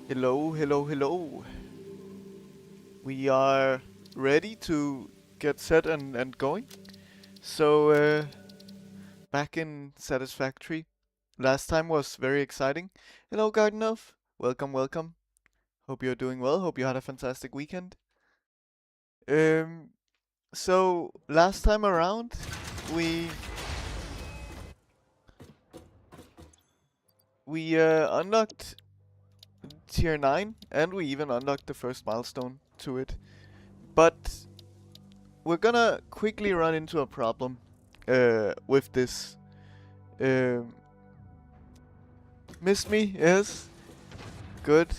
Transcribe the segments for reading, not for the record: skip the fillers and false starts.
Hello, hello, hello. We are ready to get set and going. So, back in Satisfactory. Last time was very exciting. Hello, Garden Elf. Welcome, welcome. Hope you're doing well. Hope you had a fantastic weekend. Um, so last time around, we unlocked tier 9 and we even unlocked the first milestone to it. But we're gonna quickly run into a problem with this. Um, Missed me? Yes. Good.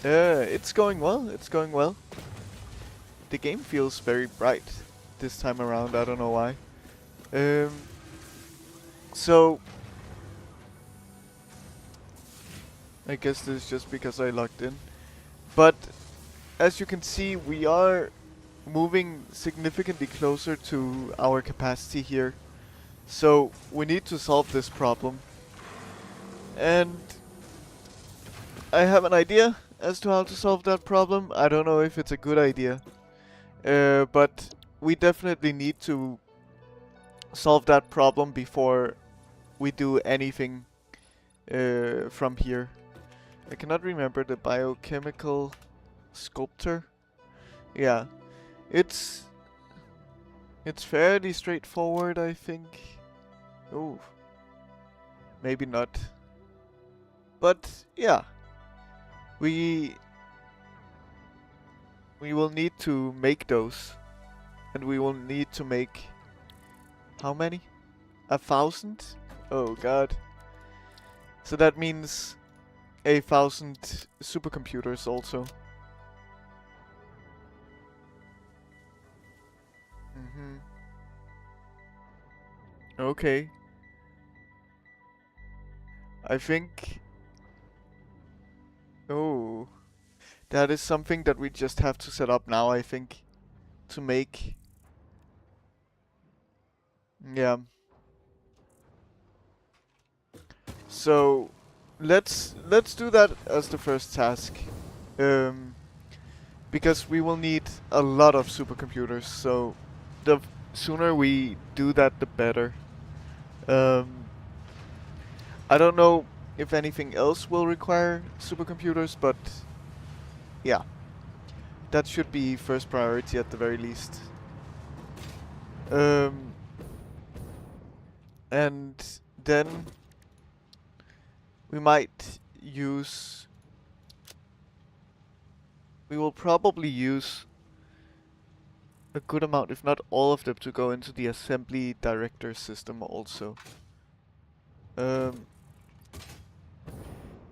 It's going well. It's going well. The game feels very bright this time around. I don't know why. Um, so I guess this is just because I logged in. But as you can see, we are moving significantly closer to our capacity here. So we need to solve this problem. And I have an idea as to how to solve that problem. I don't know if it's a good idea. But we definitely need to solve that problem before we do anything from here. I cannot remember the biochemical sculptor. Yeah, it's fairly straightforward, I think. Oh, maybe not. But yeah, we will need to make those, and we will need to make how many? 1,000? Oh god. So that means 1,000 supercomputers also. Mm-hmm. Okay. I think... Oh. That is something that we just have to set up now, I think. To make... Yeah. So... Let's do that as the first task. Um... Because we will need a lot of supercomputers, so the sooner we do that, the better. Um, I don't know if anything else will require supercomputers, but yeah, that should be first priority at the very least. Um, and then we might use... We will probably use a good amount, if not all of them, to go into the assembly director system also. Um,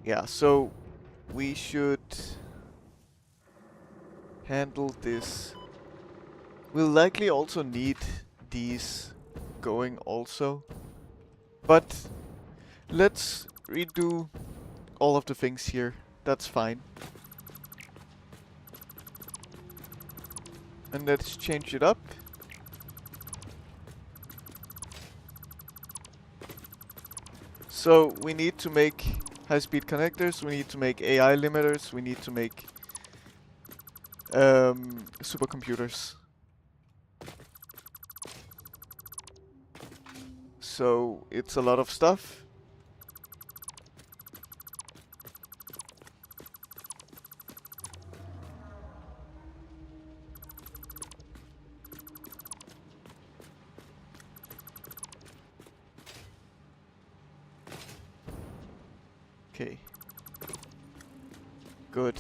yeah, so we should handle this. We'll likely also need these going also. But let's redo all of the things here. That's fine. And let's change it up. So we need to make high-speed connectors, we need to make AI limiters, we need to make supercomputers. So it's a lot of stuff. Okay. Good.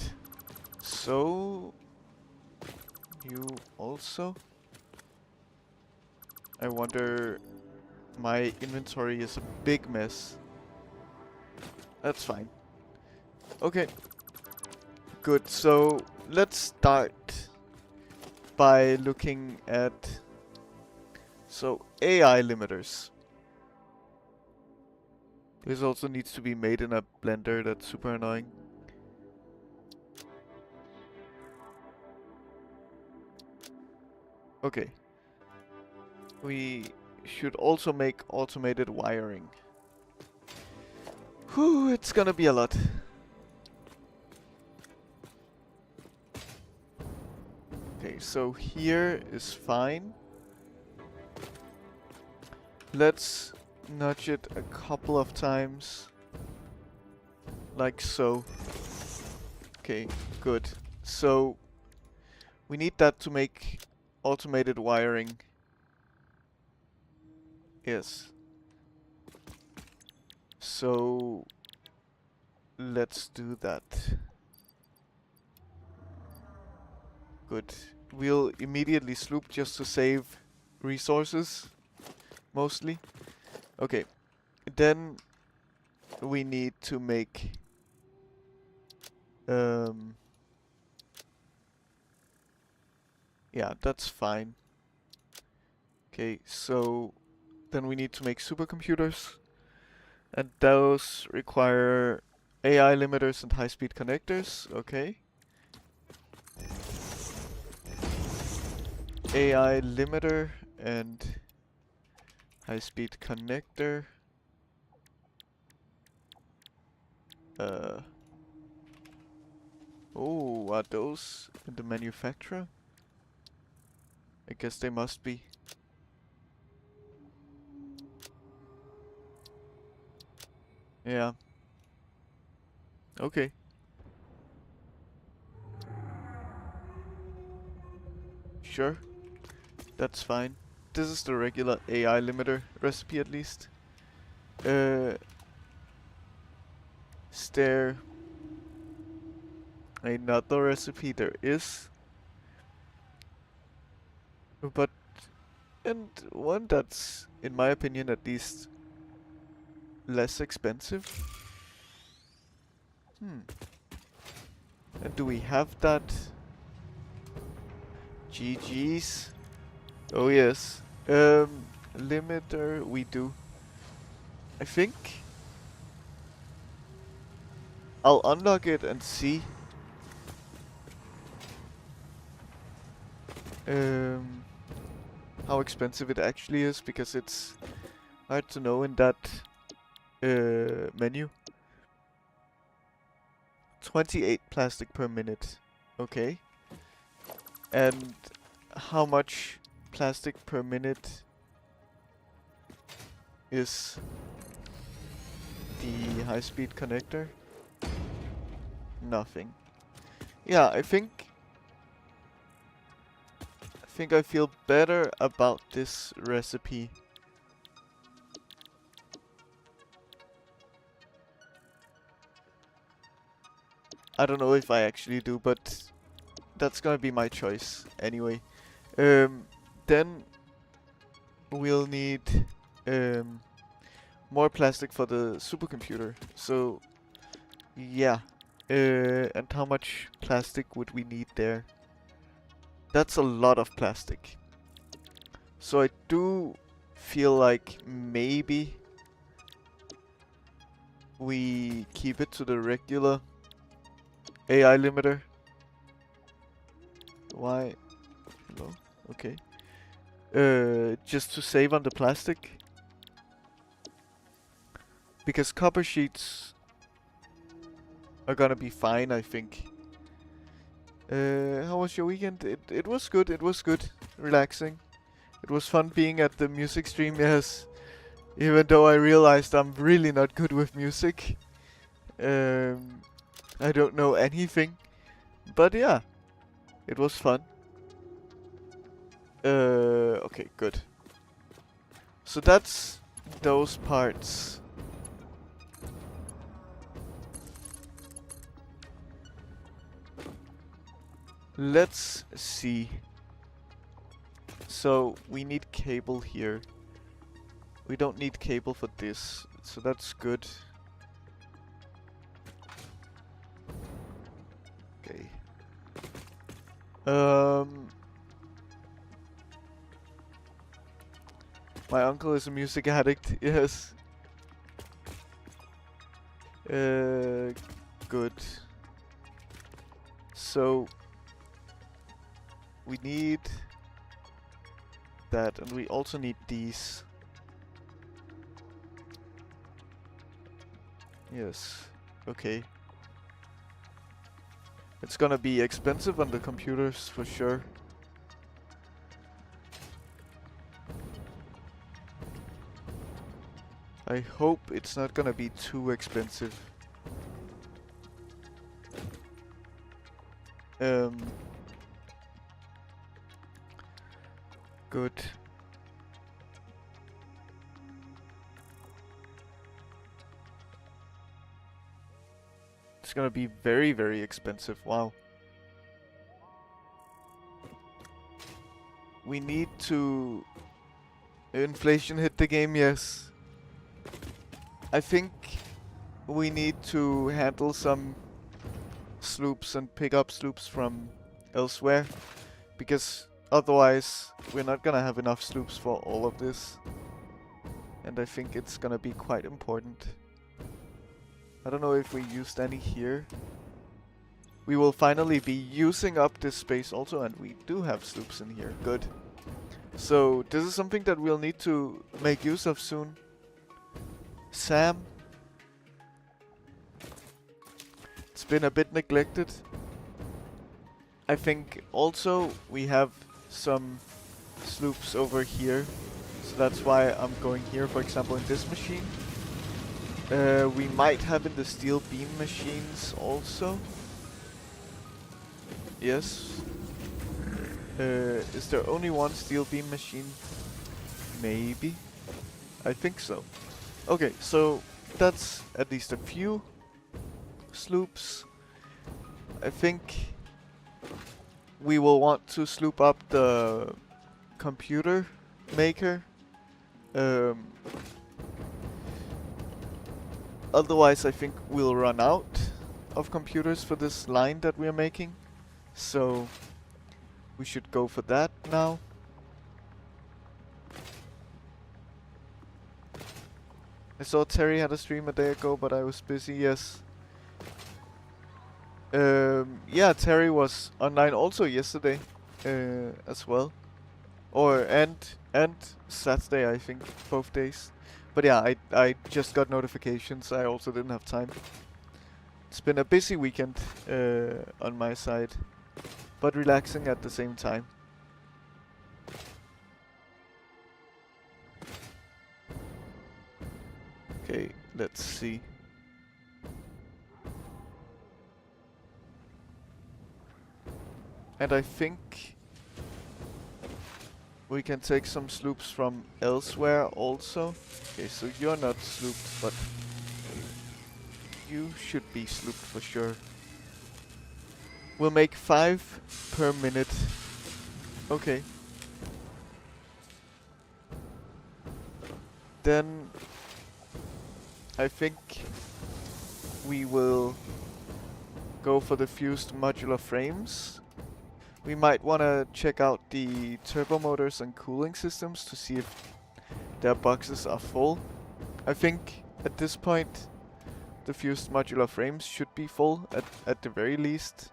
So you also... I wonder... My inventory is a big mess. That's fine. Okay. Good, so let's start by looking at... So, AI limiters. This also needs to be made in a blender, that's super annoying. Okay. We should also make automated wiring. Whew, it's gonna be a lot. So here is fine. Let's nudge it a couple of times. Like so. Okay, good. So we need that to make automated wiring. Yes. So let's do that. Good. We'll immediately sloop just to save resources, mostly. Okay. Then we need to make yeah, that's fine. Okay, so then we need to make supercomputers, and those require AI limiters and high-speed connectors. Okay. AI limiter and high-speed connector. Oh, are those in the manufacturer? I guess they must be. Yeah. Okay. Sure. That's fine. This is the regular AI limiter recipe at least. Is there another recipe? There is. But, and one that's, in my opinion at least, less expensive. And do we have that? GG's. Oh yes. Limiter we do. I think I'll unlock it and see. How expensive it actually is, because it's hard to know in that menu. 28 plastic per minute. Okay. And how much plastic per minute is the high-speed connector? Nothing. Yeah, I think I feel better about this recipe. I don't know if I actually do, but that's gonna be my choice anyway. Then we'll need more plastic for the supercomputer. So yeah. And how much plastic would we need there? That's a lot of plastic. So I do feel like maybe we keep it to the regular AI limiter. Why? Hello? Okay. Just to save on the plastic. Because copper sheets are gonna be fine, I think. How was your weekend? It was good, it was good. Relaxing. It was fun being at the music stream, yes. Even though I realized I'm really not good with music. I don't know anything. But yeah, it was fun. Okay, good. So that's those parts. Let's see. So we need cable here. We don't need cable for this, so that's good. Okay. My uncle is a music addict, yes. Good. So we need that, and we also need these. Yes. Okay. It's gonna be expensive on the computers for sure. I hope it's not gonna be too expensive. Good. It's gonna be very, very expensive. Wow. We need to... Inflation hit the game, yes. I think we need to handle some sloops and pick up sloops from elsewhere, because otherwise we're not gonna have enough sloops for all of this. And I think it's gonna be quite important. I don't know if we used any here. We will finally be using up this space also, and we do have sloops in here. Good. So this is something that we'll need to make use of soon. Sam. It's been a bit neglected. I think also we have some sloops over here. So that's why I'm going here, for example, in this machine. We might have in the steel beam machines also. Yes. Is there only one steel beam machine? Maybe. I think so. Okay, so that's at least a few sloops. I think we will want to sloop up the computer maker. Otherwise, I think we'll run out of computers for this line that we're making. So we should go for that now. I saw Terry had a stream a day ago, but I was busy, yes. Yeah, Terry was online also yesterday, as well. And Saturday, I think, both days. But yeah, I just got notifications, I also didn't have time. It's been a busy weekend, on my side, but relaxing at the same time. Okay, let's see. And I think we can take some sloops from elsewhere also. Okay, so you're not slooped, but you should be slooped for sure. We'll make 5 per minute. Okay. Then I think we will go for the fused modular frames. We might want to check out the turbo motors and cooling systems to see if their boxes are full. I think at this point the fused modular frames should be full at the very least.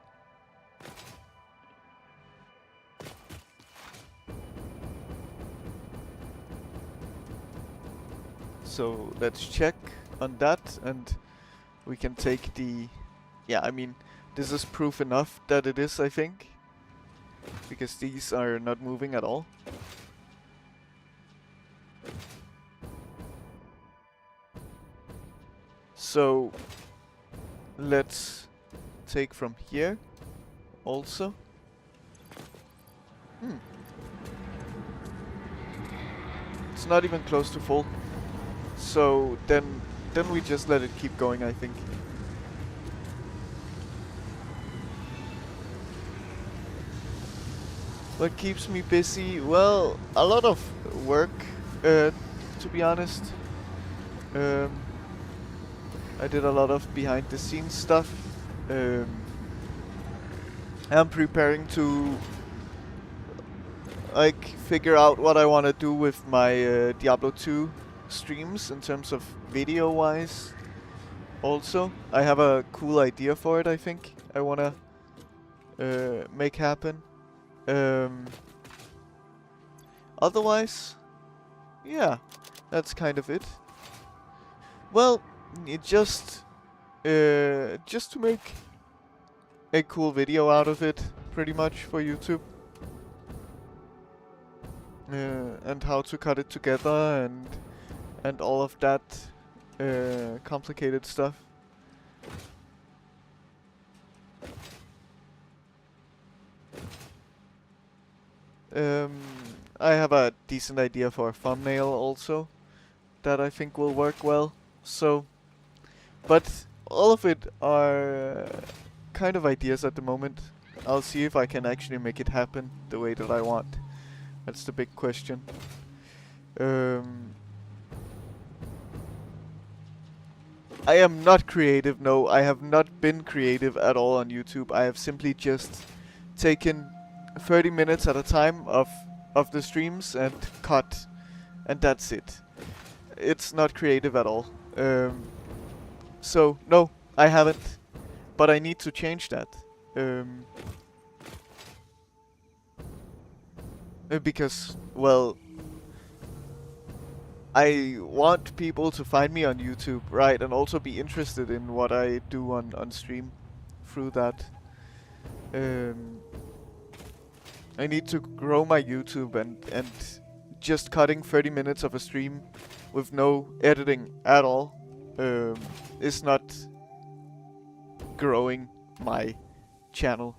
So let's check on that, and we can take the... Yeah, I mean, this is proof enough that it is, I think. Because these are not moving at all. So let's take from here also. It's not even close to full. So then we just let it keep going, I think. What keeps me busy? Well, a lot of work, to be honest. I did a lot of behind the scenes stuff. I'm preparing to like figure out what I want to do with my Diablo 2 streams in terms of video wise. Also, I have a cool idea for it, I think I want to make happen. Otherwise, yeah, that's kind of it. Well, it just to make a cool video out of it, pretty much, for YouTube. And how to cut it together and and all of that complicated stuff. Um, I have a decent idea for a thumbnail also that I think will work well. So, but all of it are kind of ideas at the moment. I'll see if I can actually make it happen the way that I want. That's the big question. I am not creative, no. I have not been creative at all on YouTube. I have simply just taken 30 minutes at a time of the streams and cut, and that's it. It's not creative at all. So, no, I haven't. But I need to change that. Because, well, I want people to find me on YouTube, right, and also be interested in what I do on stream through that. I need to grow my YouTube, and just cutting 30 minutes of a stream with no editing at all is not growing my channel.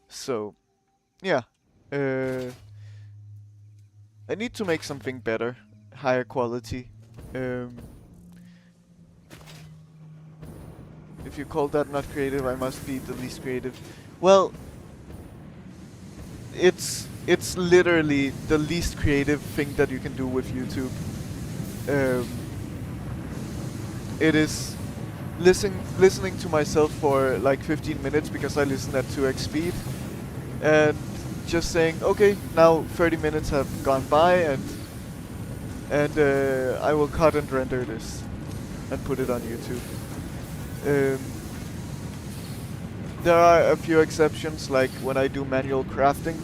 So, yeah. I need to make something better, higher quality. If you call that not creative, I must be the least creative. Well, it's literally the least creative thing that you can do with YouTube. It is listening to myself for like 15 minutes because I listen at 2x speed, and just saying, okay, now 30 minutes have gone by, and I will cut and render this and put it on YouTube. There are a few exceptions, like when I do manual crafting,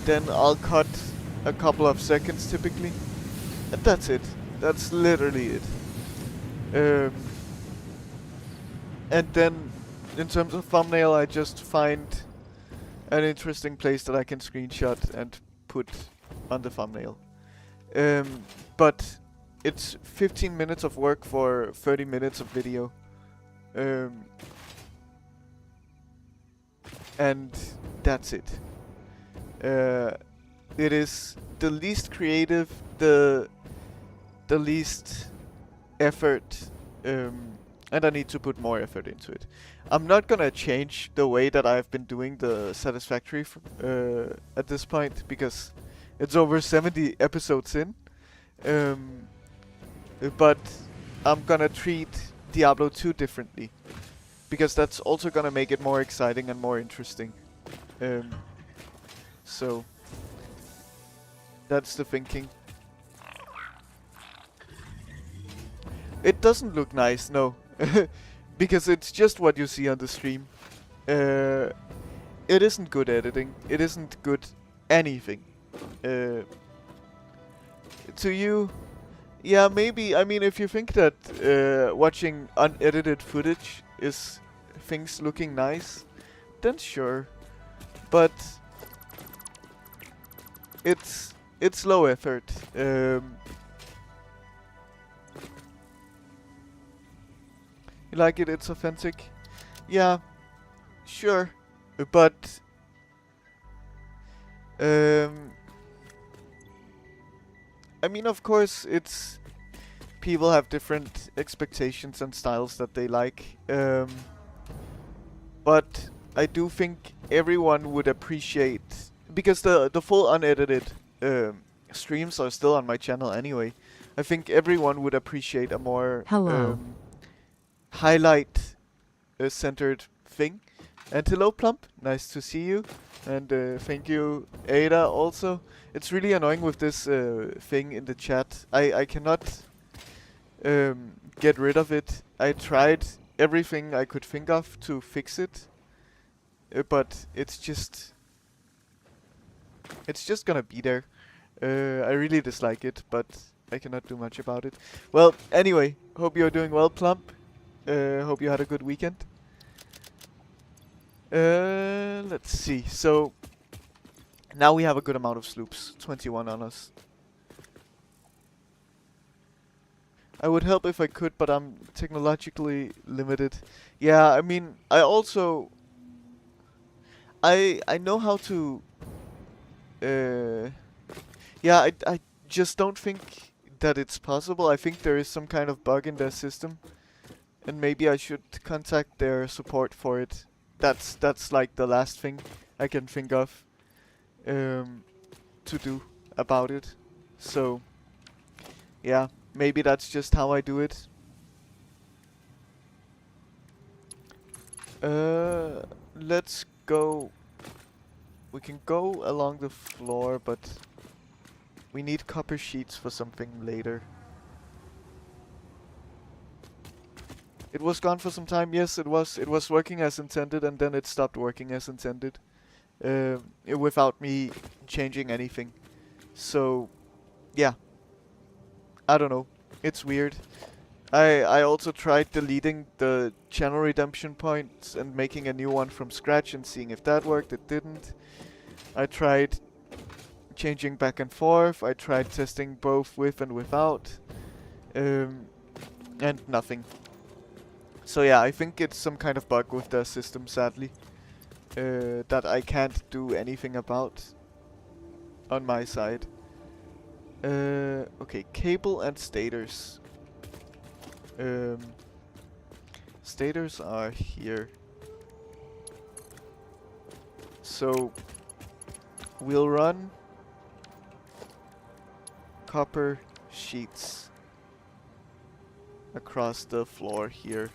then I'll cut a couple of seconds typically, and that's it. That's literally it. And then in terms of thumbnail, I just find an interesting place that I can screenshot and put on the thumbnail. But it's 15 minutes of work for 30 minutes of video. And that's it. It is the least creative, the least effort, and I need to put more effort into it. I'm not gonna change the way that I've been doing the Satisfactory at this point, because it's over 70 episodes in. But I'm gonna treat Diablo 2 differently, because that's also gonna make it more exciting and more interesting. So that's the thinking. It doesn't look nice, no. Because it's just what you see on the stream. It isn't good editing. It isn't good anything. To you, yeah, maybe. I mean, if you think that watching unedited footage is things looking nice, then sure. But it's low effort. You like it? It's authentic. Yeah, sure. But I mean, of course, it's people have different expectations and styles that they like. But I do think everyone would appreciate, because the full unedited streams are still on my channel anyway. I think everyone would appreciate a more highlight centered thing. And hello, Plump, nice to see you. And thank you, Ada, also. It's really annoying with this thing in the chat. I cannot get rid of it. I tried everything I could think of to fix it, but it's just gonna be there. I really dislike it, but I cannot do much about it. Well, anyway, hope you're doing well, Plump. Hope you had a good weekend. Let's see. So now we have a good amount of sloops, 21 on us. I would help if I could, but I'm technologically limited. Yeah, I mean, I also I know how to. Uh, yeah, I just don't think that it's possible. I think there is some kind of bug in their system, and maybe I should contact their support for it. That's like the last thing I can think of um, to do about it. So yeah, maybe that's just how I do it. Let's go. We can go along the floor, but we need copper sheets for something later. It was gone for some time. Yes, it was. It was working as intended, and then it stopped working as intended. Without me changing anything. So, yeah. I don't know. It's weird. I also tried deleting the channel redemption points and making a new one from scratch and seeing if that worked. It didn't. I tried changing back and forth. I tried testing both with and without. And nothing. So yeah, I think it's some kind of bug with the system, sadly. That I can't do anything about on my side. Okay, cable and stators. Stators are here. So we'll run copper sheets across the floor here.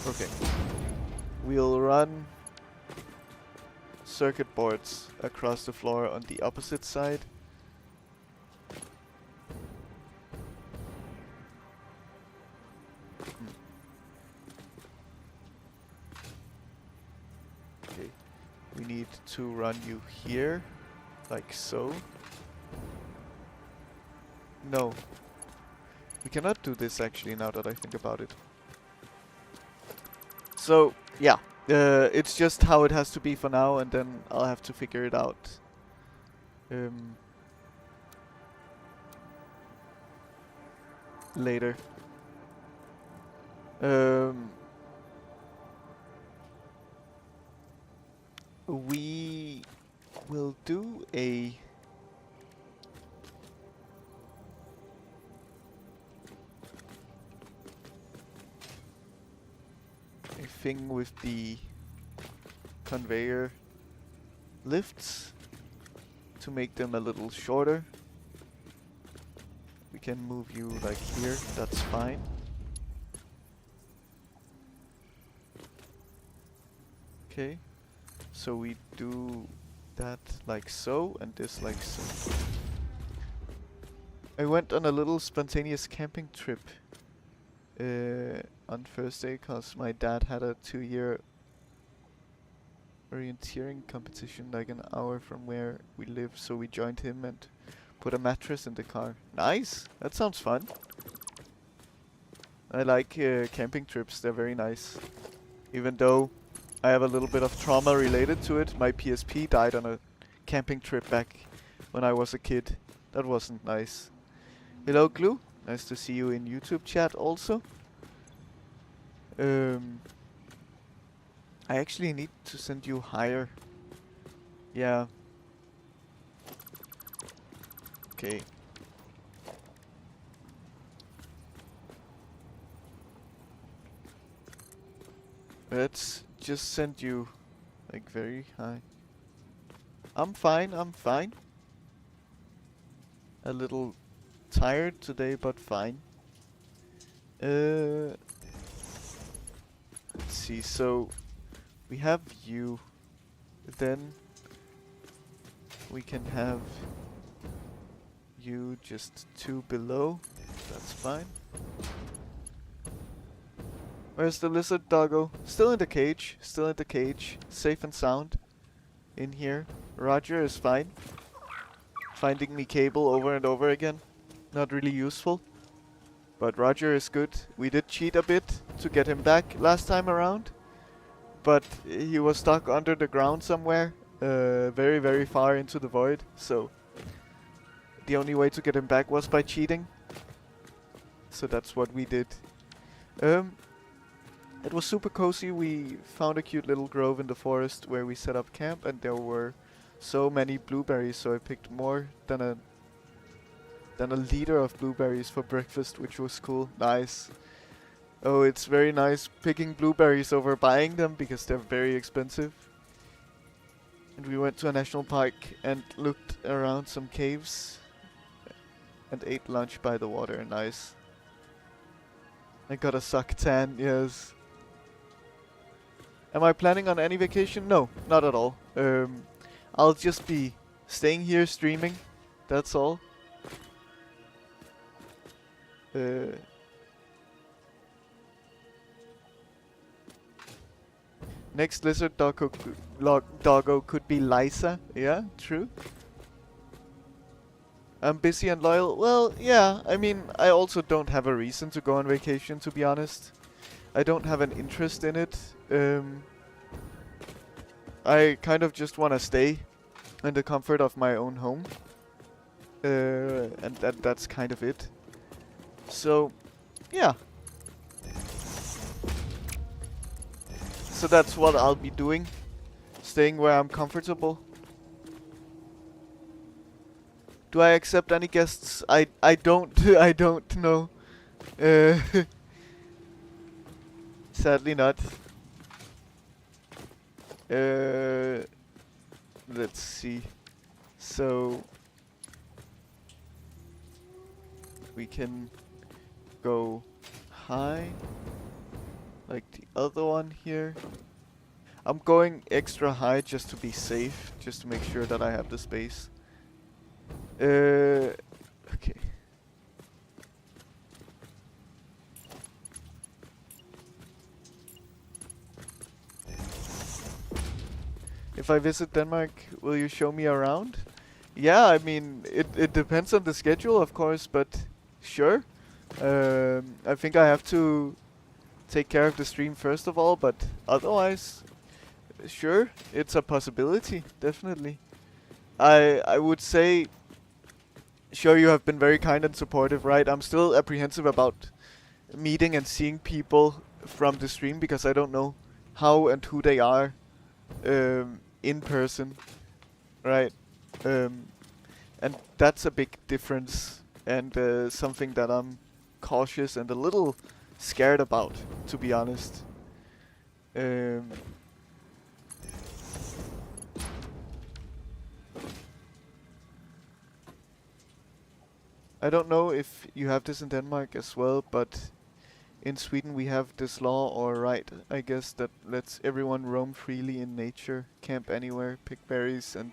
Okay. We'll run circuit boards across the floor on the opposite side. Okay. We need to run you here, like so. No. We cannot do this actually, now that I think about it. So, yeah. It's just how it has to be for now, and then I'll have to figure it out. Later. We will do a thing with the conveyor lifts to make them a little shorter. We can move you like here, that's fine. Okay, so we do that like so, and this like so. I went on a little spontaneous camping trip on Thursday because my dad had a 2-year orienteering competition like an hour from where we live, so we joined him and put a mattress in the car. Nice! That sounds fun. I like camping trips, they're very nice. Even though I have a little bit of trauma related to it. My PSP died on a camping trip back when I was a kid. That wasn't nice. Hello, Glue. Nice to see you in YouTube chat also. I actually need to send you higher. Yeah. Okay. Let's just send you like very high. I'm fine, I'm fine. A little tired today, but fine. Let's see, so we have you. Then we can have you just 2 below. That's fine. Where's the lizard doggo? Still in the cage. Still in the cage. Safe and sound. In here. Roger is fine. Finding me cable over and over again. Not really useful. But Roger is good. We did cheat a bit to get him back last time around. But he was stuck under the ground somewhere. Very, very far into the void. So the only way to get him back was by cheating. So that's what we did. It was super cozy. We found a cute little grove in the forest where we set up camp, and there were so many blueberries, so I picked more than a liter of blueberries for breakfast, which was cool. Nice. Oh, it's very nice picking blueberries over buying them because they're very expensive. And we went to a national park and looked around some caves and ate lunch by the water. Nice. I got a suck tan, yes. Am I planning on any vacation? No, not at all. I'll just be staying here streaming. That's all. Next lizard doggo could be Liza. Yeah, true. I'm busy and loyal. Well, yeah, I mean, I also don't have a reason to go on vacation, to be honest. I don't have an interest in it. I kind of just want to stay in the comfort of my own home. And that's kind of it. So, yeah. So that's what I'll be doing. Staying where I'm comfortable. Do I accept any guests? I don't I don't know. Sadly not. Let's see. So we can go high like the other one here. I'm going extra high just to be safe, just to make sure that I have the space. Okay. If I visit Denmark, will you show me around? Yeah, I mean, it depends on the schedule, of course, but sure. I think I have to take care of the stream first of all, but otherwise, sure, it's a possibility, definitely. I would say, sure, you have been very kind and supportive, right? I'm still apprehensive about meeting and seeing people from the stream because I don't know how and who they are in person, right? And that's a big difference and something that I'm cautious and a little scared about, to be honest. I don't know if you have this in Denmark as well, but in Sweden we have this law or right, I guess, that lets everyone roam freely in nature, camp anywhere, pick berries and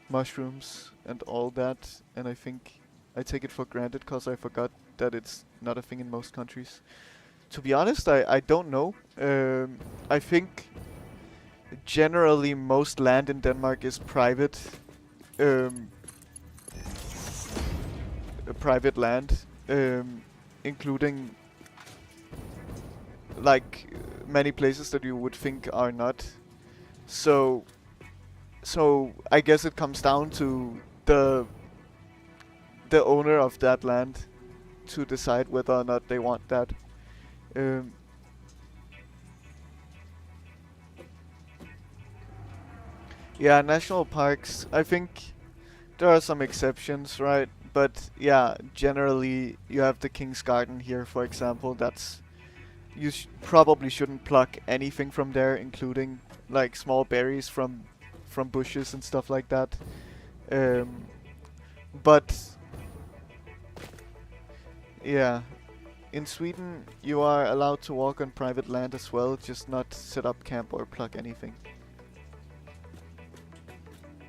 mushrooms and all that. And I think I take it for granted because I forgot that it's not a thing in most countries. To be honest, I don't know. I think generally most land in Denmark is private. Private land, including like many places that you would think are not. So I guess it comes down to the owner of that land to decide whether or not they want that. Yeah, national parks, I think there are some exceptions, right? But yeah, generally you have the King's Garden here, for example. That's you probably shouldn't pluck anything from there, including like small berries from bushes and stuff like that. But yeah, in Sweden you are allowed to walk on private land as well, just not set up camp or pluck anything.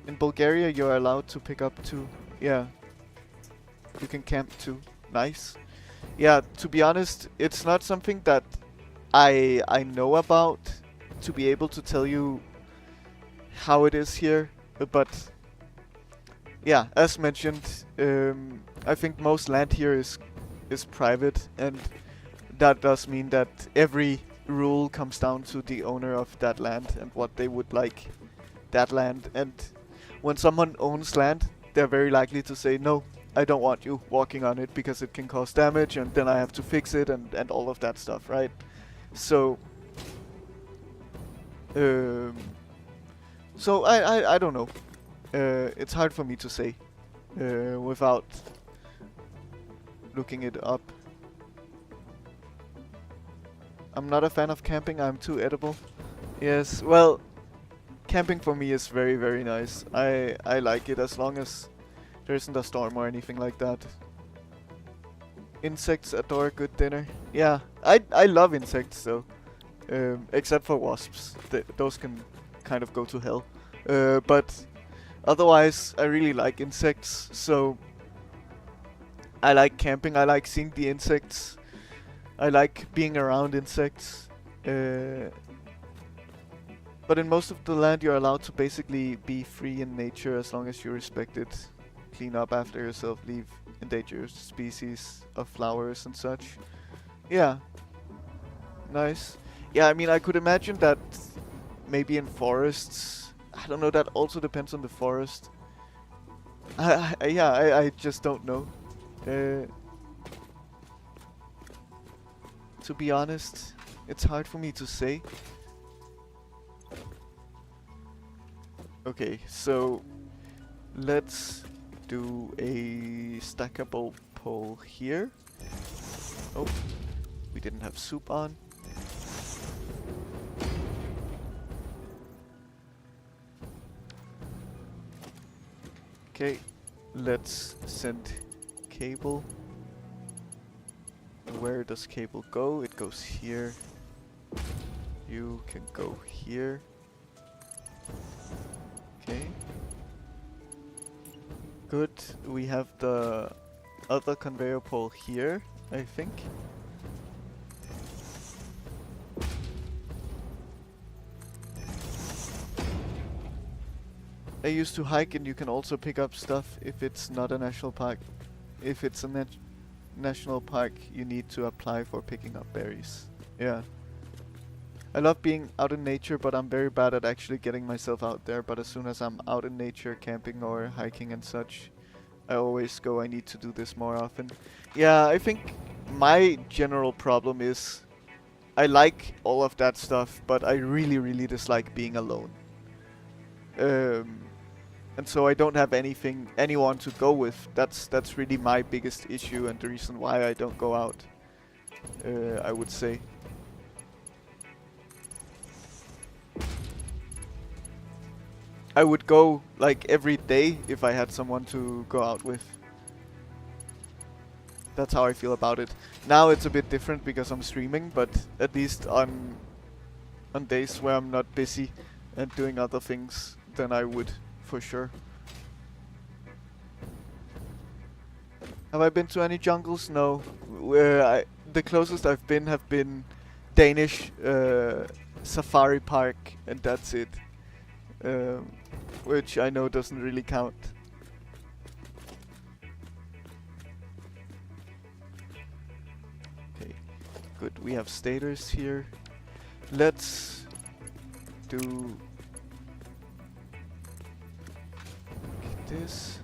In Bulgaria you are allowed to pick up too. Yeah. You can camp too. Nice. Yeah, to be honest, it's not something that I know about to be able to tell you how it is here. But yeah, as mentioned, I think most land here is private, and that does mean that every rule comes down to the owner of that land and what they would like that land. And when someone owns land, they're very likely to say, no, I don't want you walking on it because it can cause damage, and then I have to fix it and all of that stuff, right? So, um, I don't know. It's hard for me to say without looking it up. I'm not a fan of camping. I'm too edible. Yes, well, camping for me is very, very nice. I like it as long as there isn't a storm or anything like that. Insects adore good dinner. Yeah, I love insects though. Except for wasps. Those can kind of go to hell. But otherwise, I really like insects. So I like camping. I like seeing the insects. I like being around insects. But in most of the land, you're allowed to basically be free in nature as long as you respect it. Clean up after yourself, leave endangered species of flowers and such. Yeah. Nice. Yeah, I mean, I could imagine that maybe in forests. I don't know, that also depends on the forest. I just don't know. To be honest, it's hard for me to say. Okay, so let's do a stackable pole here. Oh, we didn't have soup on. Okay, let's send cable. Where does cable go? It goes here. You can go here. Okay. Good. We have the other conveyor pole here, I think. I used to hike, and you can also pick up stuff if it's not a national park. If it's a national park, you need to apply for picking up berries. Yeah. I love being out in nature, but I'm very bad at actually getting myself out there. But as soon as I'm out in nature, camping or hiking and such, I always go, I need to do this more often. Yeah, I think my general problem is I like all of that stuff, but I really, really dislike being alone. And so I don't have anyone to go with. That's really my biggest issue and the reason why I don't go out. I would say. I would go like every day if I had someone to go out with. That's how I feel about it. Now it's a bit different because I'm streaming, but at least on days where I'm not busy and doing other things, then I would for sure. Have I been to any jungles? No. The closest I've been have been Danish safari park, and that's it. Which I know doesn't really count. Okay, good. We have stators here. Let's do this.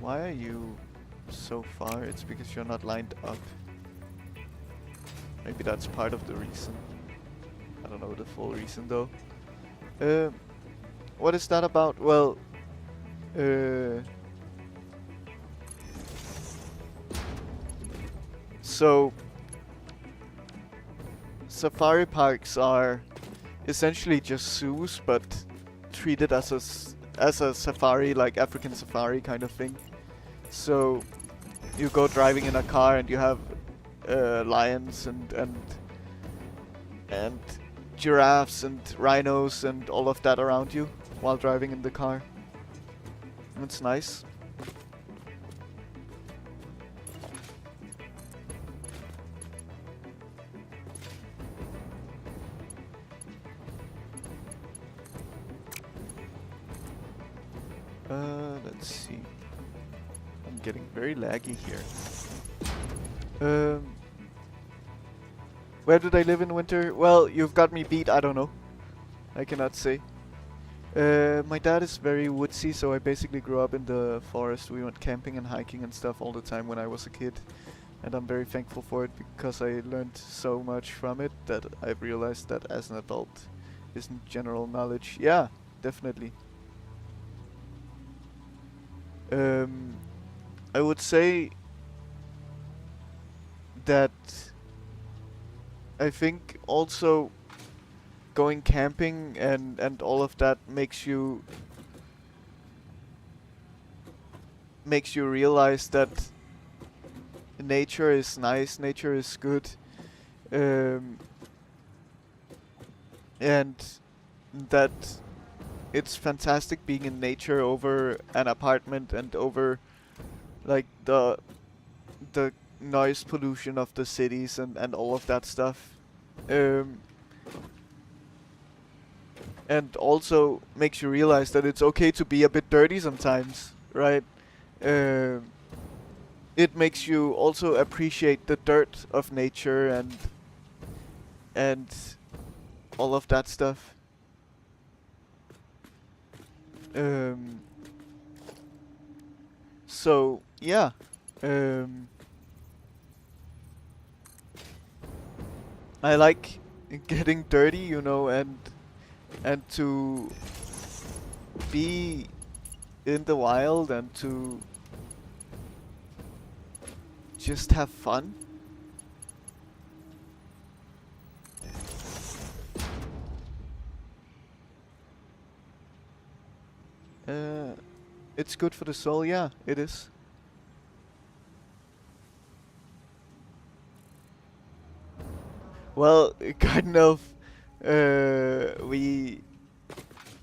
Why are you so far? It's because you're not lined up. Maybe that's part of the reason. I don't know the full reason though. What is that about? Well, so safari parks are essentially just zoos, but treated as a safari, like African safari kind of thing. So you go driving in a car and you have lions and giraffes and rhinos and all of that around you while driving in the car. It's nice. Let's see. I'm getting very laggy here. Where did I live in winter? Well, you've got me beat. I don't know. I cannot say. My dad is very woodsy, so I basically grew up in the forest. We went camping and hiking and stuff all the time when I was a kid. And I'm very thankful for it because I learned so much from it that I've realized that as an adult isn't general knowledge. Yeah, definitely. I would say that I think also going camping and all of that makes you realize that nature is nice, nature is good, um, and that it's fantastic being in nature over an apartment and over like the noise pollution of the cities and all of that stuff. Um, and also makes you realize that it's okay to be a bit dirty sometimes, right? Um, it makes you also appreciate the dirt of nature and all of that stuff. Um, so yeah, um, I like getting dirty, you know, and to be in the wild and to just have fun. It's good for the soul, yeah, it is. Well, kind of. We.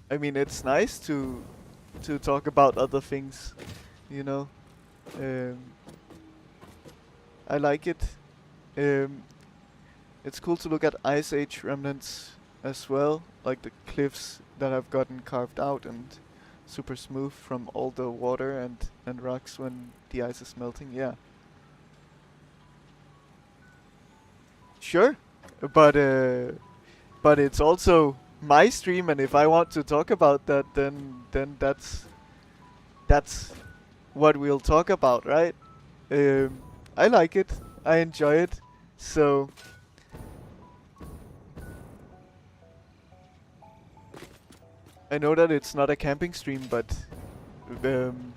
I mean, it's nice to talk about other things, you know. Um, I like it. Um, it's cool to look at Ice Age remnants as well, like the cliffs that have gotten carved out and super smooth from all the water and rocks when the ice is melting. Yeah, sure, but but it's also my stream, and if I want to talk about that, then that's what we'll talk about, right? Um, I like it. I enjoy it. So I know that it's not a camping stream, but um,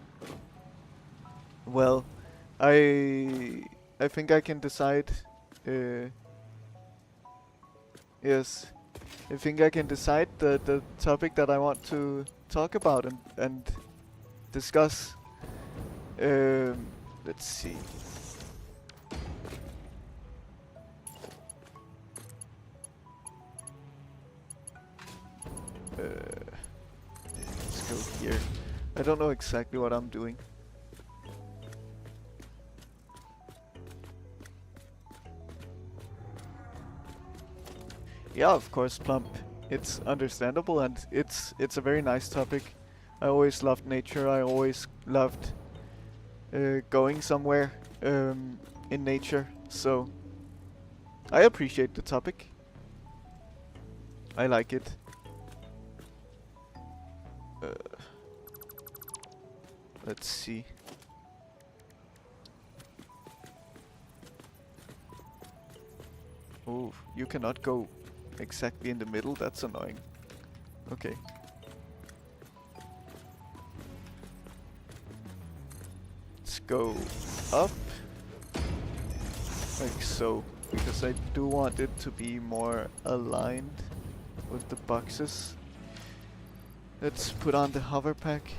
well, I think I can decide. Uh, yes, I think I can decide the topic that I want to talk about and discuss. Let's see. Let's go here. I don't know exactly what I'm doing. Yeah, of course, Plump. It's understandable and it's a very nice topic. I always loved nature. I always loved going somewhere in nature. So I appreciate the topic. I like it. Let's see. Oh, you cannot go exactly in the middle. That's annoying. Okay. Let's go up. Like so. Because I do want it to be more aligned with the boxes. Let's put on the hover pack.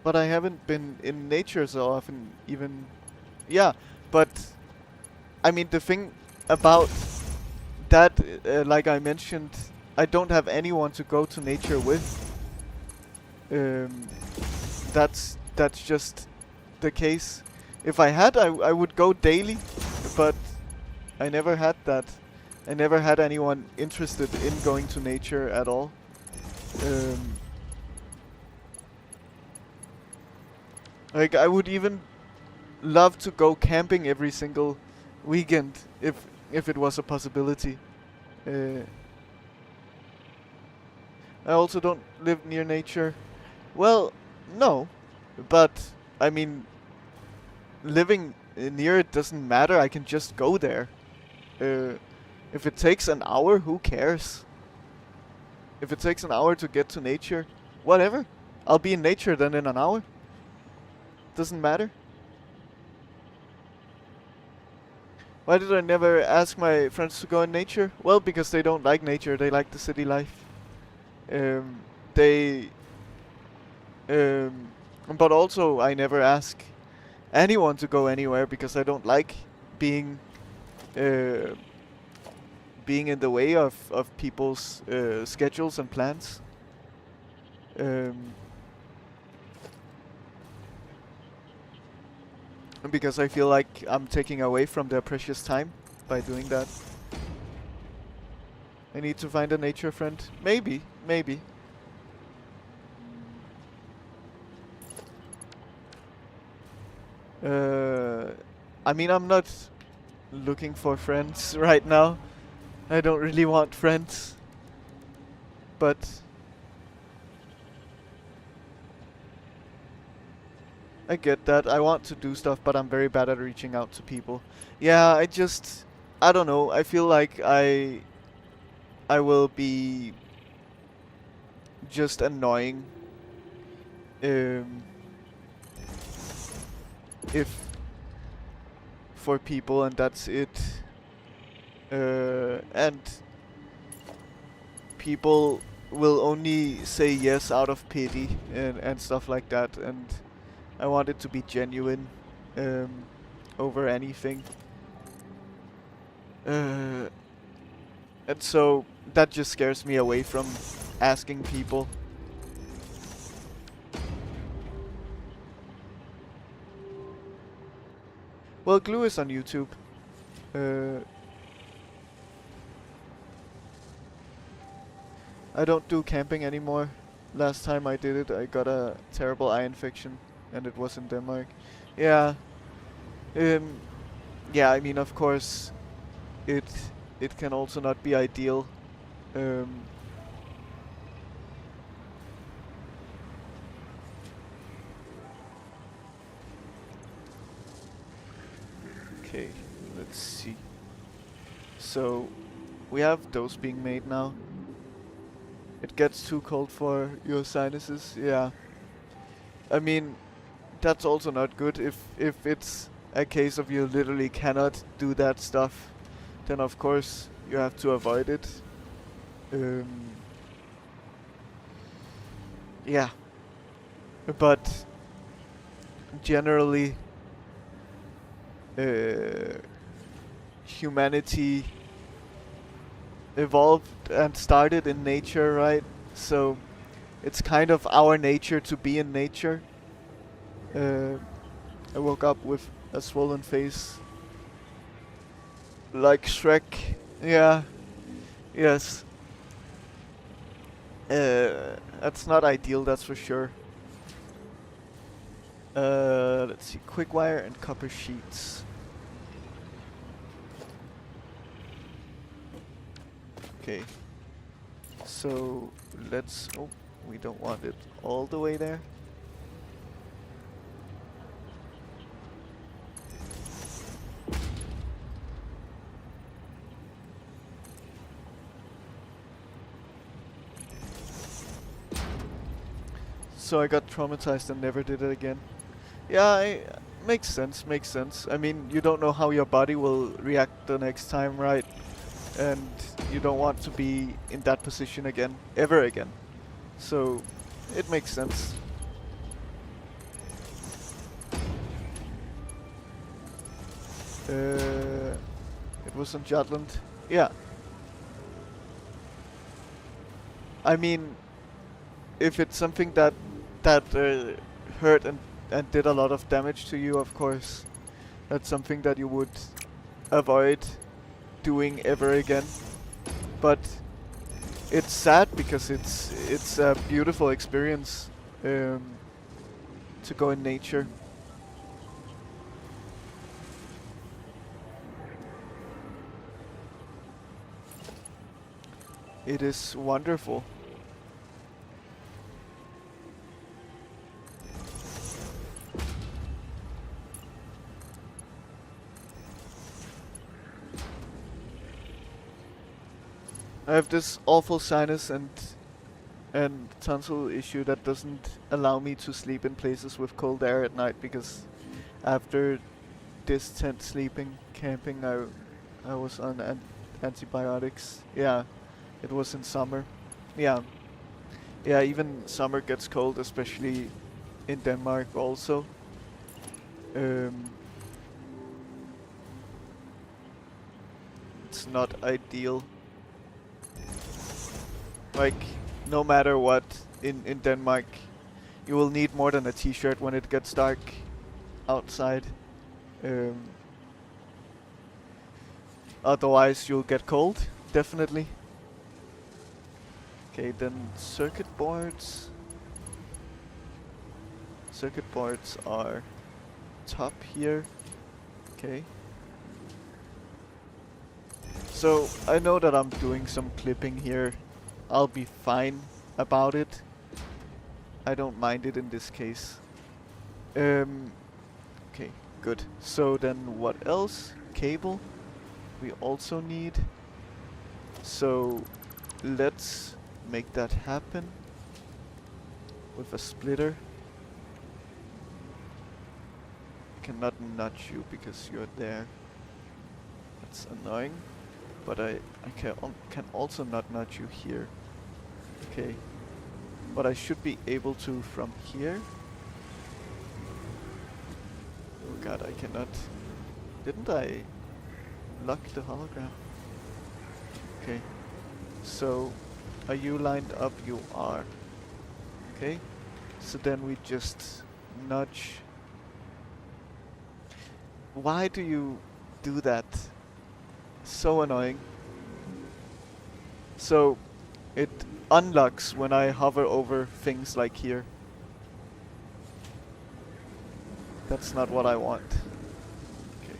But I haven't been in nature so often, even. Yeah, but I mean, the thing about that, like I mentioned, I don't have anyone to go to nature with. Um, that's just the case. If I had, I would go daily, but I never had that. I never had anyone interested in going to nature at all. Um, like I would even love to go camping every single weekend if it was a possibility. Uh, I also don't live near nature. Well, no, but I mean, living near it doesn't matter. I can just go there. If it takes an hour, who cares? If it takes an hour to get to nature, whatever. I'll be in nature then in an hour. Doesn't matter. Why did I never ask my friends to go in nature? Well, because they don't like nature. They like the city life. They... but also, I never ask anyone to go anywhere because I don't like being... being in the way of people's schedules and plans. Because I feel like I'm taking away from their precious time by doing that. I need to find a nature friend. Maybe, maybe. I mean, I'm not looking for friends right now. I don't really want friends. But... I get that. I want to do stuff, but I'm very bad at reaching out to people. Yeah, I don't know. I feel like I will be just annoying if for people, and that's it. And people will only say yes out of pity and stuff like that, and I want it to be genuine over anything. And so that just scares me away from asking people. Well, Glue is on YouTube. I don't do camping anymore. Last time I did it, I got a terrible eye infection. And it was in Denmark. Yeah. Yeah, I mean, of course, it can also not be ideal. Okay, let's see. So, we have those being made now. It gets too cold for your sinuses. Yeah. I mean, that's also not good. If it's a case of you literally cannot do that stuff, then of course you have to avoid it. Yeah. But generally, humanity evolved and started in nature, right? So it's kind of our nature to be in nature. I woke up with a swollen face. Like Shrek. Yeah. Yes. That's not ideal, that's for sure. Let's see. Quick wire and copper sheets. Okay. So let's... Oh, we don't want it all the way there. So I got traumatized and never did it again. Yeah, makes sense, makes sense. I mean, you don't know how your body will react the next time, right? And you don't want to be in that position again, ever again. So, it makes sense. It was on Jutland. Yeah. I mean, if it's something that hurt and did a lot of damage to you, of course, that's something that you would avoid doing ever again. But It's sad because it's a beautiful experience to go in nature. It is wonderful. I have this awful sinus and tonsil issue that doesn't allow me to sleep in places with cold air at night because after this tent sleeping camping I was on antibiotics. Yeah, it was in summer. Yeah. Yeah, even summer gets cold, especially in Denmark also. Um, it's not ideal. Like, no matter what, in Denmark, you will need more than a t-shirt when it gets dark outside. Um, Otherwise, you'll get cold, definitely. Okay, then circuit boards. Circuit boards are top here. Okay. So, I know that I'm doing some clipping here. I'll be fine about it. I don't mind it in this case. Okay, good. So then what else? Cable. We also need. So let's make that happen with a splitter. Cannot nudge you because you're there. That's annoying. But I can also not nudge you here. Okay. But I should be able to from here. Oh god, I cannot. Didn't I lock the hologram? Okay. So, are you lined up? You are. Okay. So then we just nudge. Why do you do that? So annoying. So, it unlocks when I hover over things like here. That's not what I want. Okay.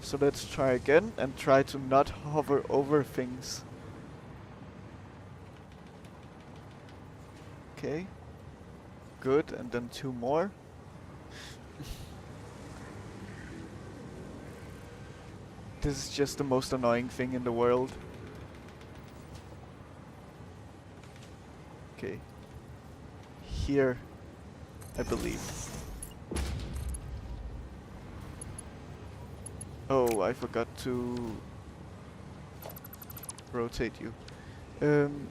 So let's try again and try to not hover over things. Okay. Good, and then 2 more. This is just the most annoying thing in the world. Okay. Here, I believe. Oh, I forgot to rotate you. In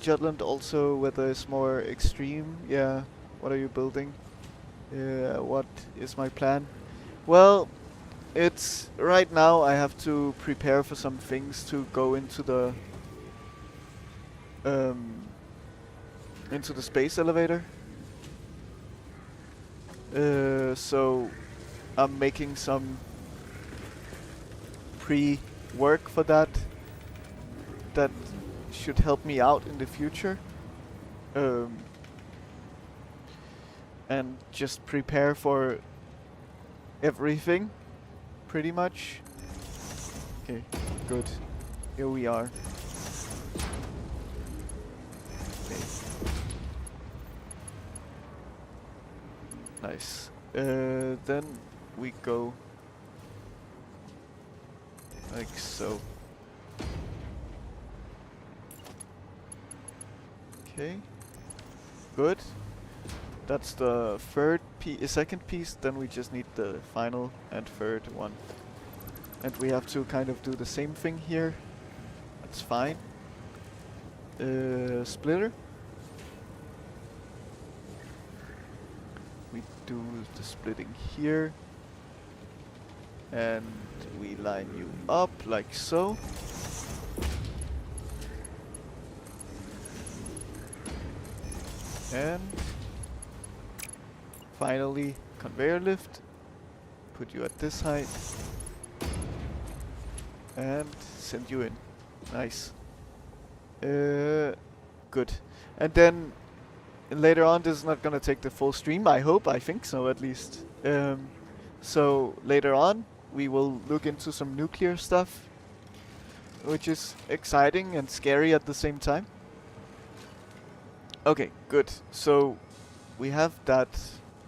Jutland also, weather is more extreme. Yeah. What are you building? What is my plan? Well, it's right now I have to prepare for some things to go into the space elevator. So I'm making some pre-work for that. That should help me out in the future. And just prepare for everything, pretty much. Okay, good. Here we are. Okay. Nice. Then we go like so. Okay. Good. That's the second piece, then we just need the final and third one. And we have to kind of do the same thing here. That's fine. Splitter. We do the splitting here. And we line you up like so. And finally, conveyor lift. Put you at this height. And send you in. Nice. Good. And then later on, this is not gonna take the full stream, I hope. I think so, at least. So later on, we will look into some nuclear stuff, which is exciting and scary at the same time. Okay, good. So we have that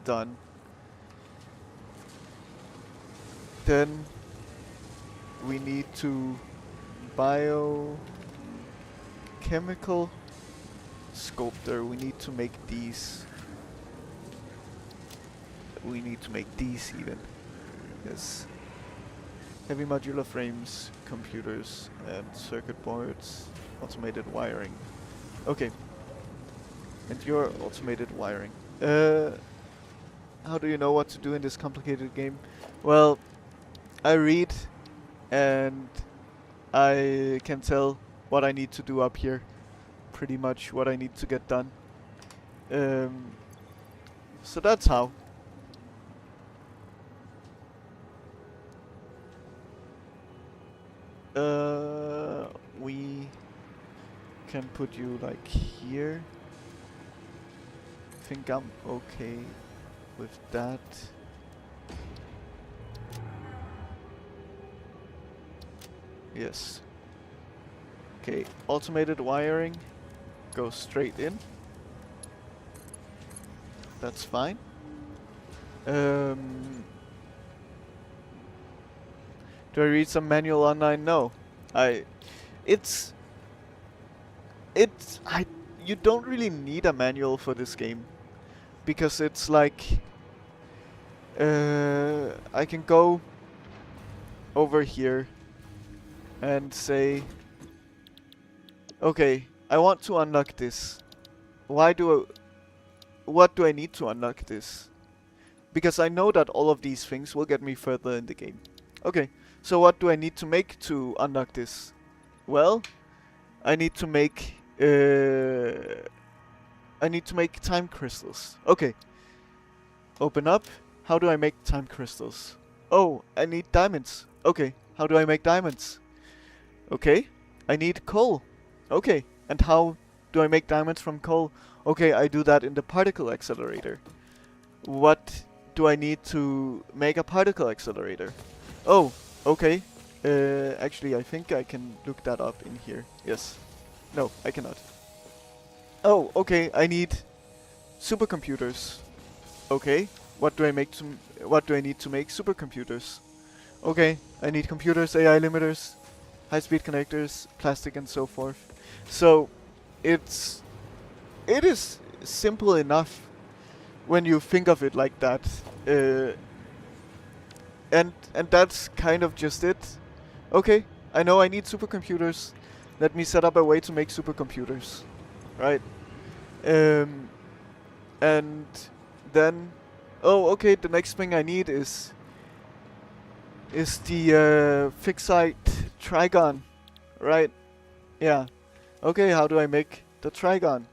done. Then we need to biochemical sculptor. We need to make these. We need to make these even. Yes. Heavy modular frames, computers, and circuit boards. Automated wiring. Okay. And your automated wiring. How do you know what to do in this complicated game? Well, I read and I can tell what I need to do up here. Pretty much what I need to get done. So that's how. We can put you like here. I think I'm okay with that. Yes. Okay, automated wiring goes straight in. That's fine. Do I read some manual online? No. You don't really need a manual for this game. Because it's like, I can go over here and say, okay, I want to unlock this. What do I need to unlock this? Because I know that all of these things will get me further in the game. Okay, so what do I need to make to unlock this? Well, I need to make time crystals. Okay. Open up. How do I make time crystals? Oh, I need diamonds. Okay, how do I make diamonds? Okay, I need coal. Okay, and how do I make diamonds from coal? Okay, I do that in the particle accelerator. What do I need to make a particle accelerator? Oh, okay. Actually, I think I can look that up in here. Yes. No, I cannot. Oh, okay, I need supercomputers. Okay, what do I need to make supercomputers? Okay, I need computers, AI limiters, high-speed connectors, plastic, and so forth. So, it is simple enough when you think of it like that. And that's kind of just it. Okay, I know I need supercomputers. Let me set up a way to make supercomputers. Right? And then, oh, okay, the next thing I need is the fixite trigon, right? Yeah. Okay, how do I make the trigon?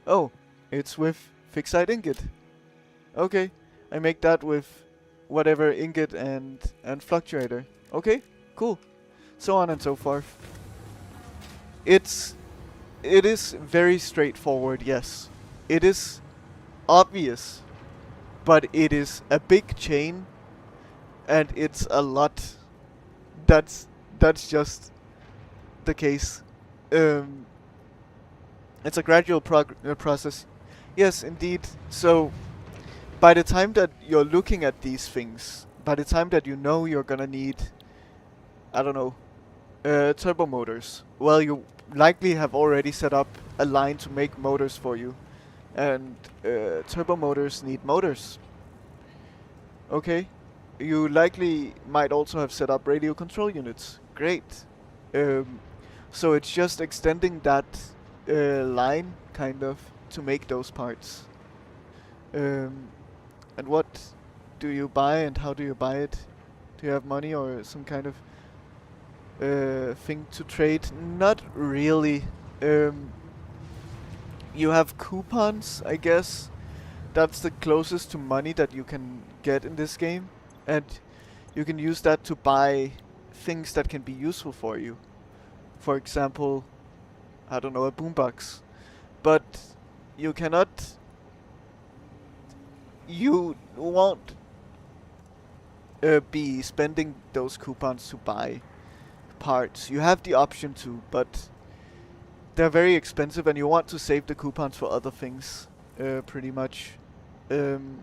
Oh, it's with fixite ingot. Okay, I make that with whatever ingot and fluctuator. Okay, cool. So on and so forth. It is very straightforward, yes. It is obvious, but it is a big chain, and it's a lot. That's just the case. It's a gradual process. Yes, indeed. So, by the time that you're looking at these things, by the time that you know you're gonna need, I don't know, turbo motors, well, you likely have already set up a line to make motors for you. And turbo motors need motors. Okay. You likely might also have set up radio control units. Great. So it's just extending that line, kind of, to make those parts. And what do you buy and how do you buy it? Do you have money or some kind of thing to trade? Not really. You have coupons, I guess. That's the closest to money that you can get in this game. And you can use that to buy things that can be useful for you. For example, I don't know, a boombox. But you cannot, you won't be spending those coupons to buy parts. You have the option to, but they're very expensive and you want to save the coupons for other things, pretty much. Um,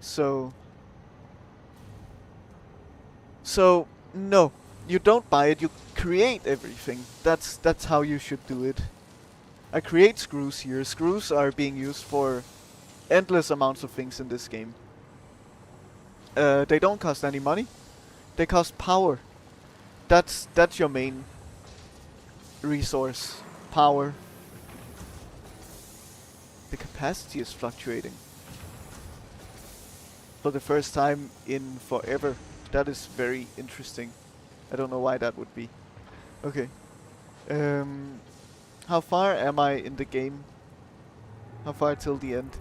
so, so no, you don't buy it. You create everything. That's how you should do it. I create screws here. Screws are being used for endless amounts of things in this game. They don't cost any money. They cost power. That's your main resource. Power. The capacity is fluctuating. For the first time in forever. That is very interesting. I don't know why that would be. Okay. How far am I in the game? How far till the end?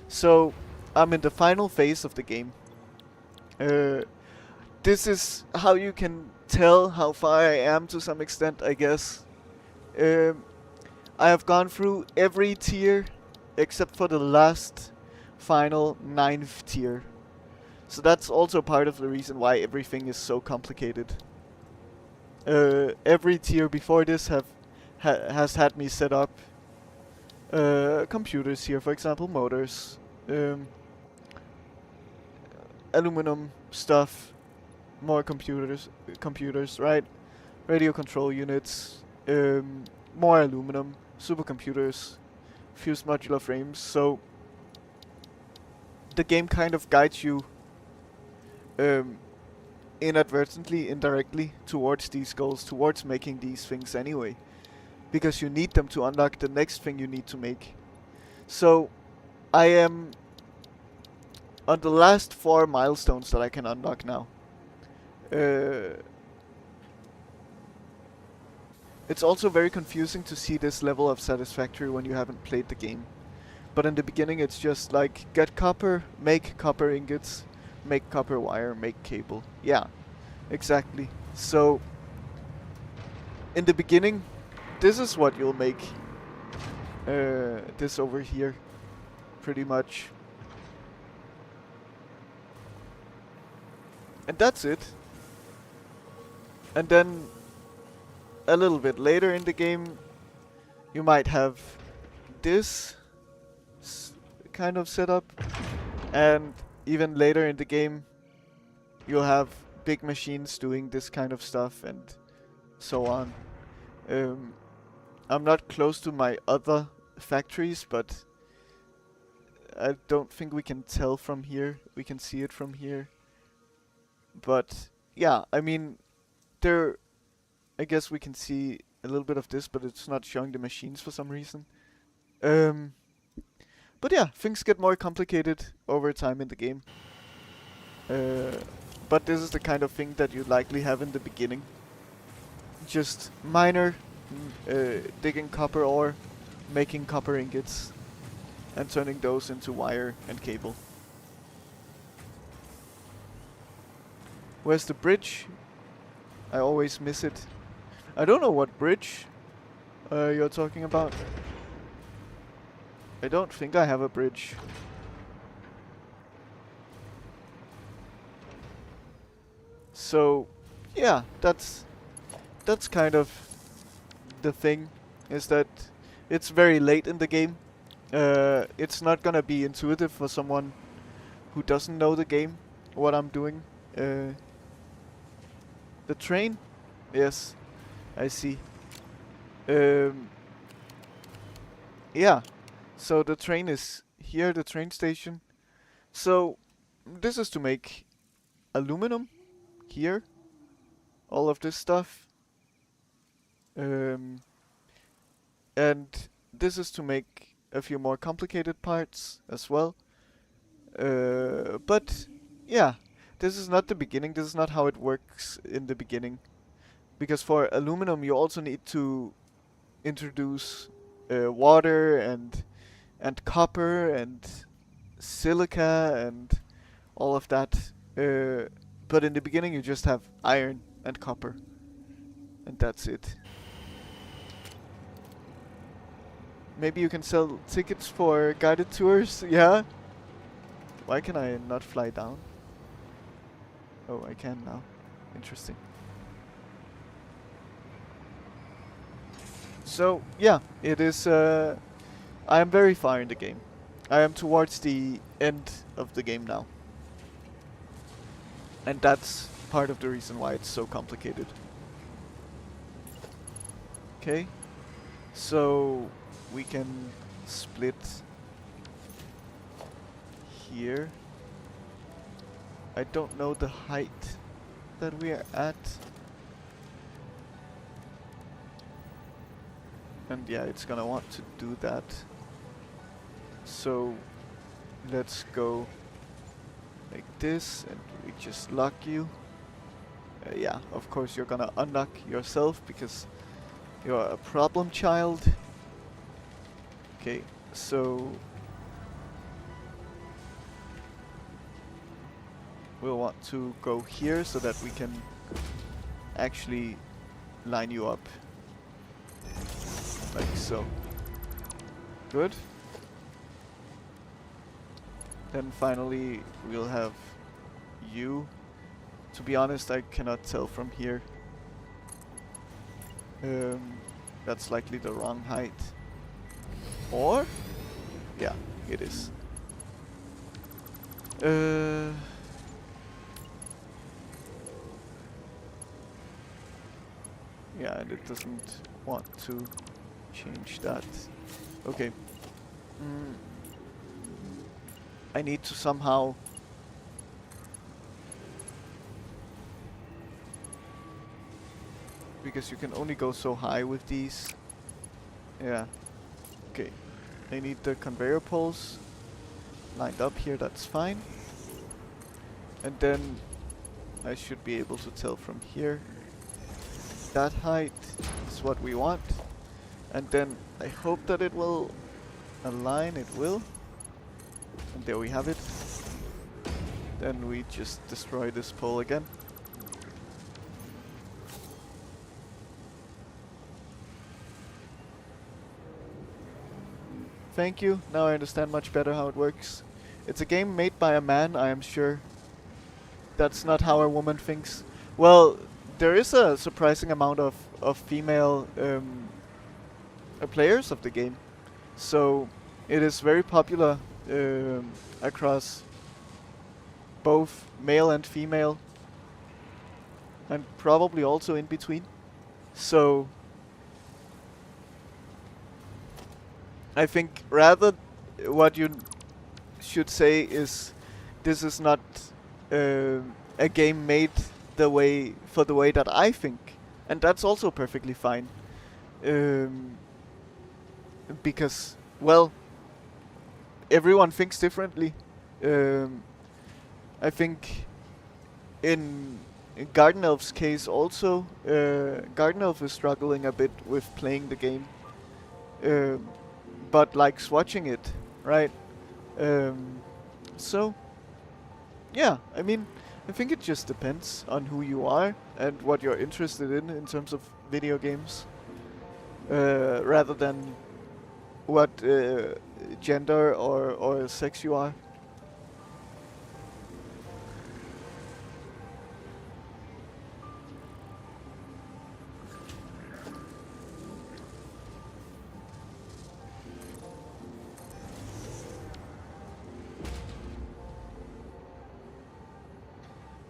So, I'm in the final phase of the game. This is how you can tell how far I am to some extent, I guess. I have gone through every tier except for the last final 9th tier. So that's also part of the reason why everything is so complicated. Every tier before this has had me set up computers here, for example, motors, aluminum stuff, more computers, right? Radio control units, more aluminum, supercomputers, fused modular frames. So the game kind of guides you inadvertently, indirectly towards these goals, towards making these things anyway. Because you need them to unlock the next thing you need to make. So I am on the last 4 milestones that I can unlock now. It's also very confusing to see this level of Satisfactory when you haven't played the game. But in the beginning it's just like, get copper, make copper ingots, make copper wire, make cable. Yeah, exactly. So, in the beginning, this is what you'll make. This over here, pretty much. And that's it. And then, a little bit later in the game, you might have this kind of setup. And even later in the game, you'll have big machines doing this kind of stuff and so on. I'm not close to my other factories, but I don't think we can tell from here. We can see it from here. But yeah, I mean, there, I guess we can see a little bit of this, but it's not showing the machines for some reason. But yeah, things get more complicated over time in the game. But this is the kind of thing that you likely have in the beginning. Just minor digging copper ore, making copper ingots, and turning those into wire and cable. Where's the bridge? I always miss it. I don't know what bridge you're talking about. I don't think I have a bridge. So, yeah, that's kind of the thing, is that it's very late in the game. It's not gonna be intuitive for someone who doesn't know the game, what I'm doing. The train? Yes, I see. Yeah, so the train is here, the train station. So, this is to make aluminum here. All of this stuff. And this is to make a few more complicated parts as well. But yeah, this is not the beginning. This is not how it works in the beginning. Because for aluminum you also need to introduce water and copper and silica and all of that. But in the beginning you just have iron and copper. And that's it. Maybe you can sell tickets for guided tours, yeah? Why can I not fly down? Oh, I can now. Interesting. So, yeah, it is, I am very far in the game. I am towards the end of the game now. And that's part of the reason why it's so complicated. Okay. So, we can split here. I don't know the height that we are at. And yeah, it's gonna want to do that. So let's go like this, and we just lock you. Yeah, of course you're gonna unlock yourself because you're a problem child. Okay, so we'll want to go here so that we can actually line you up. Like so. Good. Then finally we'll have you. To be honest, I cannot tell from here. That's likely the wrong height. Or? Yeah, it is. Yeah, and it doesn't want to change that. Okay. I need to somehow because you can only go so high with these. Yeah. Okay. I need the conveyor poles lined up here, that's fine. And then I should be able to tell from here. That height is what we want. And then I hope that it will align, it will. And there we have it. Then we just destroy this pole again. Thank you, now I understand much better how it works. It's a game made by a man, I am sure. That's not how a woman thinks. Well, there is a surprising amount of female players of the game. So it is very popular across both male and female. And probably also in between. So I think rather what you should say is this is not a game made the way that I think, and that's also perfectly fine. Because well, everyone thinks differently. I think in Garden Elf's case also, Garden Elf is struggling a bit with playing the game. But likes watching it, right? So, yeah, I mean, I think it just depends on who you are and what you're interested in terms of video games, rather than what gender or sex you are.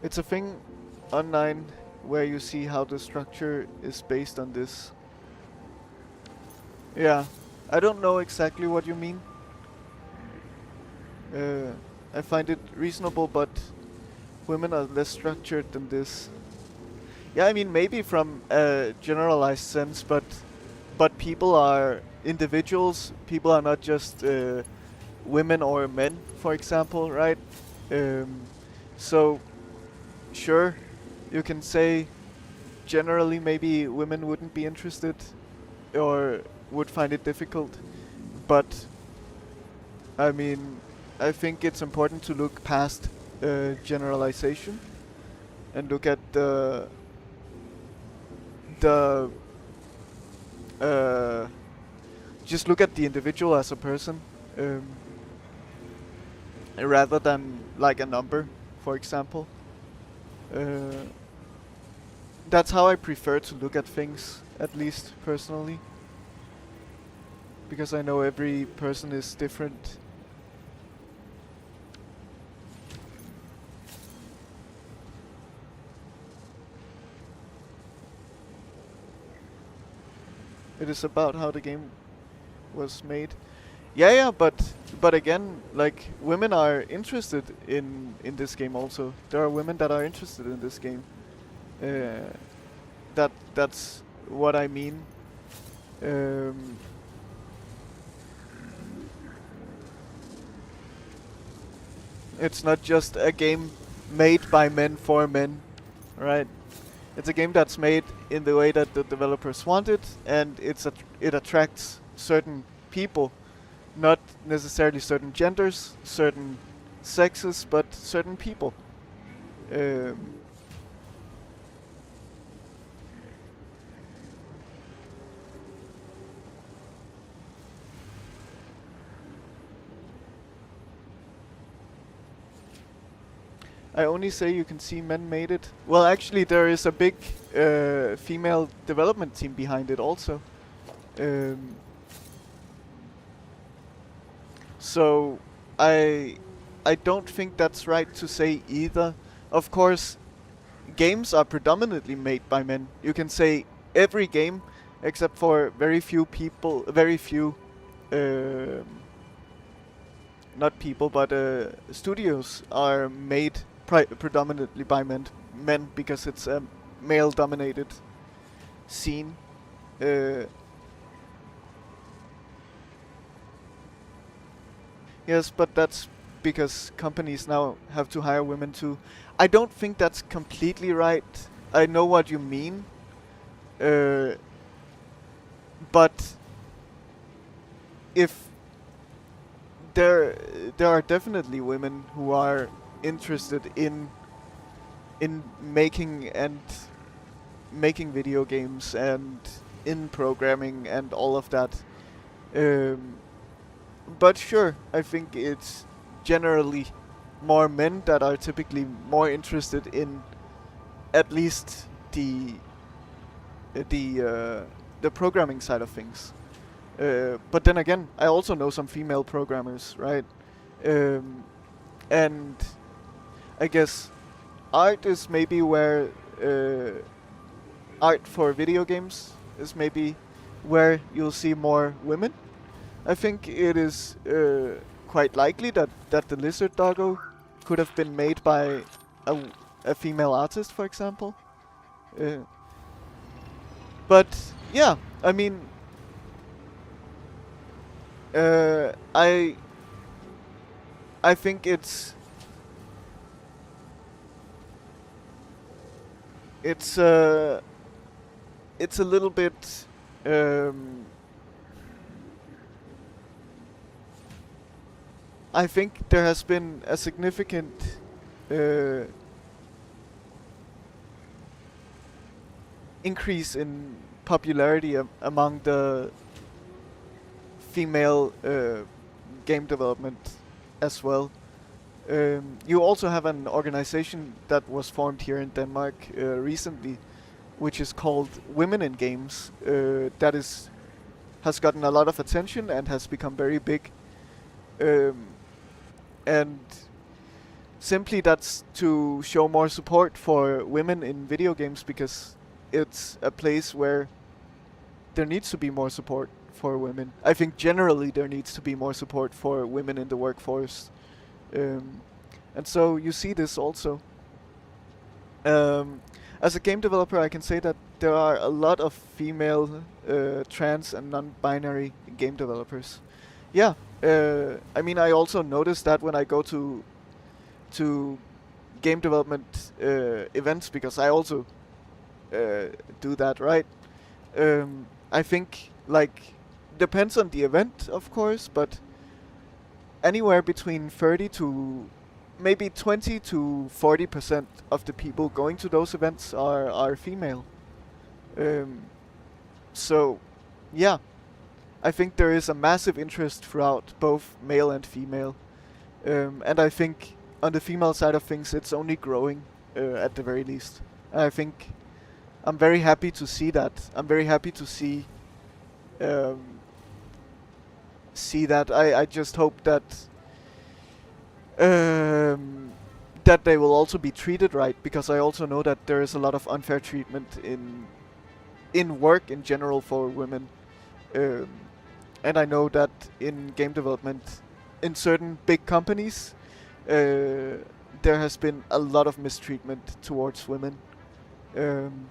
It's a thing online where you see how the structure is based on this. Yeah, I don't know exactly what you mean. I find it reasonable, but women are less structured than this. Yeah, I mean maybe from a generalized sense, but people are individuals. People are not just women or men, for example, right? So. Sure, you can say generally maybe women wouldn't be interested or would find it difficult, but I mean, I think it's important to look past generalization and look at the the uh, just look at the individual as a person, um, rather than like a number, for example. Uh, that's how I prefer to look at things, at least personally, because I know every person is different. It is about how the game was made. Yeah, yeah, but again, like women are interested in this game also. There are women that are interested in this game. Uh, that's what I mean. Um, it's not just a game made by men for men, right? It's a game that's made in the way that the developers want it, and it attracts certain people, not necessarily certain genders, certain sexes, but certain people. Um, I only say you can see men made it. Well, actually, there is a big female development team behind it also. Um, so I don't think that's right to say either. Of course, games are predominantly made by men. You can say every game, except for very few people, very few, not people, but studios are made predominantly by men because it's a male-dominated scene. Uh, yes, but that's because companies now have to hire women too. I don't think that's completely right. I know what you mean, uh, but if there are definitely women who are interested in making video games and in programming and all of that. Um, but sure, I think it's generally more men that are typically more interested in at least the programming side of things. But then again, I also know some female programmers, right? Um, and I guess art is maybe where art for video games is maybe where you'll see more women. I think it is quite likely that the lizard doggo could have been made by a female artist, for example. Uh, but yeah, I mean, I think it's it's a little bit I think there has been a significant increase in popularity among the female game development as well. You also have an organization that was formed here in Denmark recently, which is called Women in Games. That has gotten a lot of attention and has become very big. And simply that's to show more support for women in video games, because it's a place where there needs to be more support for women. I think generally there needs to be more support for women in the workforce. And so you see this also. As a game developer, I can say that there are a lot of female trans and non-binary game developers. Yeah, I mean, I also notice that when I go to game development events, because I also do that, right? I think, like, depends on the event, of course, but anywhere between 30 to maybe 20 to 40% of the people going to those events are female. Um, so, yeah, I think there is a massive interest throughout both male and female. And I think on the female side of things, it's only growing at the very least. And I think I'm very happy to see that. I'm very happy to um, see that. I just hope that um, that they will also be treated right, because I also know that there is a lot of unfair treatment in work in general for women. Um, and I know that in game development, in certain big companies, there has been a lot of mistreatment towards women. Um,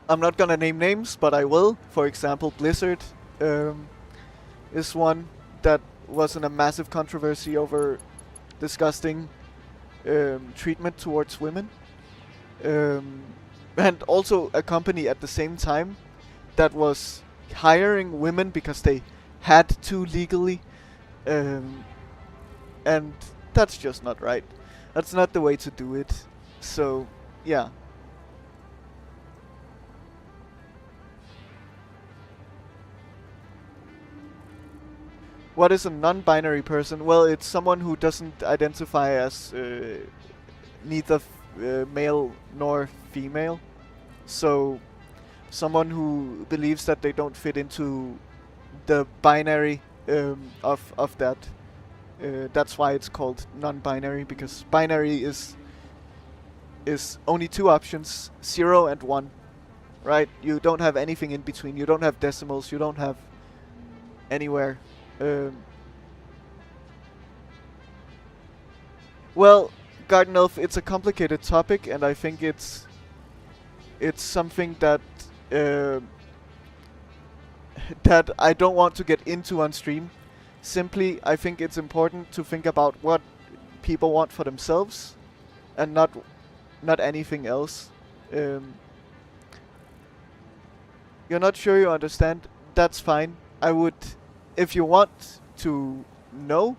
I'm not gonna name names, but I will. For example, Blizzard um, is one that was in a massive controversy over disgusting treatment towards women. Um, and also a company at the same time that was hiring women because they had to legally. Um, and that's just not right. That's not the way to do it. So, yeah. What is a non-binary person? Well, it's someone who doesn't identify as neither male nor female. So, someone who believes that they don't fit into the binary of that. That's why it's called non-binary, because binary is only two options, 0 and 1, right? You don't have anything in between. You don't have decimals. You don't have anywhere. Um, well, Garden Elf, it's a complicated topic, and I think it's something that that I don't want to get into on stream. Simply, I think it's important to think about what people want for themselves, and not anything else. Um, you're not sure you understand? That's fine. I would, if you want to know,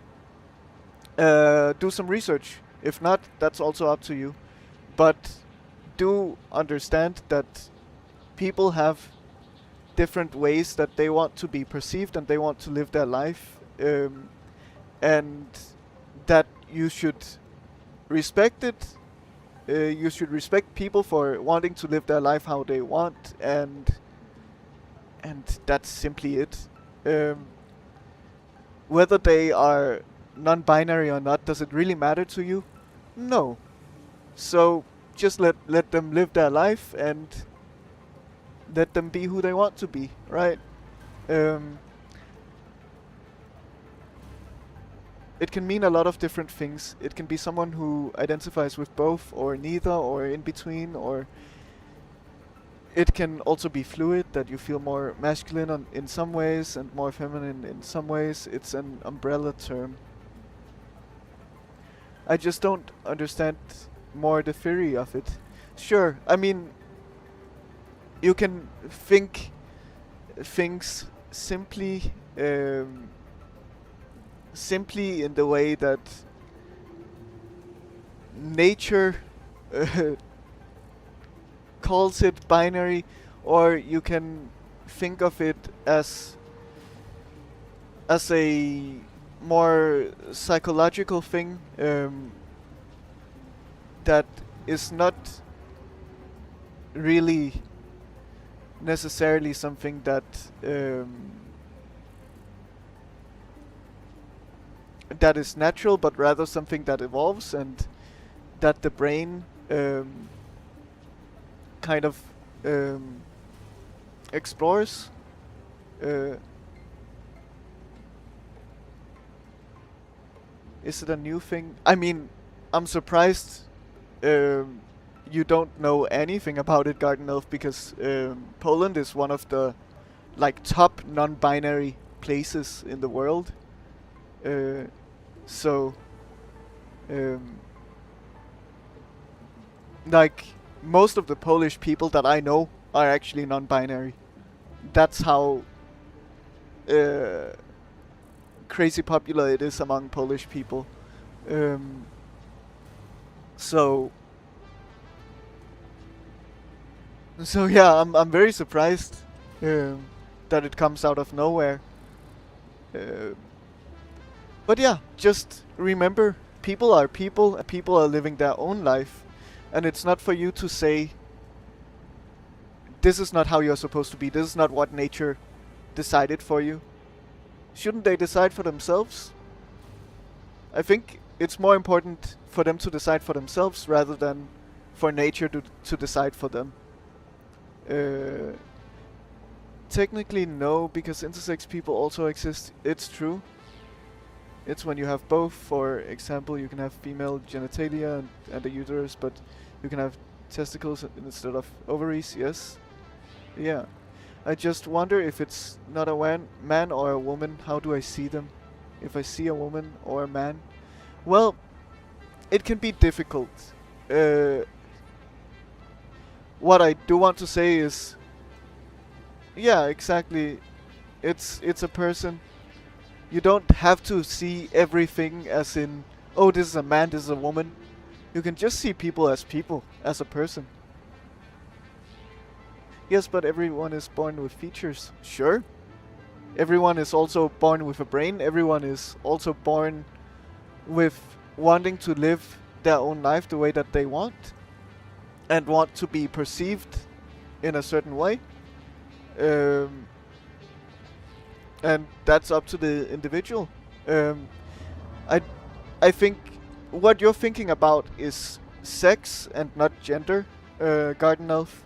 do some research. If not, that's also up to you. But do understand that people have different ways that they want to be perceived and they want to live their life, and that you should respect it. You should respect people for wanting to live their life how they want, and that's simply it. Um, whether they are non-binary or not, does it really matter to you? No. So just let them live their life and let them be who they want to be, right? Um, it can mean a lot of different things. It can be someone who identifies with both, or neither, or in between, or it can also be fluid, that you feel more masculine in some ways and more feminine in some ways. It's an umbrella term. I just don't understand more the theory of it. Sure, I mean, you can think things simply in the way that nature calls it binary, or you can think of it as a more psychological thing that is not really necessarily something that that is natural, but rather something that evolves, and that the brain kind of explores. Uh, is it a new thing? I mean, I'm surprised you don't know anything about it, Garden Elf, because Poland is one of the top non-binary places in the world. So, um, most of the Polish people that I know are actually non-binary. That's how crazy popular it is among Polish people. So So yeah, I'm very surprised um, that it comes out of nowhere. Uh, but yeah, just remember, people are people, and people are living their own life, and it's not for you to say this is not how you're supposed to be. This is not what nature decided for you. Shouldn't they decide for themselves? I think it's more important for them to decide for themselves rather than for nature to decide for them. Uh, Technically, no, because intersex people also exist. It's true. It's when you have both. For example, you can have female genitalia and a uterus, but you can have testicles instead of ovaries, yes? Yeah. I just wonder if it's not a man or a woman, how do I see them? If I see a woman or a man? Well, it can be difficult. Uh, what I do want to say is, yeah, exactly. It's a person. You don't have to see everything as in, oh, this is a man, this is a woman. You can just see people, as a person. Yes, but everyone is born with features. Sure. Everyone is also born with a brain. Everyone is also born with wanting to live their own life the way that they want and want to be perceived in a certain way. Um, and that's up to the individual. Um, I, I think what you're thinking about is sex and not gender, Garden Elf.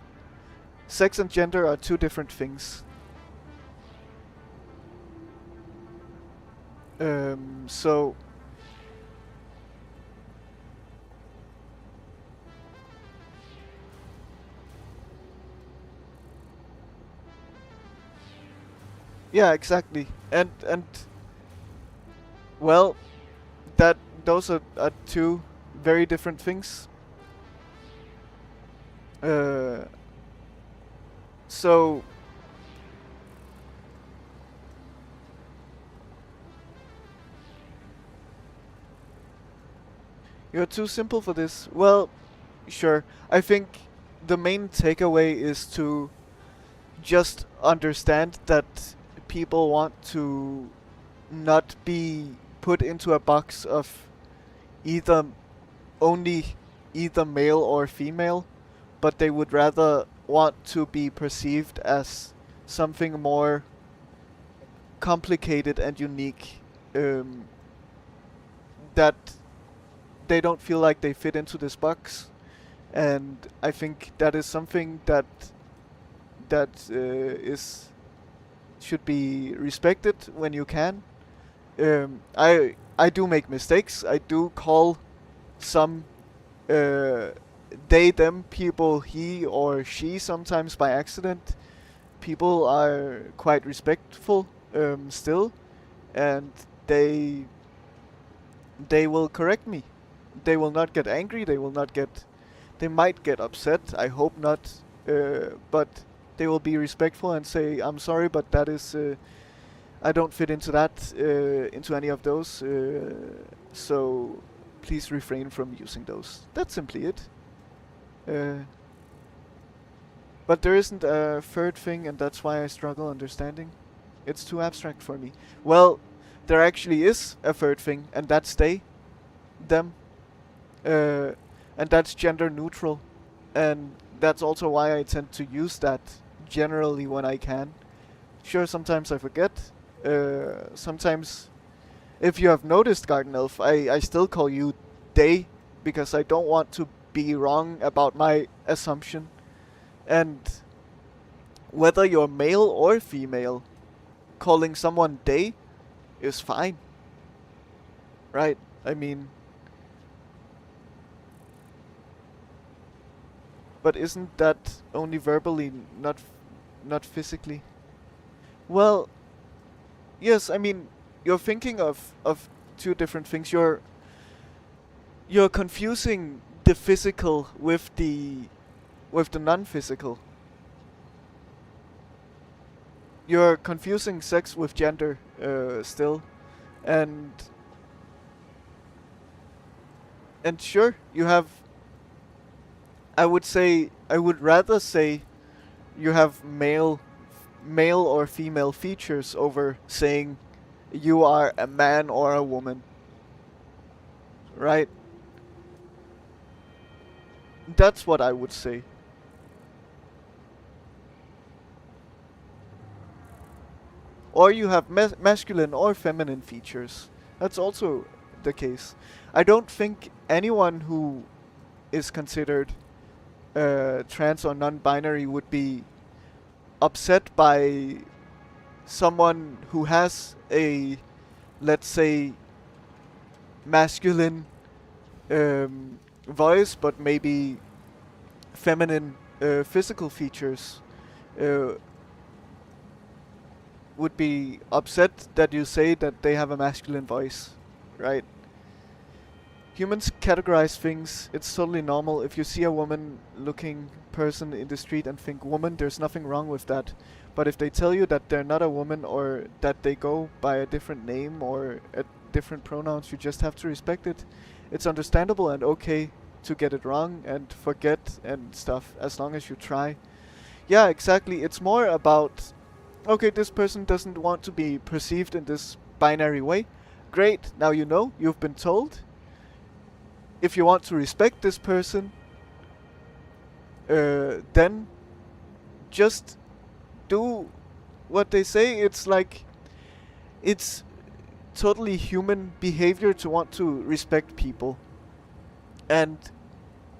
Sex and gender are two different things. So yeah, exactly. And well, that those are two very different things. Uh, so you're too simple for this. Well, sure. I think the main takeaway is to just understand that people want to not be put into a box of either only either male or female, but they would rather want to be perceived as something more complicated and unique, um, that they don't feel like they fit into this box. And I think that is something that is should be respected when you can. I do make mistakes. I do call some uh, they them people he or she sometimes by accident. People are quite respectful still, and they they will correct me. They will not get angry. They will not get. They might get upset. I hope not. But they will be respectful and say, "I'm sorry, but that is. I don't fit into that. Into any of those. So please refrain from using those." That's simply it. Uh, but there isn't a third thing, and that's why I struggle understanding. It's too abstract for me. Well, there actually is a third thing, and that's they, them, uh, and that's gender neutral, and that's also why I tend to use that generally when I can. Sure, sometimes I forget. Sometimes, if you have noticed, Garden Elf, I still call you they because I don't want to be wrong about my assumption. And whether you're male or female, calling someone they is fine, right? I mean, but isn't that only verbally, not physically? Well, yes. I mean, you're thinking of two different things. You're confusing the physical with the non-physical. You're confusing sex with gender still, and sure, you have. I would rather say you have male or female features over saying you are a man or a woman, right? That's what I would say. Or you have masculine or feminine features. That's also the case. I don't think anyone who is considered trans or non-binary would be upset by someone who has a, let's say, masculine voice, but maybe feminine physical features. Uh, would be upset that you say that they have a masculine voice, right? Humans categorize things. It's totally normal. If you see a woman-looking person in the street and think woman, there's nothing wrong with that. But if they tell you that they're not a woman or that they go by a different name or a different pronouns, you just have to respect it. It's understandable and okay to get it wrong and forget and stuff as long as you try. Yeah, exactly. It's more about, okay, this person doesn't want to be perceived in this binary way. Great, now you know, you've been told. If you want to respect this person, then just do what they say. It's like, it's totally human behavior to want to respect people. And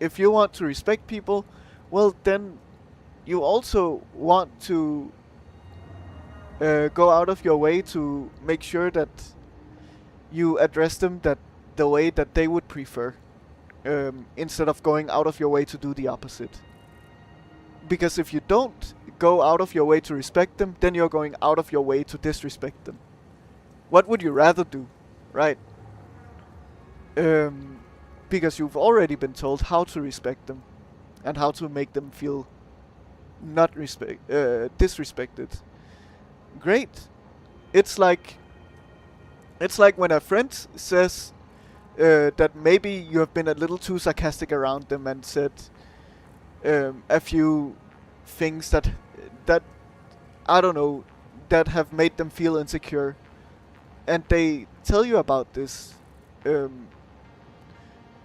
if you want to respect people, well, then you also want to go out of your way to make sure that you address them that the way that they would prefer, instead of going out of your way to do the opposite. Because if you don't go out of your way to respect them, then you're going out of your way to disrespect them. What would you rather do, right? Because you've already been told how to respect them and how to make them feel not disrespected. Great. It's like when a friend says that maybe you have been a little too sarcastic around them and said a few things that I don't know, that have made them feel insecure, and they tell you about this,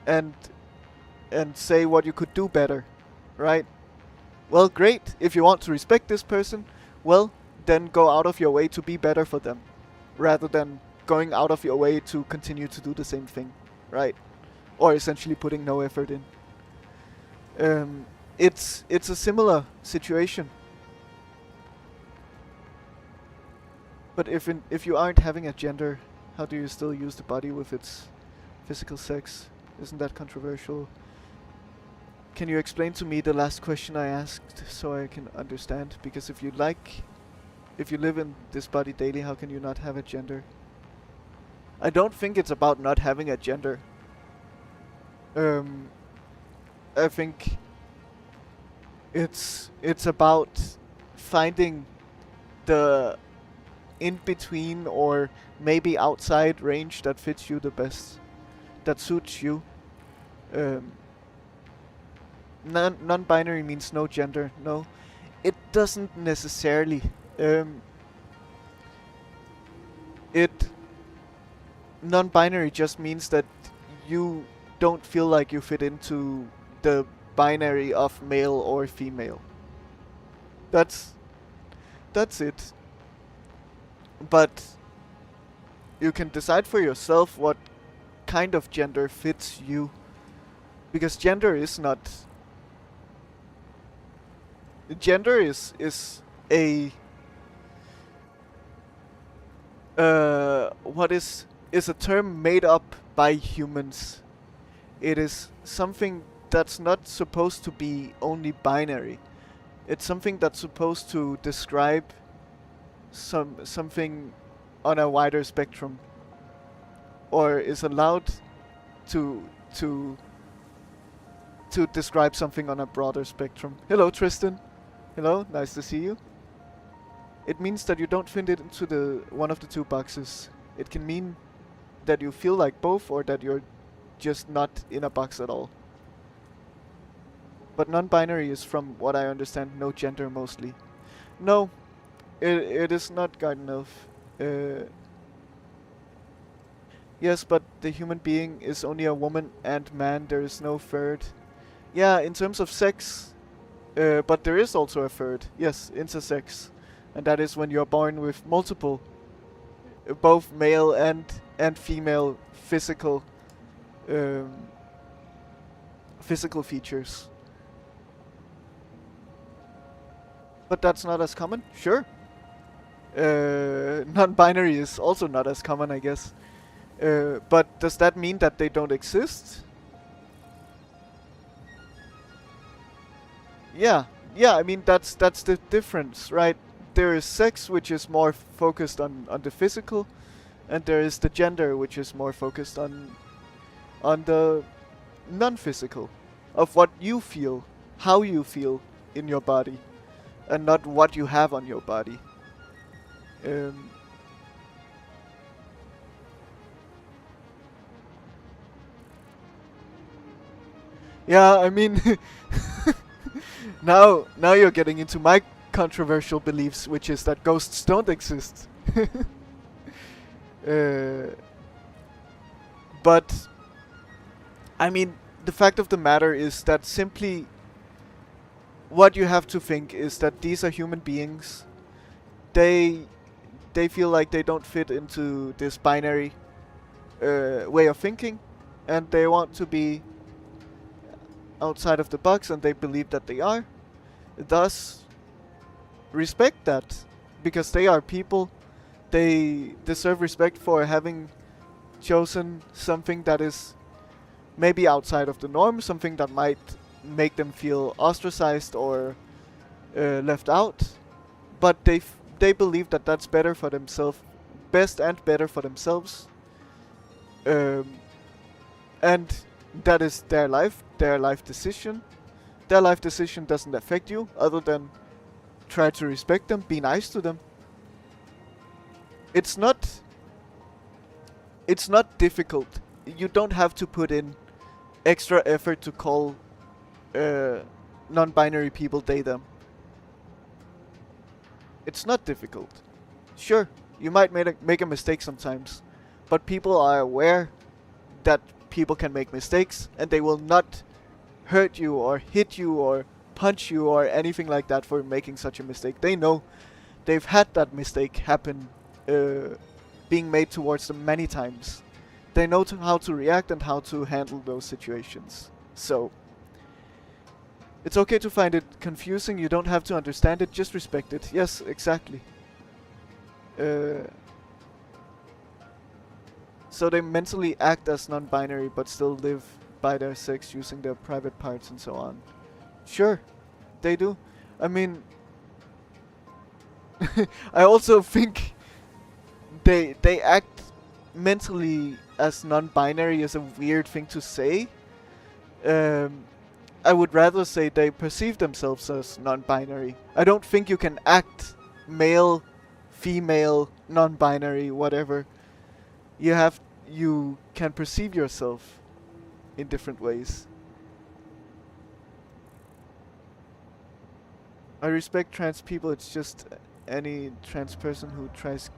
and say what you could do better, right? Well, great. If you want to respect this person, well, then go out of your way to be better for them, rather than going out of your way to continue to do the same thing, right? Or essentially putting no effort in. It's a similar situation. But if you aren't having a gender, how do you still use the body with its physical sex? Isn't that controversial? Can you explain to me the last question I asked so I can understand? Because if you live in this body daily, how can you not have a gender? I don't think it's about not having a gender. I think it's about finding the in-between or maybe outside range that fits you the best, that suits you. Non-binary means no gender. No, it doesn't necessarily. Non-binary just means that you don't feel like you fit into the binary of male or female. That's it. But you can decide for yourself what kind of gender fits you, because gender is a what is a term made up by humans. It is something that's not supposed to be only binary. It's something that's supposed to describe something on a wider spectrum, or is allowed to describe something on a broader spectrum. Hello, Tristan. Hello, nice to see you. It means that you don't fit it into one of the two boxes. It can mean that you feel like both, or that you're just not in a box at all. But non-binary is, from what I understand, no gender mostly. No, it is not Garden Elf. Uh, yes, but the human being is only a woman and man. There is no third. Yeah, in terms of sex, but there is also a third. Yes, intersex, and that is when you're born with multiple, both male and female um, physical features. But that's not as common. Sure. Non-binary is also not as common, I guess. But does that mean that they don't exist? Yeah, yeah. I mean that's the difference, right? There is sex, which is more focused on the physical, and there is the gender, which is more focused on the non-physical, of what you feel, how you feel in your body, and not what you have on your body. Um, yeah, I mean, now you're getting into my controversial beliefs, which is that ghosts don't exist. uh, but I mean, the fact of the matter is that simply what you have to think is that these are human beings. They they feel like they don't fit into this binary way of thinking, and they want to be outside of the box, and they believe that they are. Thus, respect that, because they are people. They deserve respect for having chosen something that is maybe outside of the norm, something that might make them feel ostracized or left out. But they believe that that's better for themselves, best and better for themselves, um, and that is their life decision. Their life decision doesn't affect you, other than try to respect them, be nice to them. It's not it's not difficult. You don't have to put in extra effort to call uh, non-binary people they them. It's not difficult. Sure, you might make a mistake sometimes, but people are aware that people can make mistakes, and they will not hurt you or hit you or punch you or anything like that for making such a mistake. They know they've had that mistake happen, being made towards them many times. They know how to react and how to handle those situations. So, it's okay to find it confusing. You don't have to understand it. Just respect it. Yes, exactly. Uh, so they mentally act as non-binary but still live by their sex using their private parts and so on. Sure, they do. I mean, I also think they act mentally as non-binary is a weird thing to say. I would rather say they perceive themselves as non-binary. I don't think you can act male, female, non-binary, whatever. You can perceive yourself in different ways. I respect trans people. It's just any trans person who tries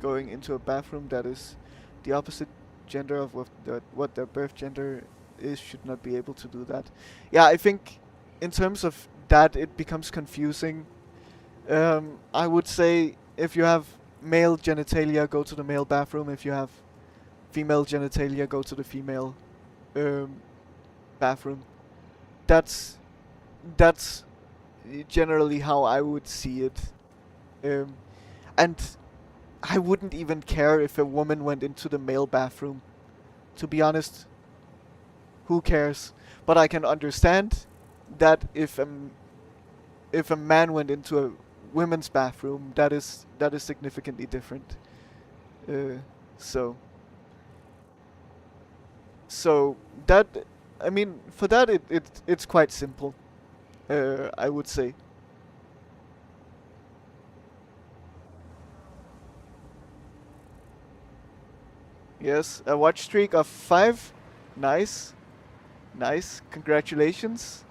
going into a bathroom that is the opposite gender of what their birth gender is should not be able to do that. Yeah, I think in terms of that it becomes confusing. I would say if you have male genitalia, go to the male bathroom. If you have female genitalia, go to the female bathroom. That's that's generally how I would see it. Um, and I wouldn't even care if a woman went into the male bathroom. To be honest, who cares? But I can understand that if a man went into a women's bathroom, that is significantly different. Uh, so so that, I mean, for that it's quite simple. I would say. Yes, a watch streak of 5. Nice. Nice. Congratulations.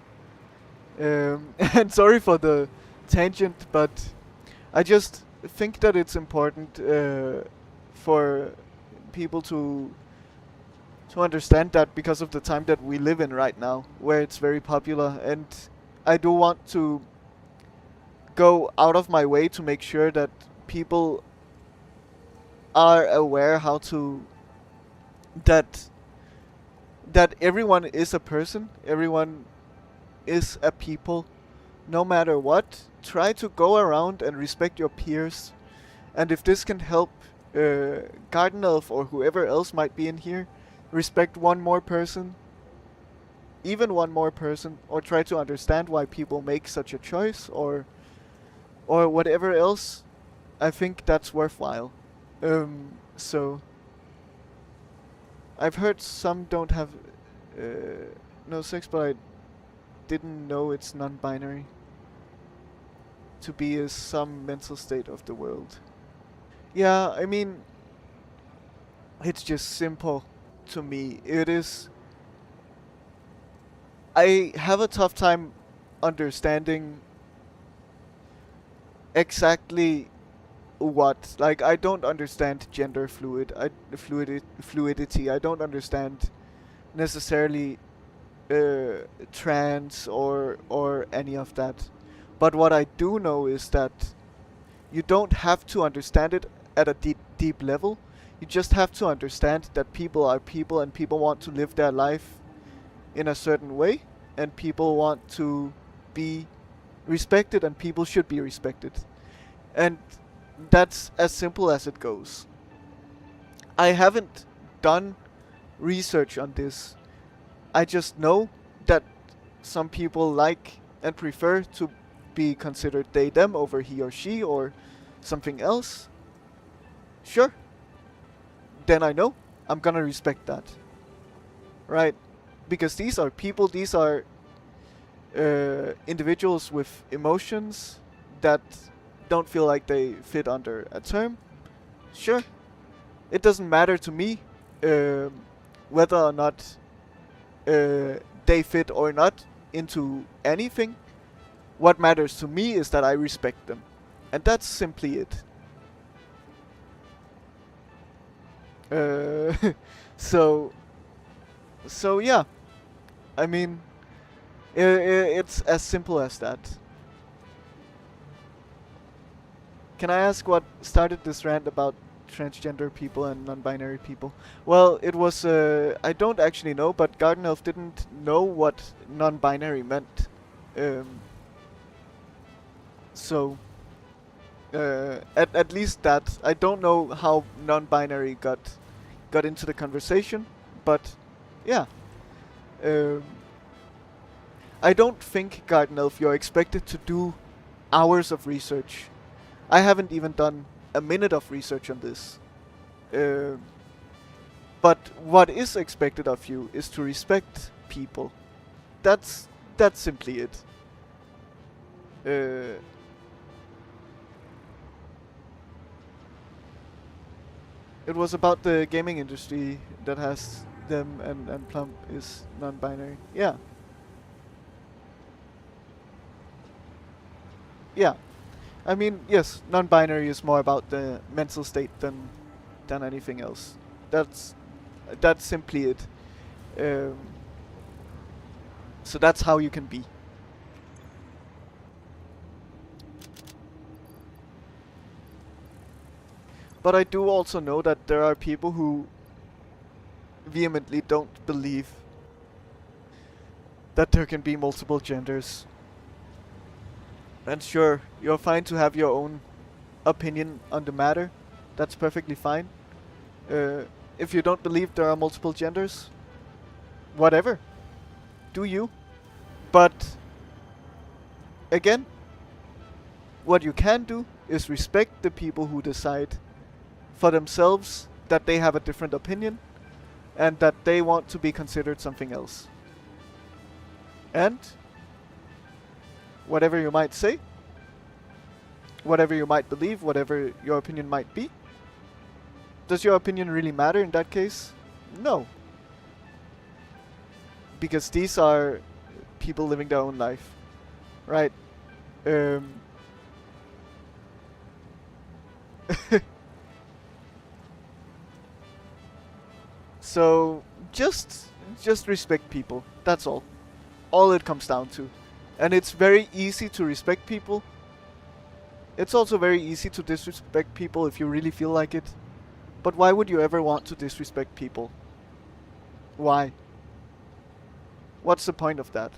And sorry for the tangent, but I just think that it's important for people to understand that because of the time that we live in right now, where it's very popular, and I do want to go out of my way to make sure that people are aware how to that that everyone is a person, everyone is a people, no matter what. Try to go around and respect your peers, and if this can help Garden Elf or whoever else might be in here, respect one more person, even one more person, or try to understand why people make such a choice, or whatever else. I think that's worthwhile. So I've heard some don't have no sex, but I didn't know it's non-binary. To be is some mental state of the world. Yeah, I mean, it's just simple to me. It is. I have a tough time understanding exactly what. Like, I don't understand gender fluidity. I don't understand necessarily trans or any of that. But what I do know is that you don't have to understand it at a deep level. You just have to understand that people are people and people want to live their life in a certain way, and people want to be respected and people should be respected. And that's as simple as it goes. I haven't done research on this. I just know that some people like and prefer to be considered they them over he or she or something else. Sure. Then I know I'm gonna respect that. Right? Because these are people, these are individuals with emotions that don't feel like they fit under a term. Sure. It doesn't matter to me whether or not they fit or not into anything. What matters to me is that I respect them. And that's simply it. Uh, so, so yeah. I mean, it's as simple as that. Can I ask what started this rant about transgender people and non-binary people? Well, it was, I don't actually know, but Garden Elf didn't know what non-binary meant. Um, so, at least that. I don't know how non-binary got into the conversation, but yeah. Um, I don't think, Garden Elf, you're expected to do hours of research. I haven't even done a minute of research on this. But what is expected of you is to respect people. That's simply it. Uh, it was about the gaming industry that has them and Plump is non-binary. Yeah. Yeah. I mean, yes, non-binary is more about the mental state than anything else. That's that's simply it. Um, so that's how you can be. But I do also know that there are people who vehemently don't believe that there can be multiple genders. And sure, you're fine to have your own opinion on the matter. That's perfectly fine. Uh, if you don't believe there are multiple genders, whatever. Do you. But again, what you can do is respect the people who decide for themselves that they have a different opinion and that they want to be considered something else. And whatever you might say, whatever you might believe, whatever your opinion might be, does your opinion really matter in that case? No. Because these are people living their own life. right? Um, so just just respect people. That's all. All it comes down to. And it's very easy to respect people. It's also very easy to disrespect people if you really feel like it. But why would you ever want to disrespect people? Why? What's the point of that?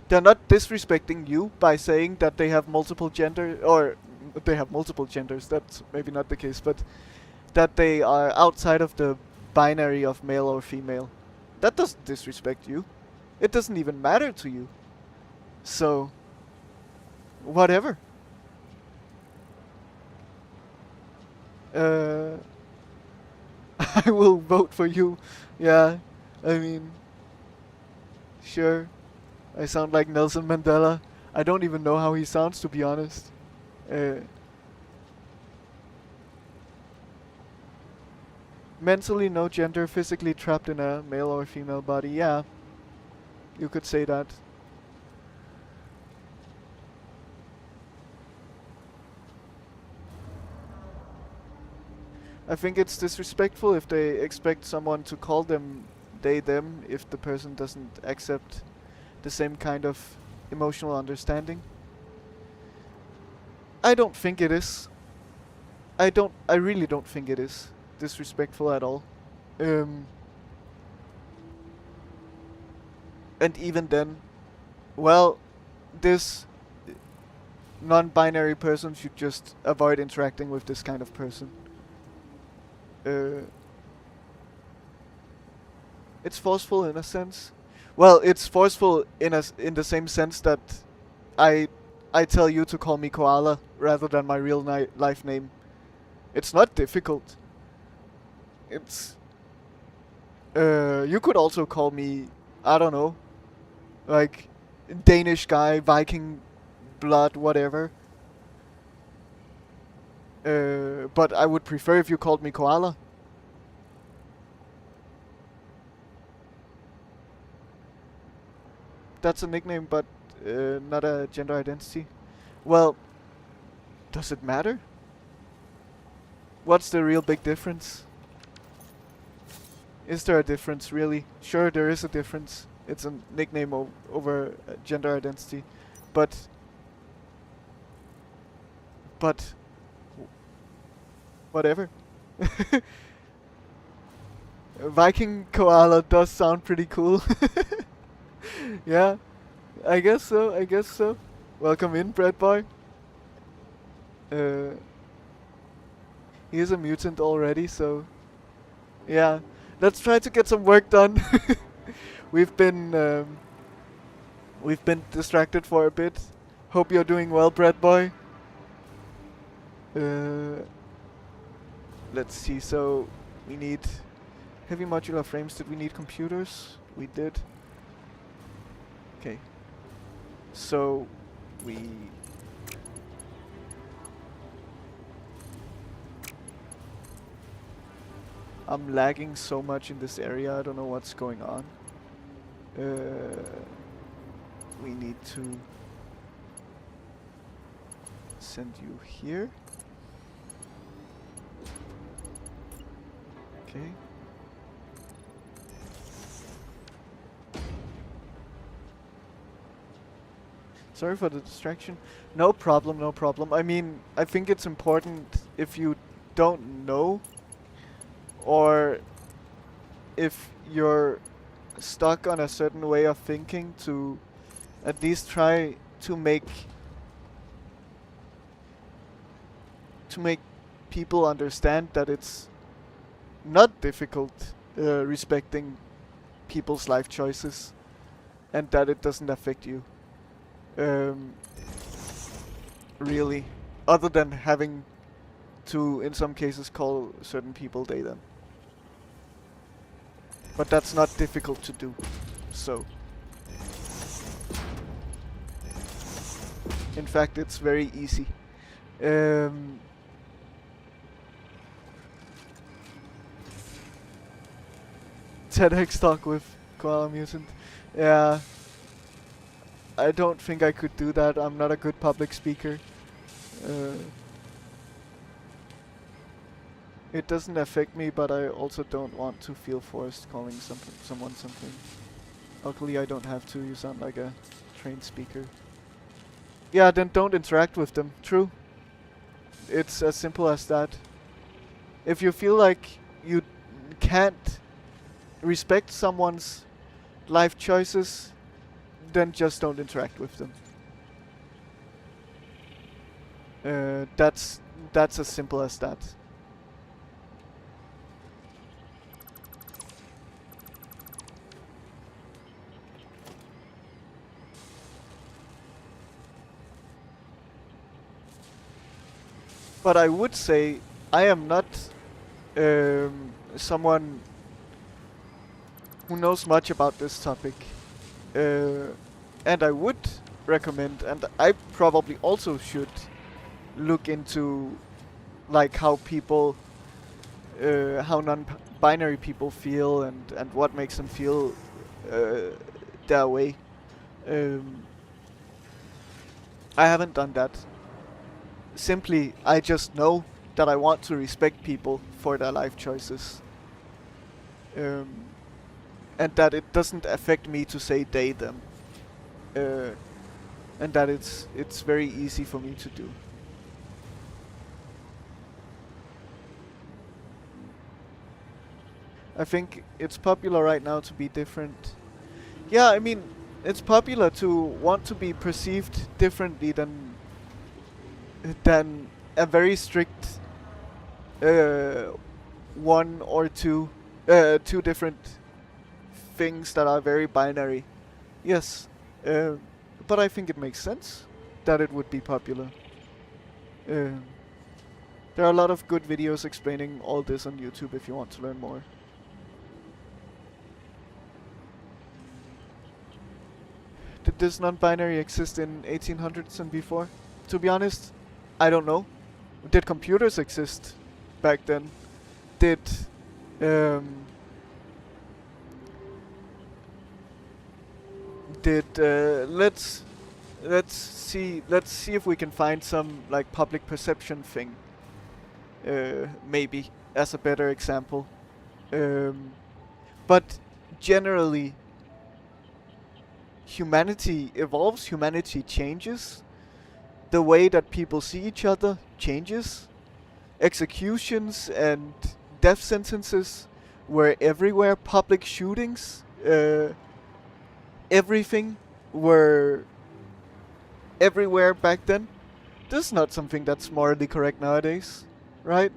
They're not disrespecting you by saying that they have multiple gender or they have multiple genders. That's maybe not the case, but that they are outside of the binary of male or female. That doesn't disrespect you. It doesn't even matter to you. So, whatever. Uh, I will vote for you. Yeah, I mean, sure. I sound like Nelson Mandela. I don't even know how he sounds, to be honest. Uh, mentally no gender, physically trapped in a male or female body. Yeah, you could say that. I think it's disrespectful if they expect someone to call them they them if the person doesn't accept the same kind of emotional understanding. I don't think it is. I really don't think it is disrespectful at all. Um, and even then, well, this non-binary person should just avoid interacting with this kind of person. Uh, it's forceful in a sense. Well, it's forceful in the same sense that I I tell you to call me Koala rather than my real life name. It's not difficult. It's you could also call me, I don't know, like Danish guy, Viking blood, whatever. But I would prefer if you called me Koala. That's a nickname, but not a gender identity. Well, does it matter? What's the real big difference? Is there a difference, really? Sure, there is a difference. It's a nickname over gender identity. But... But... Whatever. Viking koala does sound pretty cool. Yeah, I guess so, I guess so. Welcome in, Bread Boy. Uh, he is a mutant already, so... Yeah, let's try to get some work done. We've been we've been distracted for a bit. Hope you're doing well, Bread Boy. Let's see. So we need heavy modular frames. Did we need computers? We did. Okay. So we I'm lagging so much in this area. I don't know what's going on. We need to send you here. Okay. Sorry for the distraction. No problem, no problem. I mean, I think it's important if you don't know or if you're stuck on a certain way of thinking to at least try to make people understand that it's not difficult respecting people's life choices and that it doesn't affect you. Really, other than having to, in some cases, call certain people they them. But that's not difficult to do, so. In fact, it's very easy. TEDx talk with Koala Mutant. Yeah. I don't think I could do that. I'm not a good public speaker. Uh, it doesn't affect me, but I also don't want to feel forced calling someone something. Luckily, I don't have to. You sound like a trained speaker. Yeah, then don't interact with them. True. It's as simple as that. If you feel like you can't respect someone's life choices, then just don't interact with them. That's as simple as that. But I would say I am not someone who knows much about this topic. And I would recommend, and I probably also should look into like how people, how non-binary people feel and what makes them feel that way. I haven't done that. Simply, I just know that I want to respect people for their life choices. And that it doesn't affect me to say they, them. And that it's very easy for me to do. I think it's popular right now to be different. Yeah, I mean, it's popular to want to be perceived differently than a very strict one or two different things that are very binary. Yes, but I think it makes sense that it would be popular. There are a lot of good videos explaining all this on YouTube if you want to learn more. Did this non-binary exist in 1800s and before? To be honest, I don't know. Did computers exist back then? Did let's see if we can find some like public perception thing. Maybe as a better example. But generally, humanity evolves, humanity changes. The way that people see each other changes. Executions and death sentences were everywhere. Public shootings, everything were everywhere back then. This is not something that's morally correct nowadays, right?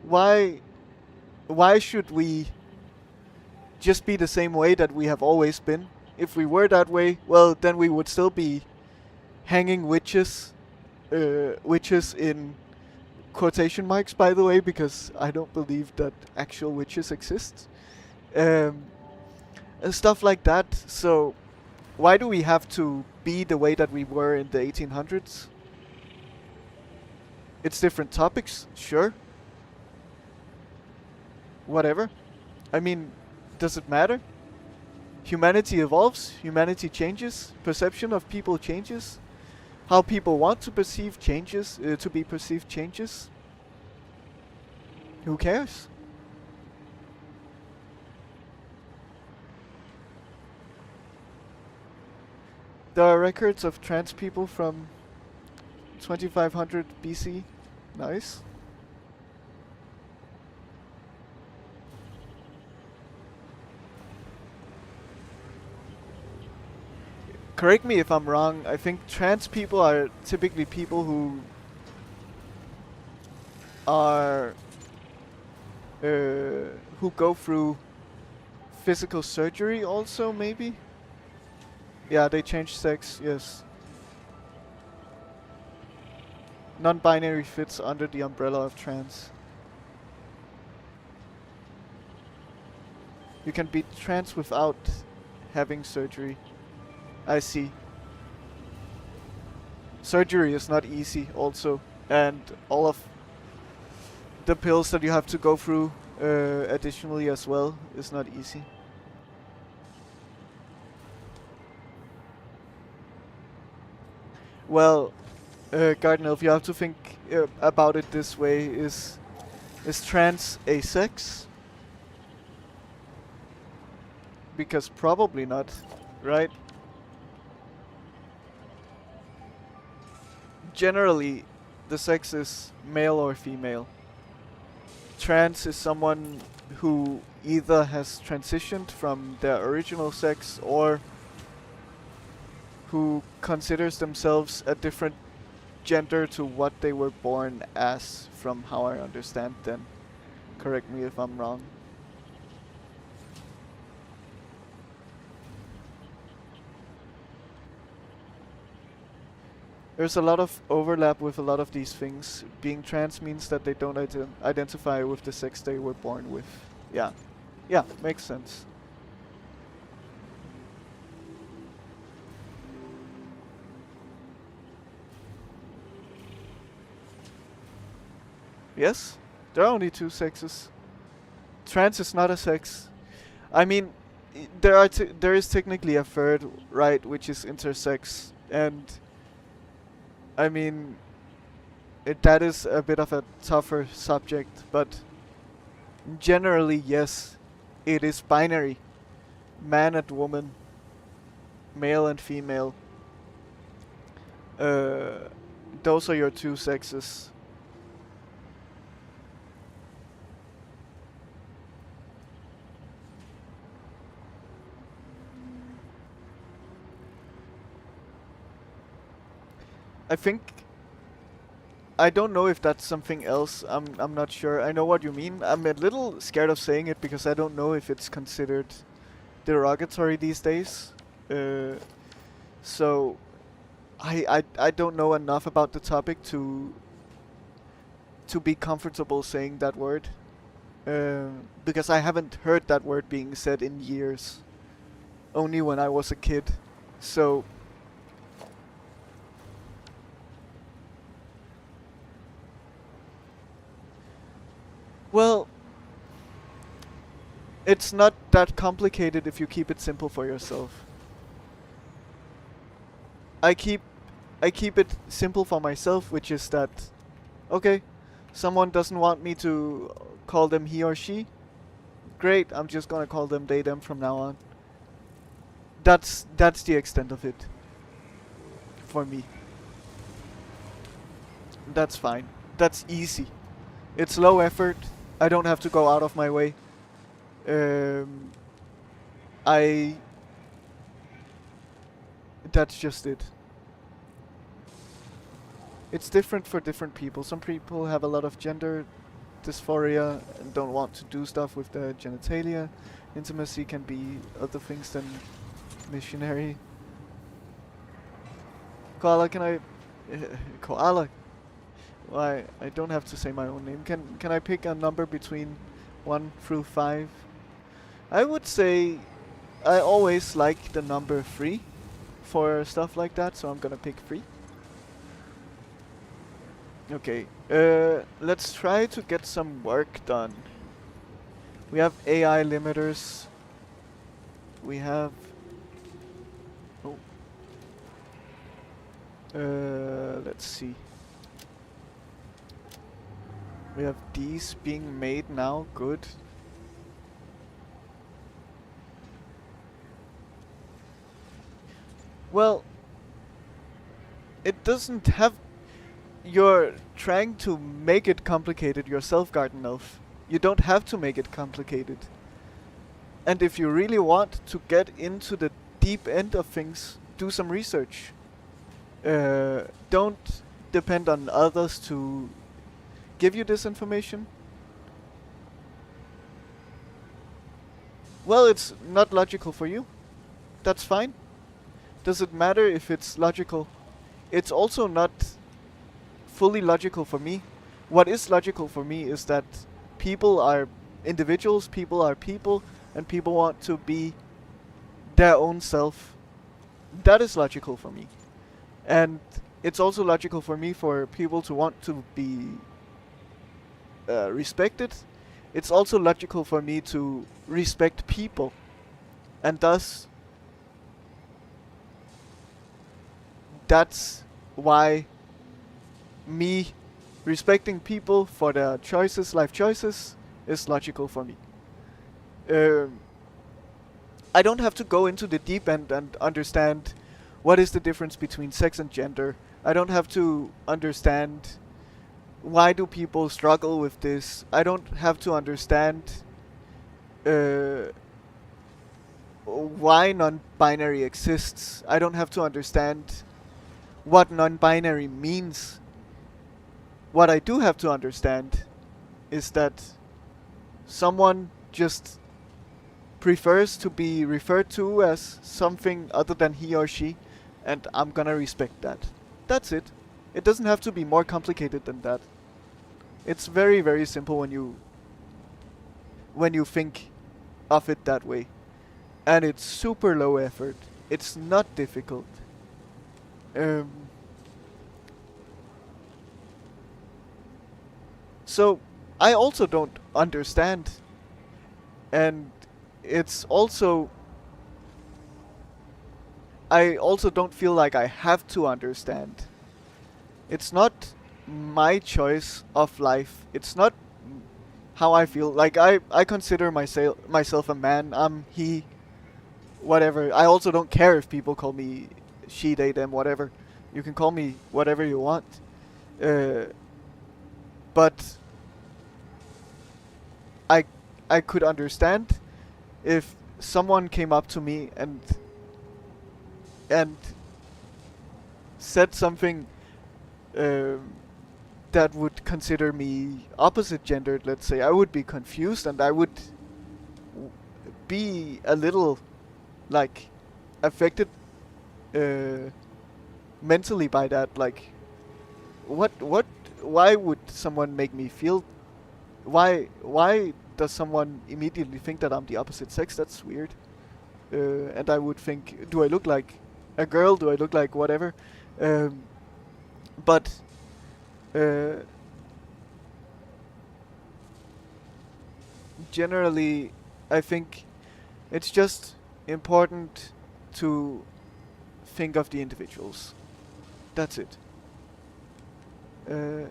Why should we just be the same way that we have always been? If we were that way, well, then we would still be hanging witches in quotation marks, by the way, because I don't believe that actual witches exist. And stuff like that. So why do we have to be the way that we were in the 1800s? It's different topics, sure. Whatever. I mean, does it matter? Humanity evolves, humanity changes, perception of people changes, how people want to perceive changes, to be perceived changes. Who cares? There are records of trans people from 2500 BC. Nice. Correct me if I'm wrong, I think trans people are typically people who are who go through physical surgery also, maybe? Yeah, they change sex, yes. Non-binary fits under the umbrella of trans. You can be trans without having surgery. I see. Surgery is not easy also, and all of the pills that you have to go through additionally as well is not easy. Well, Garden Elf, you have to think about it this way: is trans a sex? Because probably not, right? Generally, the sex is male or female. Trans is someone who either has transitioned from their original sex or who considers themselves a different gender to what they were born as, from how I understand then. Correct me if I'm wrong. There's a lot of overlap with a lot of these things. Being trans means that they don't identify with the sex they were born with. Yeah. Yeah, makes sense. Yes, there are only two sexes. Trans is not a sex. I mean, there is technically a third, right, which is intersex, and I mean, that is a bit of a tougher subject, but generally, yes, it is binary. Man and woman, male and female. Uh, those are your two sexes. I think I don't know if that's something else. I'm not sure. I know what you mean. I'm a little scared of saying it because I don't know if it's considered derogatory these days. Uh, so I don't know enough about the topic to be comfortable saying that word. Because I haven't heard that word being said in years. Only when I was a kid. So well, it's not that complicated if you keep it simple for yourself. I keep I keep it simple for myself, which is that okay, someone doesn't want me to call them he or she. Great, I'm just gonna call them they them from now on. That's the extent of it for me. That's fine. That's easy. It's low effort. I don't have to go out of my way. Um, I. That's just it. It's different for different people. Some people have a lot of gender dysphoria and don't want to do stuff with their genitalia. Intimacy can be other things than missionary. Koala, can I... Koala. Why, I don't have to say my own name. Can I pick a number between 1 through 5? I would say I always like the number 3 for stuff like that, so I'm gonna pick 3. Okay, let's try to get some work done. We have AI limiters. We have... Oh. Let's see. We have these being made now. Good. Well, it doesn't have... You're trying to make it complicated yourself, Garden Elf. You don't have to make it complicated. And if you really want to get into the deep end of things, do some research. Don't depend on others to give you this information. Well, it's not logical for you. That's fine. Does it matter if it's logical? It's also not fully logical for me. What is logical for me is that people are individuals, people are people, and people want to be their own self. That is logical for me. And it's also logical for me for people to want to be respected. It's also logical for me to respect people. And thus, that's why me respecting people for their choices, life choices, is logical for me. Um, I don't have to go into the deep end and understand what is the difference between sex and gender. I don't have to understand why do people struggle with this. I don't have to understand uh, why non-binary exists. I don't have to understand what non-binary means. What I do have to understand is that someone just prefers to be referred to as something other than he or she, and I'm gonna respect that. That's it. It doesn't have to be more complicated than that. It's very, very simple when you think of it that way. And it's super low effort. It's not difficult. Um, so I also don't understand, and it's also I also don't feel like I have to understand. It's not my choice of life. It's not how I feel. Like I consider myself a man. I'm he, whatever. I also don't care if people call me she, they, them, whatever. You can call me whatever you want. Uh, but I I could understand if someone came up to me and said something um, that would consider me opposite gendered, let's say. I would be confused, and I would be a little like affected uh, mentally by that. Like, what? Why would someone make me feel? Why does someone immediately think that I'm the opposite sex? That's weird. And I would think, do I look like a girl? Do I look like whatever? Um, but uh, generally, I think it's just important to think of the individuals. That's it. Uh,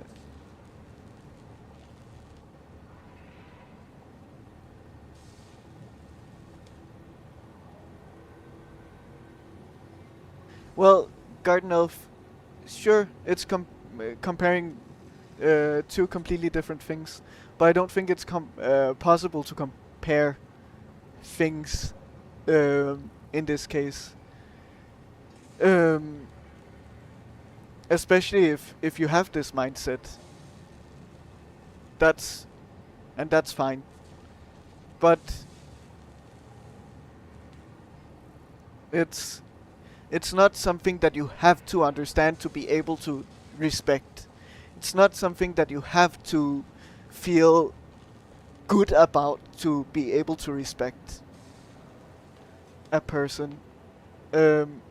well, Garden Elf, sure, it's comparing two completely different things, but I don't think it's possible to compare things in this case. Um, Especially if you have this mindset, that's that's fine. But it's it's not something that you have to understand to be able to respect. It's not something that you have to feel good about to be able to respect a person. Um,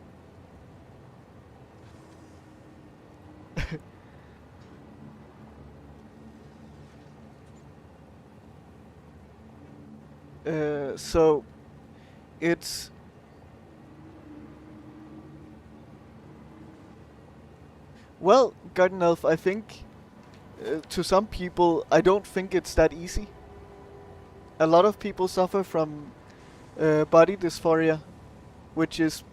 so it's well, Garden Elf. I think to some people, I don't think it's that easy. A lot of people suffer from body dysphoria, which is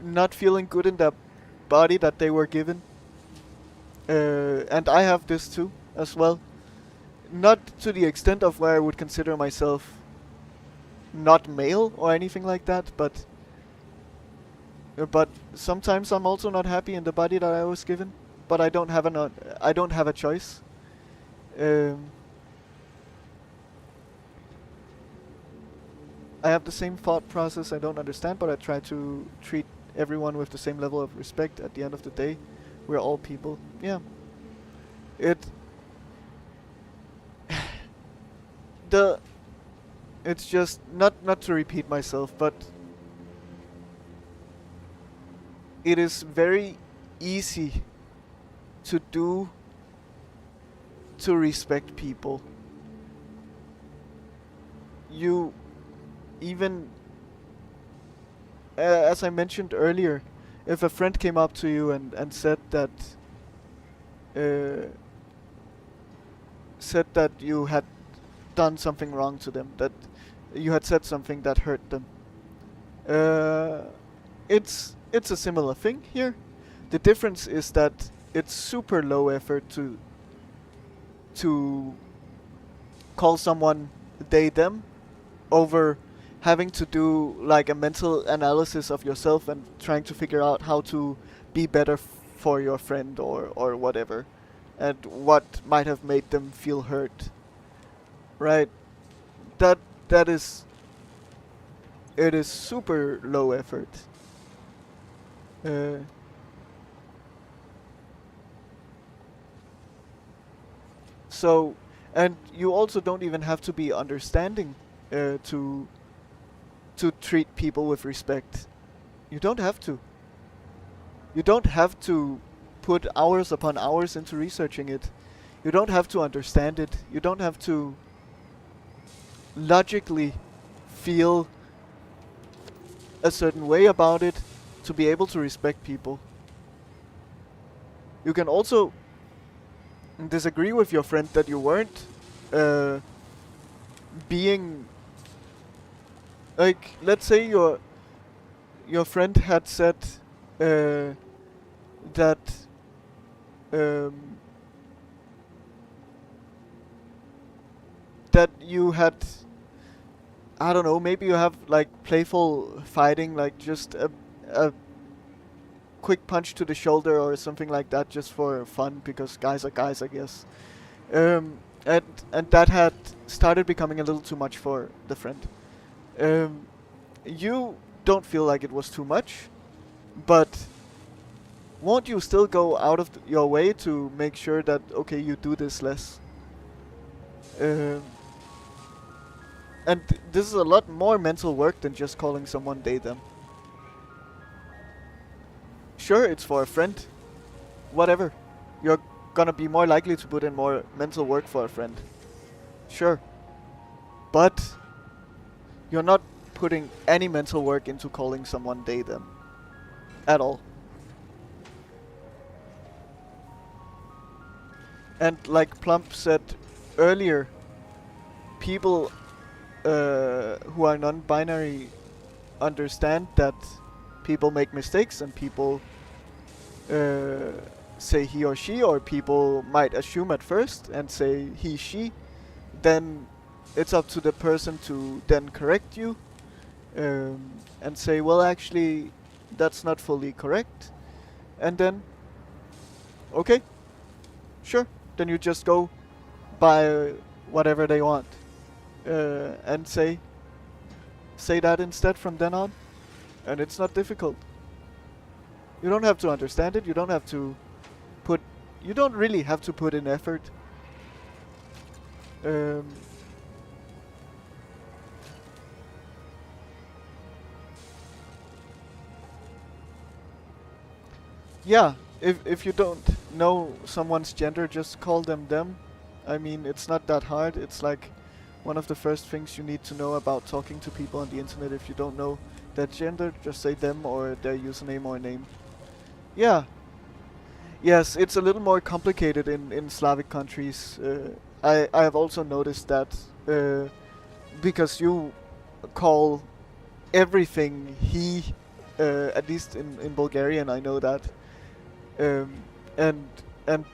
not feeling good in the body that they were given. And I have this too, as well. Not to the extent of where I would consider myself not male or anything like that, but sometimes I'm also not happy in the body that I was given. But I don't have a choice. Um, I have the same thought process I don't understand, but I try to treat everyone with the same level of respect. At the end of the day, we're all people. Yeah. It the it's just not to repeat myself, but it is very easy to do to respect people. You even as I mentioned earlier, if a friend came up to you and uh, said that you had done something wrong to them, that you had said something that hurt them. Uh, it's a similar thing here. The difference is that it's super low effort to call someone they them over having to do like a mental analysis of yourself and trying to figure out how to be better for your friend or whatever, and what might have made them feel hurt. Right? That that is it is super low effort. Uh, so, and you also don't even have to be understanding to treat people with respect. You don't have to. You don't have to put hours upon hours into researching it. You don't have to understand it. You don't have to logically feel a certain way about it to be able to respect people. You can also disagree with your friend that you weren't uh, being like, let's say your friend had said that um, that you had, I don't know, maybe you have like playful fighting, like just a quick punch to the shoulder or something like that, just for fun, because guys are guys, I guess. Um, and that had started becoming a little too much for the friend. Um, you don't feel like it was too much, but won't you still go out of your way to make sure that, okay, you do this less? Um, and this is a lot more mental work than just calling someone they them. Sure, it's for a friend. Whatever. You're gonna be more likely to put in more mental work for a friend. Sure. But you're not putting any mental work into calling someone they them. At all. And like Plump said earlier, people who are non-binary understand that people make mistakes and people say he or she, or people might assume at first and say he, she. Then it's up to the person to then correct you and say, well, actually, that's not fully correct. And then, okay, sure. Then you just go by whatever they want and say that instead from then on. And it's not difficult. You don't have to understand it. You don't have to put. You don't really have to put in effort. Yeah, if you don't know someone's gender, just call them them. I mean, it's not that hard. It's like one of the first things you need to know about talking to people on the internet. If you don't know their gender, just say them or their username or name. Yeah. Yes, it's a little more complicated in Slavic countries. I have also noticed that because you call everything he, at least in Bulgarian, I know that, um, and and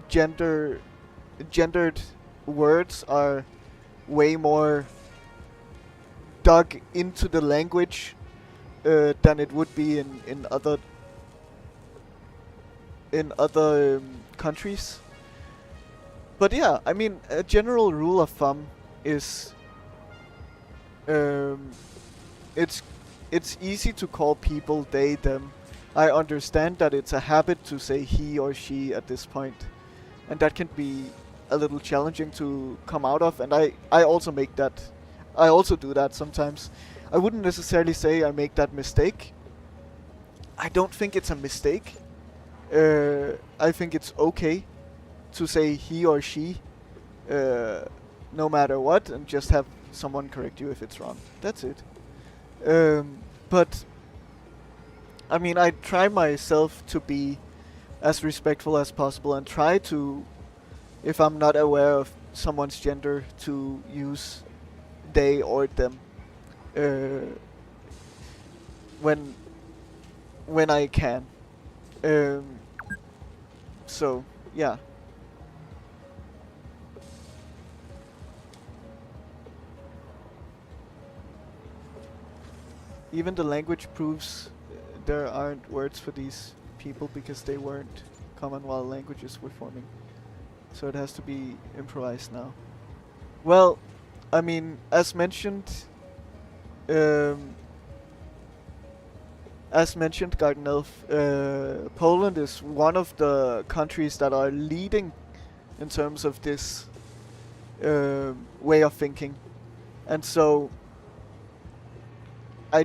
gendered words are way more dug into the language than it would be in other countries. But yeah, I mean, a general rule of thumb is um, it's easy to call people they them. I understand that it's a habit to say he or she at this point, and that can be a little challenging to come out of. And I also make that. I also do that sometimes. I wouldn't necessarily say I make that mistake. I don't think it's a mistake. I think it's okay to say he or she, no matter what, and just have someone correct you if it's wrong. That's it. But I mean, I try myself to be as respectful as possible and try to, if I'm not aware of someone's gender, to use they or them uh, when I can. Um, so yeah, even the language proves there aren't words for these people because they weren't common while languages were forming. So it has to be improvised now. Well, I mean, um, as mentioned, Garden Elf, Poland is one of the countries that are leading in terms of this way of thinking, and so I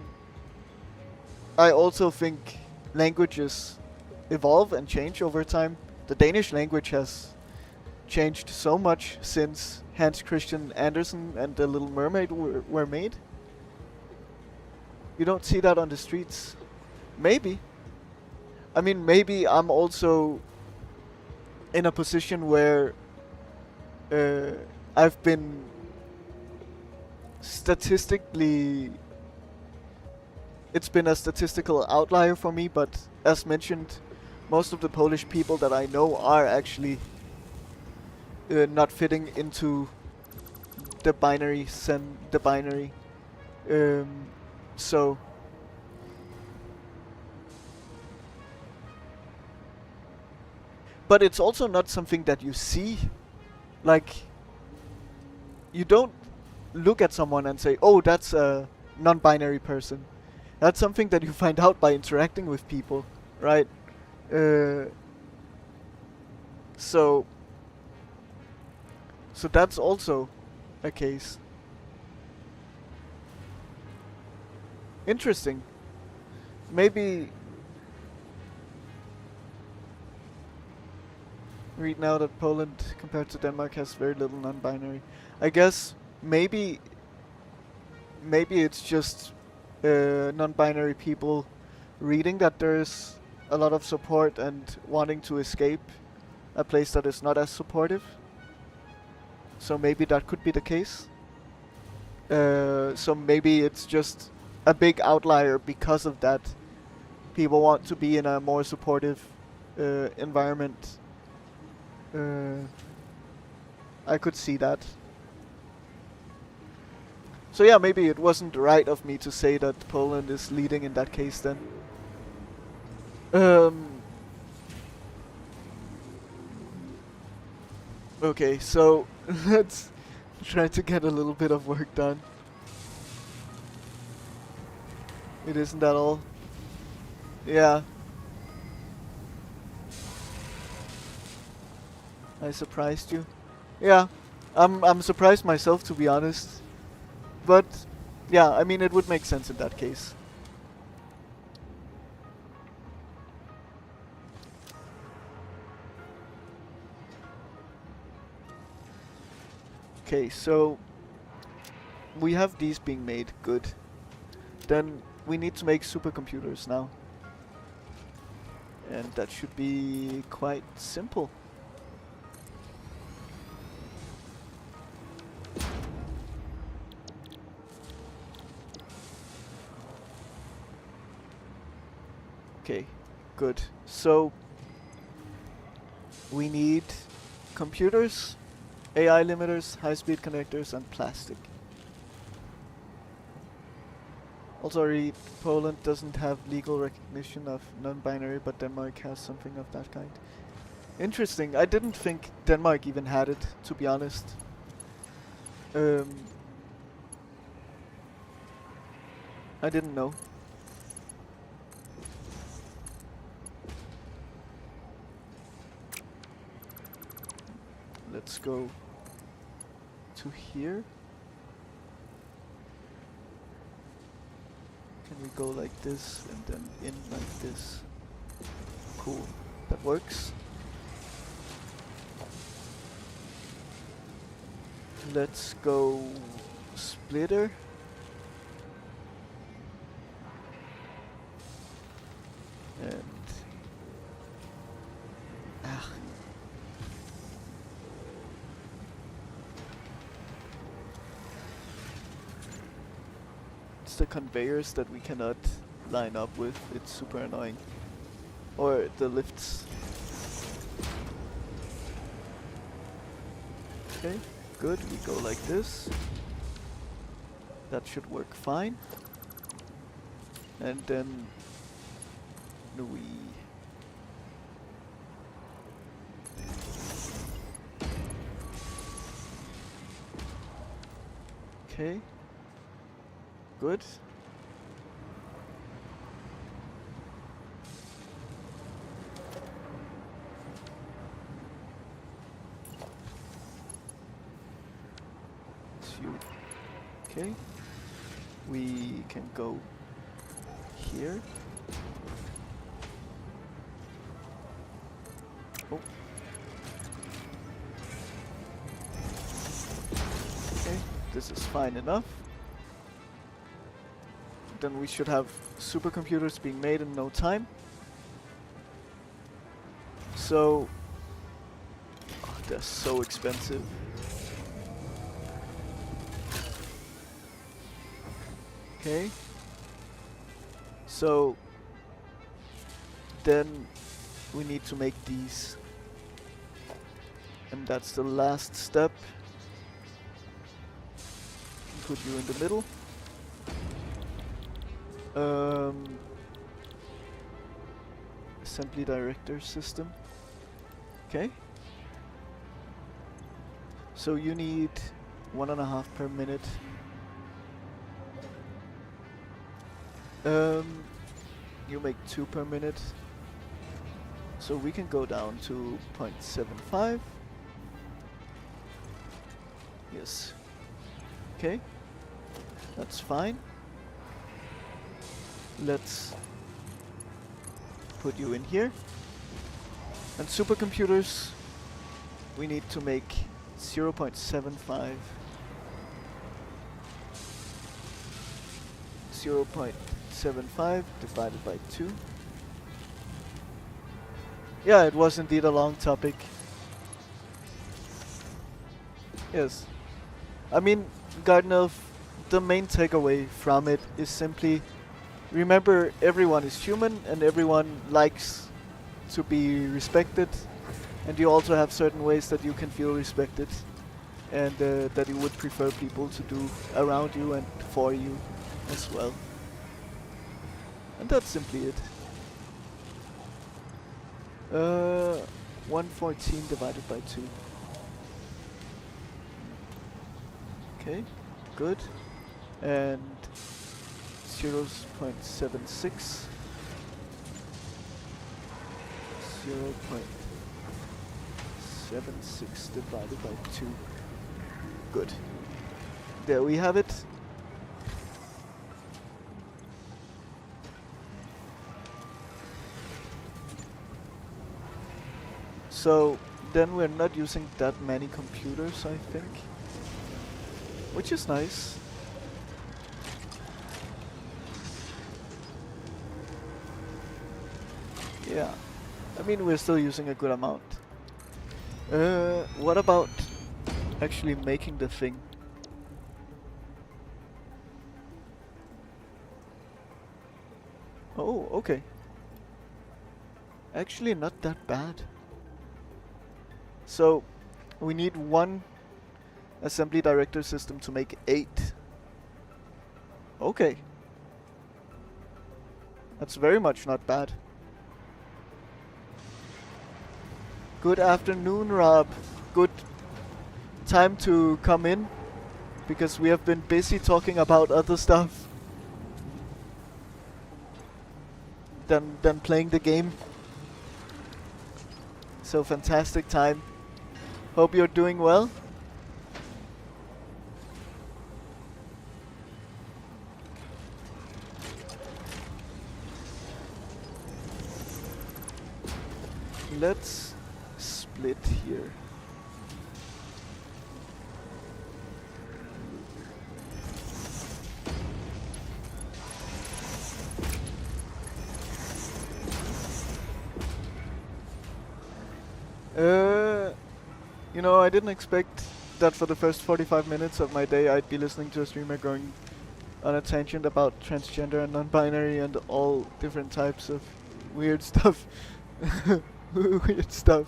I also think languages evolve and change over time. The Danish language has changed so much since Hans Christian Andersen and The Little Mermaid were made. You don't see that on the streets. Maybe. I mean, maybe I'm also in a position where uh, I've been statistically. It's been a statistical outlier for me, but as mentioned, most of the Polish people that I know are actually not fitting into the binary. Um, so, but it's also not something that you see. Like, you don't look at someone and say, "Oh, that's a non-binary person." That's something that you find out by interacting with people, right? Uh, so, so that's also a case. Interesting. Maybe read now that Poland, compared to Denmark, has very little non-binary. I guess maybe it's just non-binary people reading that there's a lot of support and wanting to escape a place that is not as supportive. So maybe that could be the case. So maybe it's just a big outlier because of that. People want to be in a more supportive environment. Uh, I could see that. So yeah, maybe it wasn't right of me to say that Poland is leading in that case then. Um, okay, so let's try to get a little bit of work done. It isn't that all. Yeah. I surprised you. Yeah. I'm surprised myself, to be honest. But yeah, I mean, it would make sense in that case. Okay, so we have these being made. Good. Then we need to make supercomputers now. And that should be quite simple. Okay, good. So we need computers, AI limiters, high-speed connectors, and plastic. Also read, Poland doesn't have legal recognition of non-binary, but Denmark has something of that kind. Interesting. I didn't think Denmark even had it, to be honest. I didn't know. Let's go to here. Can we go like this and then in like this? Cool. That works. Let's go splitter. it's the conveyors that we cannot line up with. It's super annoying. Or the lifts. Okay, good. We go like this. That should work fine. And then we okay, good. Okay, we can go here. Oh. Okay, this is fine enough. Then we should have supercomputers being made in no time. So, oh, they're so expensive. Okay. So then we need to make these. And that's the last step. Put you in the middle. Assembly director system. Okay. So you need 1.5 per minute. You make 2 per minute. So we can go down to 0.75. Yes. Okay. That's fine. Let's put you in here. And supercomputers, we need to make 0.75. 0.75 divided by 2. Yeah, it was indeed a long topic. Yes. I mean, Garden Elf, the main takeaway from it is simply remember everyone is human and everyone likes to be respected, and you also have certain ways that you can feel respected and that you would prefer people to do around you and for you as well. And that's simply it. 114 divided by 2. Okay, good. And 0.76. 0.76 divided by 2. Good. There we have it. So then we're not using that many computers, I think. Which is nice. Yeah. I mean, we're still using a good amount. What about actually making the thing? Oh, okay. Actually not that bad. So, we need 1 assembly director system to make 8. Okay. That's very much not bad. Good afternoon, Rob. Good time to come in, because we have been busy talking about other stuff than playing the game. So fantastic time. Hope you're doing well. Let's split here. You know, I didn't expect that for the first 45 minutes of my day I'd be listening to a streamer going on a tangent about transgender and non-binary and all different types of weird stuff. Weird stuff.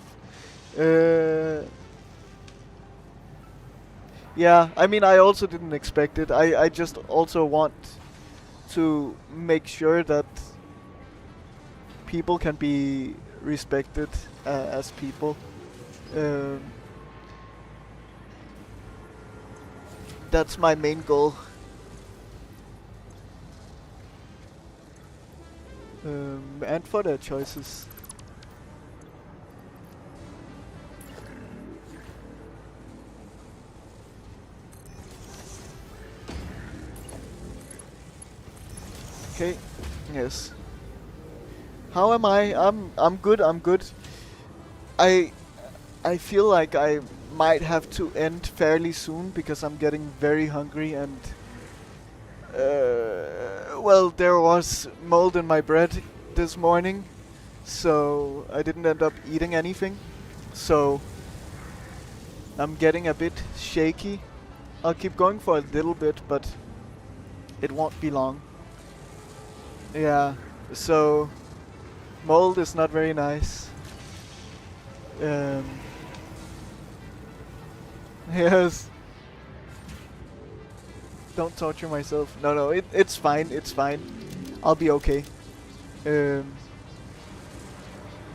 Yeah, I mean, I also didn't expect it. I just also want to make sure that people can be respected as people. Um, that's my main goal. And for their choices. Okay. Yes. How am I? I'm good. I'm good. I I feel like I might have to end fairly soon because I'm getting very hungry and well, there was mold in my bread this morning, so I didn't end up eating anything. So I'm getting a bit shaky. I'll keep going for a little bit, but it won't be long. Yeah, so mold is not very nice. Um, yes. Don't torture myself. No, it's fine. It's fine. I'll be okay. Um,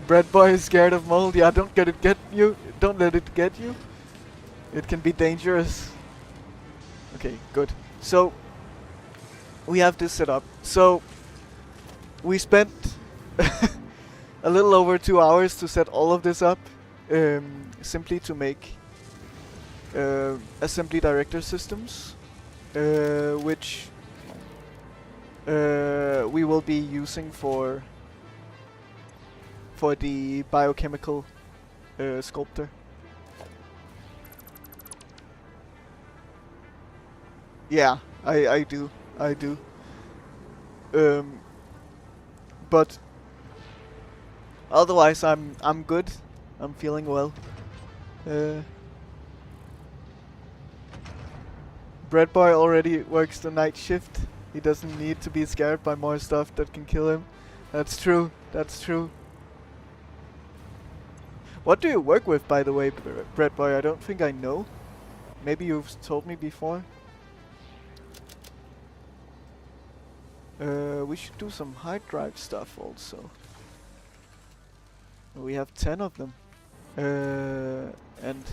Bread boy is scared of mold. Yeah, don't get it get you. Don't let it get you. It can be dangerous. Okay, good. So we have this set up. So we spent a little over 2 hours to set all of this up, simply to make assembly director systems, which we will be using for the biochemical sculptor. Yeah, I do. But otherwise, I'm good. I'm feeling well. Bread boy already works the night shift. He doesn't need to be scared by more stuff that can kill him. That's true. That's true. What do you work with, by the way, Bread boy? I don't think I know. Maybe you've told me before. We should do some hard drive stuff also. We have 10 of them. And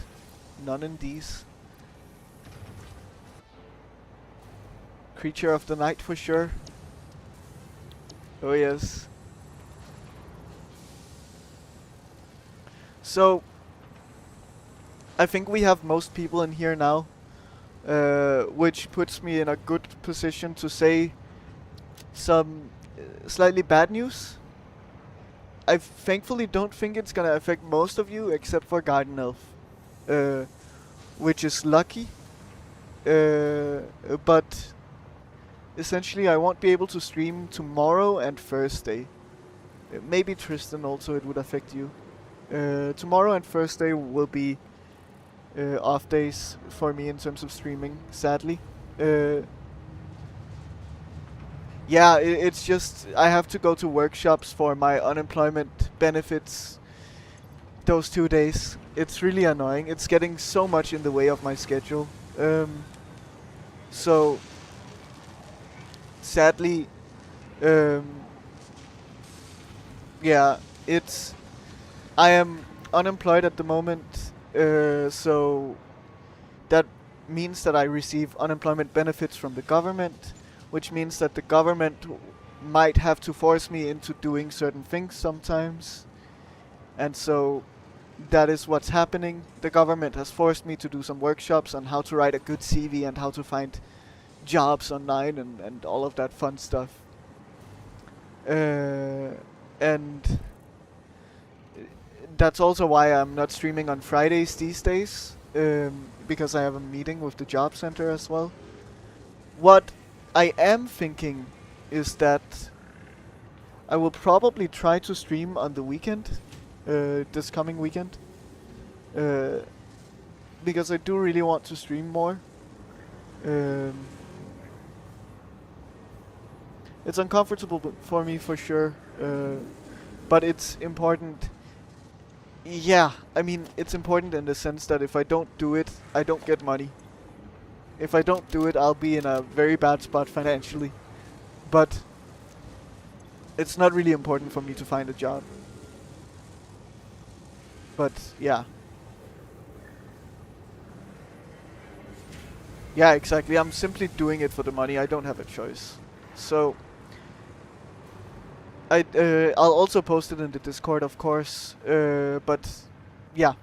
none in these. Creature of the night for sure. Oh yes. So, I think we have most people in here now, which puts me in a good position to say some slightly bad news. I thankfully don't think it's gonna affect most of you except for Garden Elf, which is lucky. But essentially I won't be able to stream tomorrow and Thursday. Maybe Tristan also, it would affect you. Tomorrow and Thursday will be off days for me in terms of streaming, sadly. Yeah, it's just I have to go to workshops for my unemployment benefits those 2 days. It's really annoying. It's getting so much in the way of my schedule. So sadly, yeah, I am unemployed at the moment, so that means that I receive unemployment benefits from the government, which means that the government might have to force me into doing certain things sometimes. And so that is what's happening. The government has forced me to do some workshops on how to write a good CV and how to find jobs online and all of that fun stuff. And that's also why I'm not streaming on Fridays these days, because I have a meeting with the job center as well. What I am thinking is that I will probably try to stream on the weekend, this coming weekend, because I do really want to stream more. It's uncomfortable for me for sure, but it's important. Yeah, I mean, it's important in the sense that if I don't do it, I don't get money. If I don't do it, I'll be in a very bad spot financially. But it's not really important for me to find a job. But yeah. Yeah, exactly. I'm simply doing it for the money. I don't have a choice. So I'll also post it in the Discord, of course. But yeah,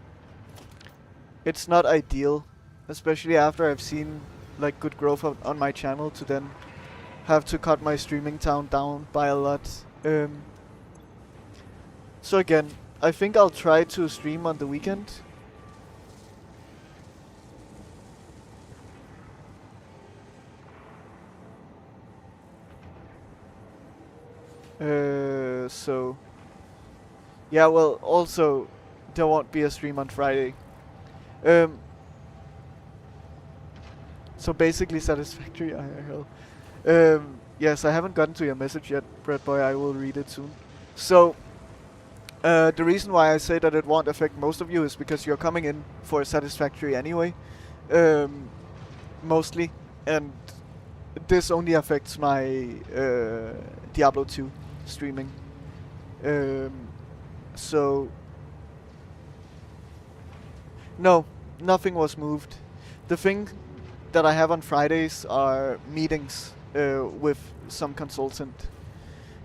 it's not ideal, especially after I've seen like good growth on my channel to then have to cut my streaming time down by a lot. So again, I think I'll try to stream on the weekend. So yeah, well, also there won't be a stream on Friday. So basically Satisfactory IRL. Yes, I haven't gotten to your message yet, Bread Boy. I will read it soon. So the reason why I say that it won't affect most of you is because you're coming in for Satisfactory anyway, mostly, and this only affects my Diablo 2 streaming. So no, nothing was moved. The thing that I have on Fridays are meetings with some consultant.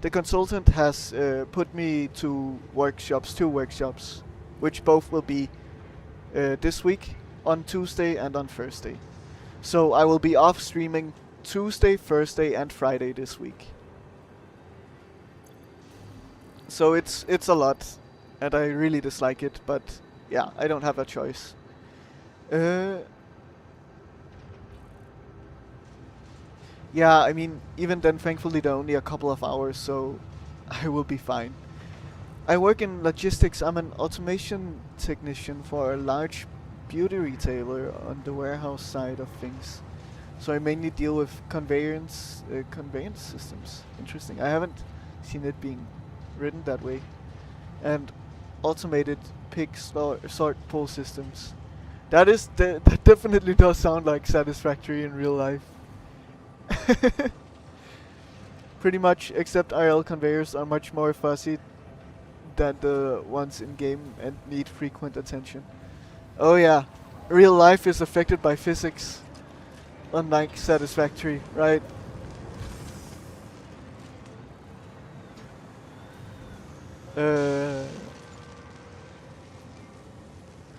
The consultant has put me to workshops, 2 workshops, which both will be this week on Tuesday and on Thursday. So I will be off streaming Tuesday, Thursday, and Friday this week. So it's a lot, and I really dislike it. But yeah, I don't have a choice. Yeah, I mean, even then, thankfully, they're only a couple of hours, so I will be fine. I work in logistics. I'm an automation technician for a large beauty retailer on the warehouse side of things. So I mainly deal with conveyance systems. Interesting. I haven't seen it being written that way. And automated pick, sort, pull systems. That definitely does sound like Satisfactory in real life. Pretty much, except IRL conveyors are much more fuzzy than the ones in game and need frequent attention. Oh yeah, real life is affected by physics, unlike Satisfactory, right?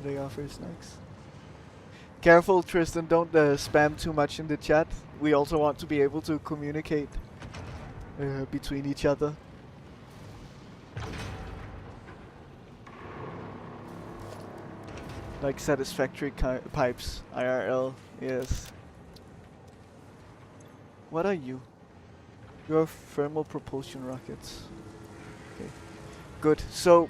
They offer snacks. Careful, Tristan, don't spam too much in the chat. We also want to be able to communicate between each other. Like Satisfactory pipes, IRL, yes. What are you? You're thermal propulsion rockets. Okay, good. So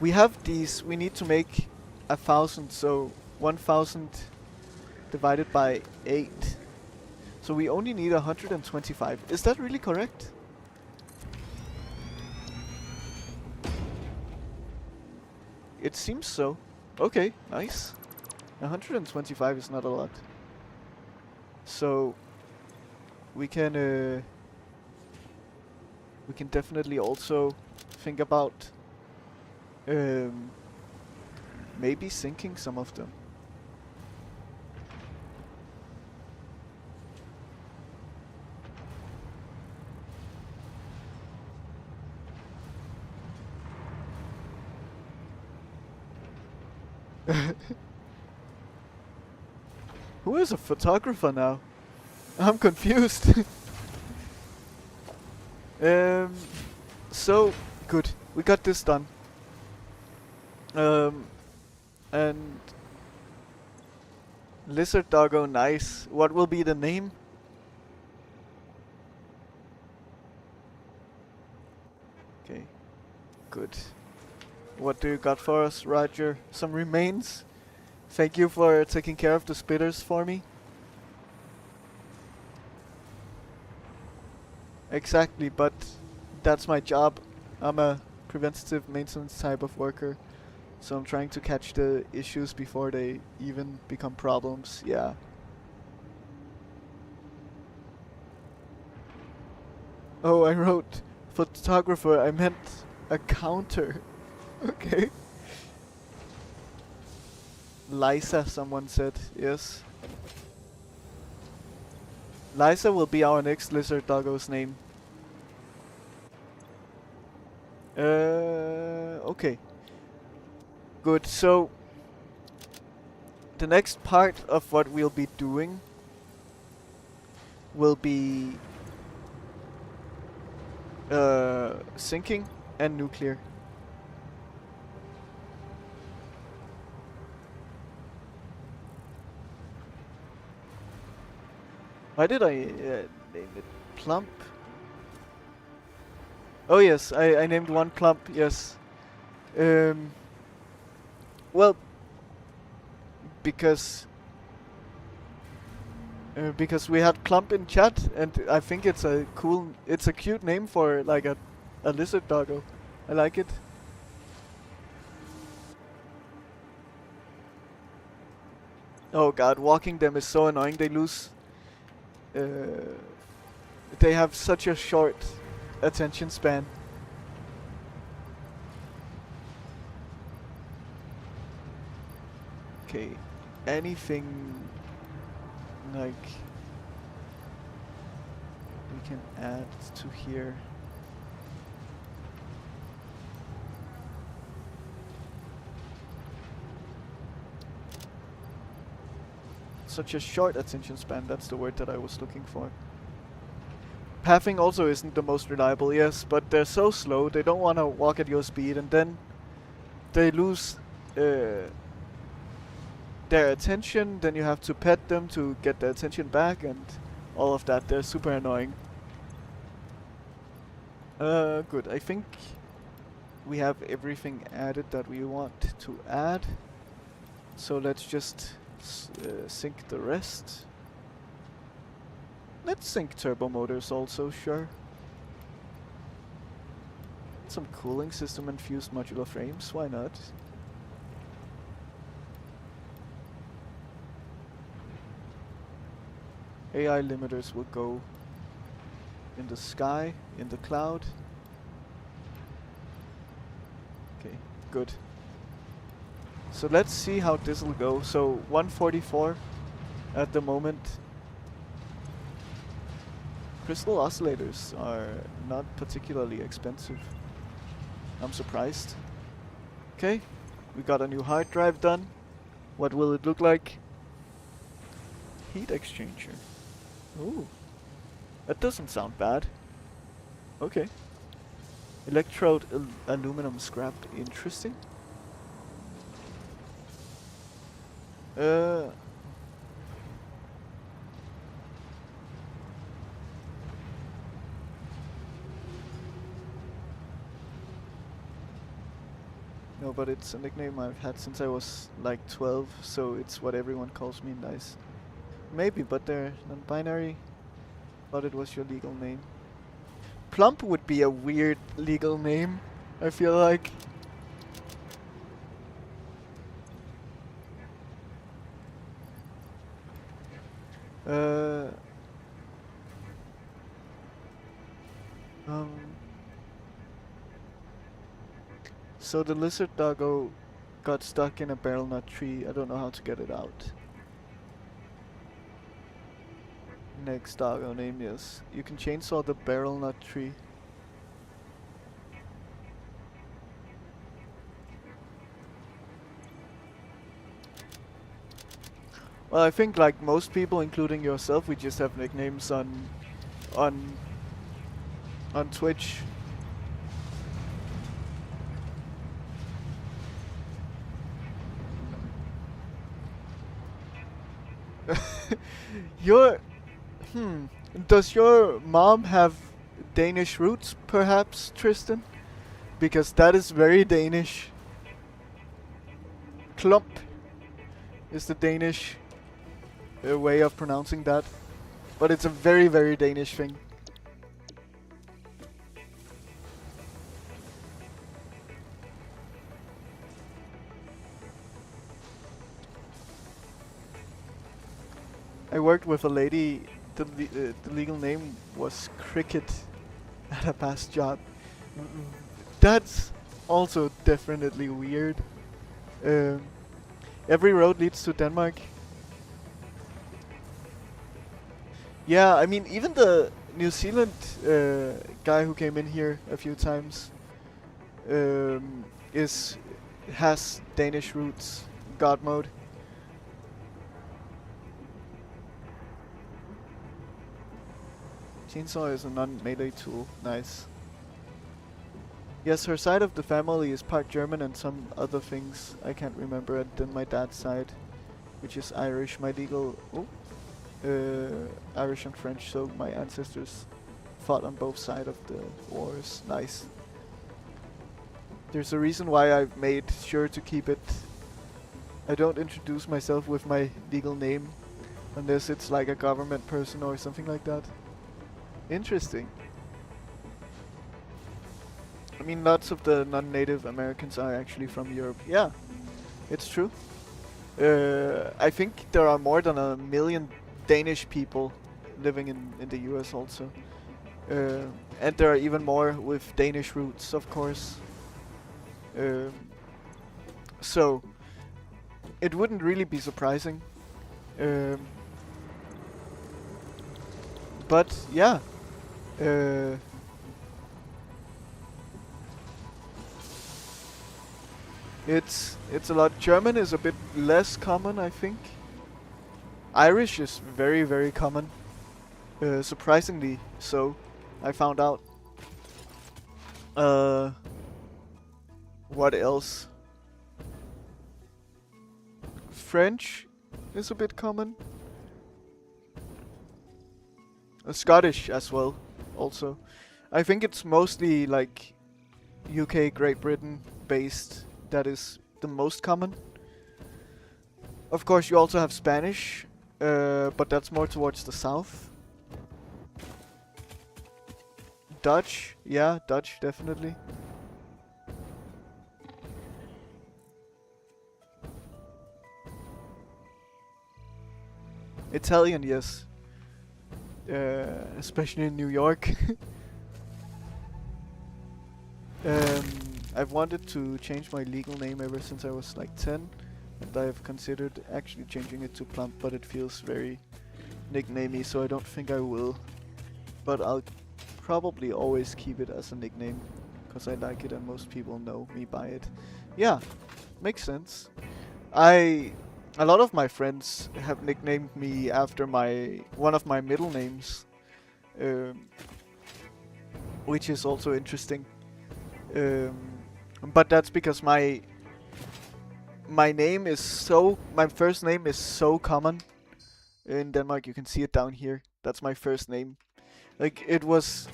we have these. We need to make 1,000. So 1,000 divided by 8. So we only need 125. Is that really correct? It seems so. Okay, nice. 125 is not a lot. So we can definitely also think about maybe sinking some of them. Who is a photographer now? I'm confused. So good. We got this done. And Lizard Doggo, nice. What will be the name? Okay, good. What do you got for us, Roger? Some remains? Thank you for taking care of the spitters for me. Exactly, but that's my job. I'm a preventative maintenance type of worker, so I'm trying to catch the issues before they even become problems. Yeah. Oh, I wrote photographer. I meant a counter. Okay. Liza, someone said. Yes. Liza will be our next lizard doggo's name. Okay. Good. So, the next part of what we'll be doing will be sinking and nuclear. Why did I name it Plump? Oh yes, I named one Plump, yes. Well, because we had Plump in chat, and I think it's a cute name for like a lizard doggo. I like it. Oh god, walking them is so annoying. They lose. They have such a short attention span. Okay, anything like we can add to here. Such a short attention span, that's the word that I was looking for. Pathing also isn't the most reliable, yes, but they're so slow, they don't want to walk at your speed, and then they lose their attention, then you have to pet them to get their attention back, and all of that. They're super annoying. Good. I think we have everything added that we want to add. So let's just sync the rest. Let's sync turbo motors also, sure. Some cooling system and fused modular frames, why not? AI limiters will go in the sky, in the cloud. Okay, good. So let's see how this will go. So 144 at the moment. Crystal oscillators are not particularly expensive. I'm surprised. Okay, we got a new hard drive done. What will it look like? Heat exchanger. Ooh, that doesn't sound bad. Okay. Electrode aluminum scrap. Interesting. No, but it's a nickname I've had since I was like 12, so it's what everyone calls me in DICE. Maybe, but they're non-binary. Thought it was your legal name. Plump would be a weird legal name, I feel like. So the lizard doggo got stuck in a barrel nut tree. I don't know how to get it out. Next doggo name, yes. You can chainsaw the barrel nut tree. Well, I think like most people, including yourself, we just have nicknames on Twitch. Does your mom have Danish roots, perhaps, Tristan? Because that is very Danish. Klump is the Danish way of pronouncing that. But it's a very, very Danish thing. I worked with a lady. The legal name was Cricket at a past job. That's also definitely weird. Um, every road leads to Denmark. Yeah, I mean, even the New Zealand guy who came in here a few times um, is has Danish roots. God mode. Chainsaw is a non-melee tool. Nice. Yes, her side of the family is part German and some other things I can't remember. And then my dad's side, which is Irish. My legal, Irish and French. So my ancestors fought on both sides of the wars. Nice. There's a reason why I've made sure to keep it. I don't introduce myself with my legal name unless it's like a government person or something like that. Interesting. I mean, lots of the non-native Americans are actually from Europe. Yeah, it's true. I think there are more than 1 million Danish people living in the US also. And there are even more with Danish roots, of course. So, it wouldn't really be surprising. But, yeah. It's a lot. German is a bit less common, I think. Irish is very, very common. Surprisingly so, I found out. What else? French is a bit common. Scottish as well, also. I think it's mostly like UK, Great Britain based. That is the most common. Of course, you also have Spanish, but that's more towards the south. Dutch, yeah, Dutch definitely. Italian, yes. Especially in New York. I've wanted to change my legal name ever since I was like 10, and I've considered actually changing it to Plump, but it feels very nicknamey, so I don't think I will. But I'll probably always keep it as a nickname, because I like it and most people know me by it. Yeah, makes sense. A lot of my friends have nicknamed me after one of my middle names, which is also interesting. But that's because my name is my first name is so common in Denmark. You can see it down here. That's my first name. Like, it was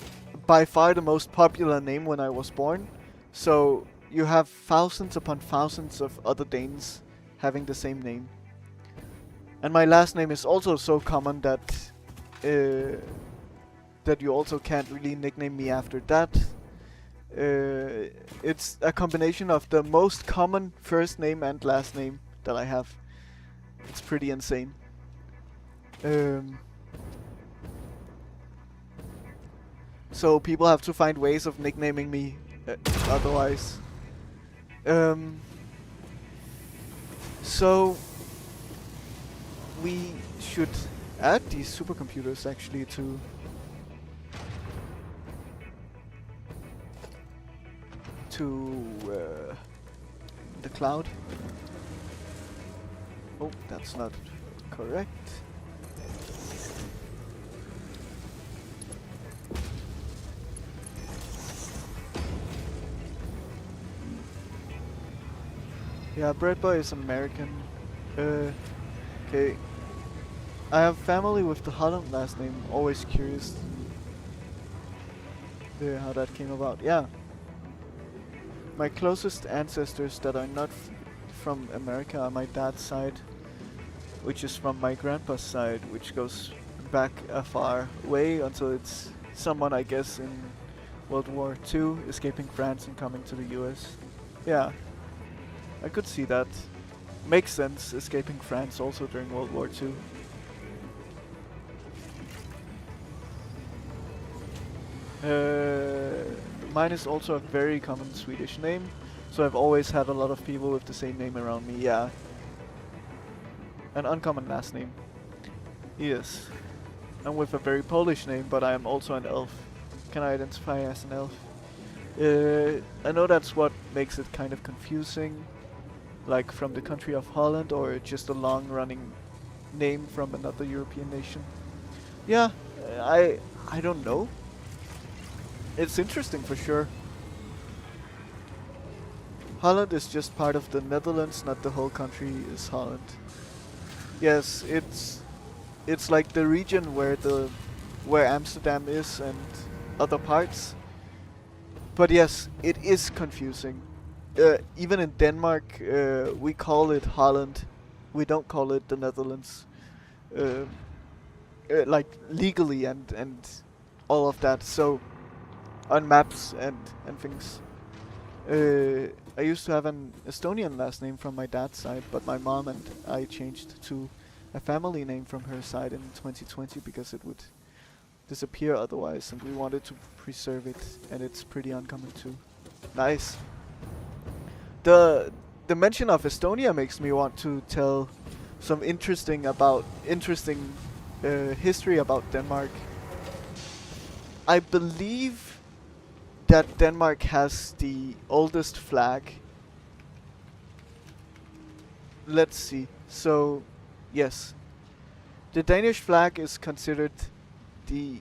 by far the most popular name when I was born. So you have thousands upon thousands of other Danes having the same name. And my last name is also so common that that you also can't really nickname me after that. It's a combination of the most common first name and last name that I have. It's pretty insane. So people have to find ways of nicknaming me otherwise. So we should add these supercomputers actually to the cloud. Oh, that's not correct. Yeah, Breadboy is American. Okay. I have family with the Holland last name. Always curious how that came about. Yeah. My closest ancestors that are not from America are my dad's side, which is from my grandpa's side, which goes back a far way until it's someone, I guess, in World War II, escaping France and coming to the US. Yeah, I could see that. Makes sense, escaping France also during World War II. Uh, Mine is also a very common Swedish name, so I've always had a lot of people with the same name around me. Yeah, an uncommon last name. Yes, I'm with a very Polish name, but I am also an elf. Can I identify as an elf? I know that's what makes it kind of confusing, like from the country of Holland or just a long-running name from another European nation. Yeah, I don't know. It's interesting for sure. Holland is just part of the Netherlands, not the whole country is Holland. Yes, it's like the region where Amsterdam is and other parts. But yes, it is confusing. Even in Denmark, we call it Holland. We don't call it the Netherlands. Uh, like legally and all of that. So on maps and things. I used to have an Estonian last name from my dad's side, but my mom and I changed to a family name from her side in 2020 because it would disappear otherwise, and we wanted to preserve it, and it's pretty uncommon too. Nice. The the mention of Estonia makes me want to tell some interesting history about Denmark. I believe that Denmark has the oldest flag. Let's see. So, yes, the Danish flag is considered the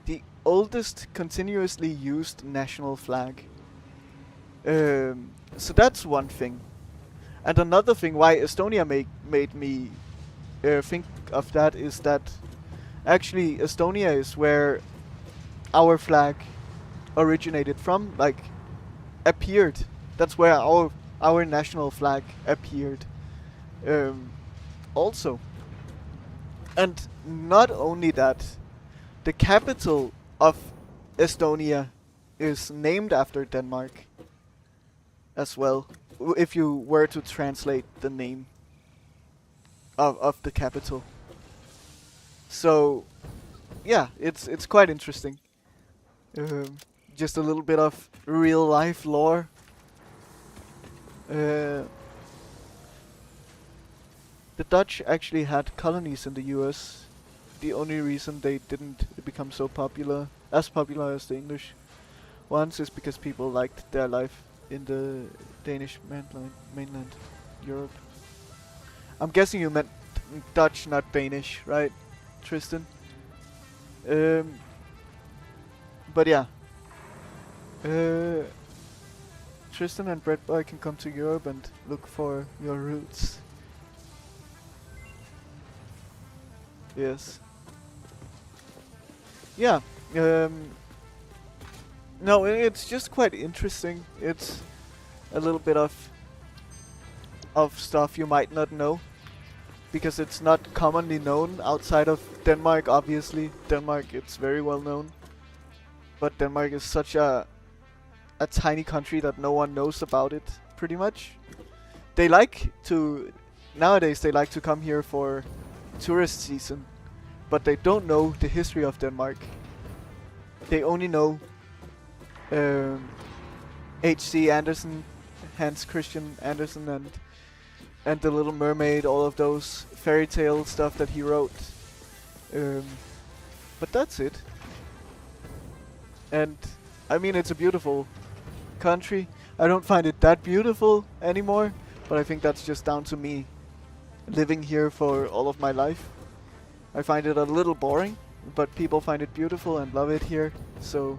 the oldest continuously used national flag. So that's one thing. And another thing why Estonia made me think of that is that actually Estonia is where our flag originated from, like appeared. That's where our national flag appeared. Um, Also, and not only that, the capital of Estonia is named after Denmark as well. If you were to translate the name of the capital, so yeah, it's quite interesting. Um, just a little bit of real life lore. Uh, the Dutch actually had colonies in the U.S. The only reason they didn't become so popular as the English ones, is because people liked their life in the Danish mainland Europe. I'm guessing you meant Dutch, not Danish, right, Tristan? Um, but yeah, uh, Tristan and Breadboy can come to Europe and look for your roots. Yes. Yeah. Um, no, it's just quite interesting. It's a little bit of stuff you might not know because it's not commonly known outside of Denmark. Obviously, Denmark it's very well known, but Denmark is such a tiny country that no one knows about it. Pretty much, they like to nowadays they like to come here for tourist season, but they don't know the history of Denmark. They only know um, H.C. Andersen, Hans Christian Andersen, and the Little Mermaid, all of those fairy tale stuff that he wrote. Um, but that's it. And I mean, it's a beautiful country. I don't find it that beautiful anymore, but I think that's just down to me living here for all of my life. I find it a little boring, but people find it beautiful and love it here. So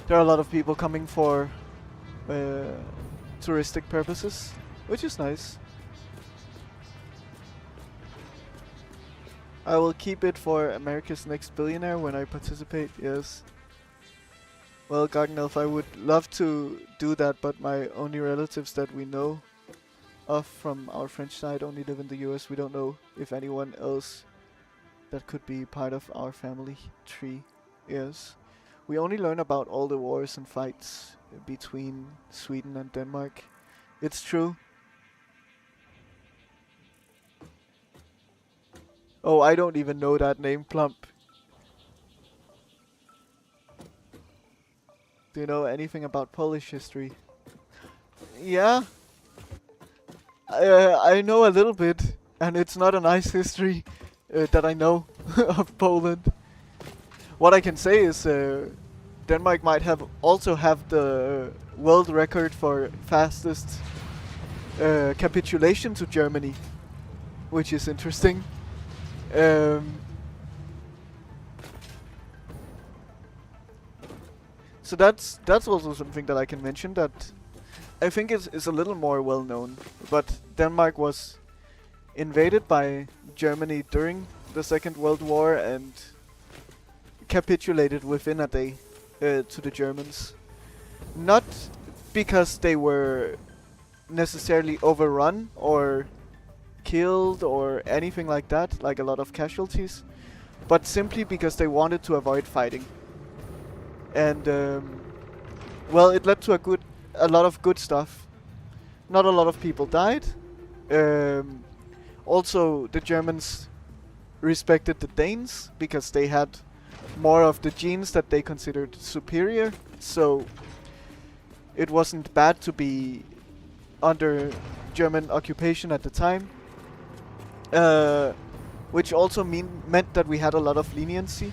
there are a lot of people coming for uh, touristic purposes, which is nice. I will keep it for America's Next Billionaire when I participate, yes. Well, Garden Elf, I would love to do that, but my only relatives that we know of from our French side only live in the US. We don't know if anyone else that could be part of our family tree is. We only learn about all the wars and fights between Sweden and Denmark. It's true. Oh, I don't even know that name, Plump. Do you know anything about Polish history? Yeah, I know a little bit, and it's not a nice history that I know of Poland. What I can say is Denmark might have also have the world record for fastest capitulation to Germany, which is interesting. Um, so that's also something that I can mention that I think is a little more well known. But Denmark was invaded by Germany during the Second World War and capitulated within a day to the Germans. Not because they were necessarily overrun or killed or anything like that, like a lot of casualties, but simply because they wanted to avoid fighting. And well, it led to a lot of good stuff. Not a lot of people died. Also, the Germans respected the Danes because they had more of the genes that they considered superior. So it wasn't bad to be under German occupation at the time. Which also meant that we had a lot of leniency.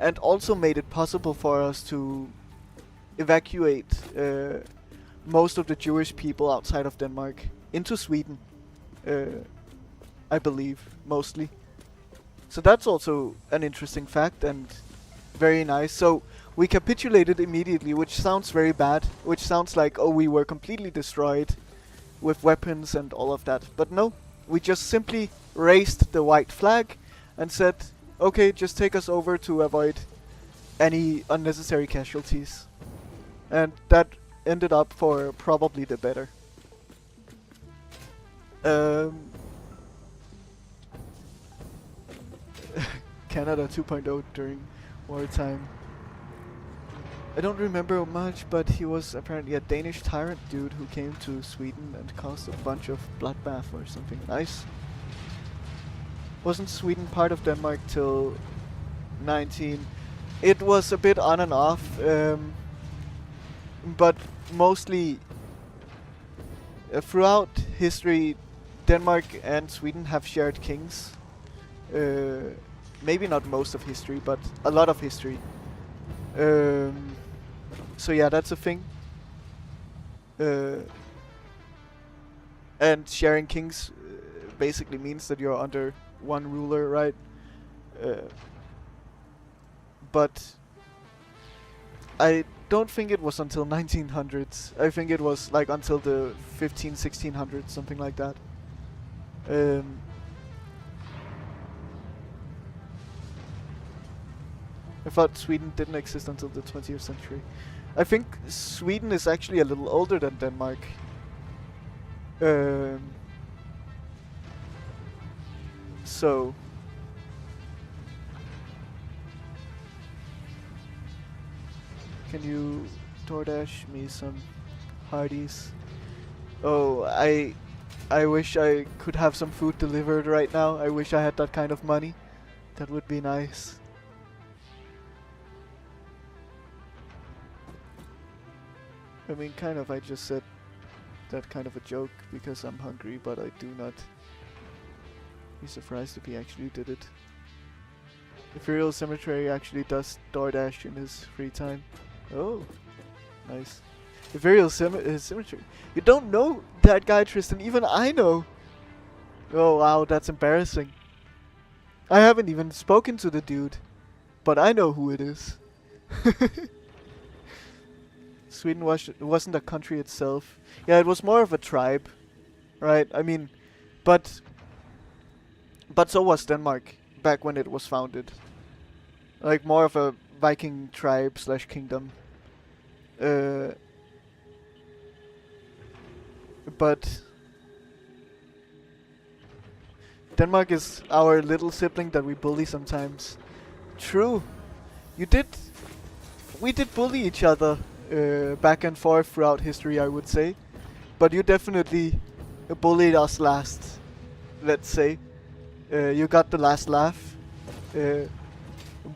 And also made it possible for us to evacuate most of the Jewish people outside of Denmark into Sweden, I believe, mostly. So that's also an interesting fact and very nice. So we capitulated immediately, which sounds very bad, which sounds like, oh, we were completely destroyed with weapons and all of that. But no, we just simply raised the white flag and said, okay, just take us over to avoid any unnecessary casualties. And that ended up for probably the better. Canada 2.0 during wartime. I don't remember much, but he was apparently a Danish tyrant dude who came to Sweden and caused a bunch of bloodbath or something. Nice. Wasn't Sweden part of Denmark till 19? It was a bit on and off, but mostly throughout history, Denmark and Sweden have shared kings. Maybe not most of history, but a lot of history. So yeah, that's a thing. And sharing kings basically means that you're under one ruler, right? But I don't think it was until 1900s. I think it was like until the 1600s, something like that. I thought Sweden didn't exist until the 20th century. I think Sweden is actually a little older than Denmark. So can you DoorDash me some Hardee's? Oh, I wish I could have some food delivered right now. I wish I had that kind of money. That would be nice. I mean, kind of, I just said that kind of a joke because I'm hungry, but I do not be surprised if he actually did it. Ethereal Cemetery actually does DoorDash in his free time. Oh, nice. Ethereal Cemetery. You don't know that guy, Tristan. Even I know. Oh, wow, that's embarrassing. I haven't even spoken to the dude, but I know who it is. Sweden wasn't a country itself. Yeah, it was more of a tribe, right? I mean, but so was Denmark back when it was founded. Like more of a Viking tribe / kingdom. But Denmark is our little sibling that we bully sometimes. True. We did bully each other back and forth throughout history, I would say. But you definitely bullied us last, let's say. You got the last laugh.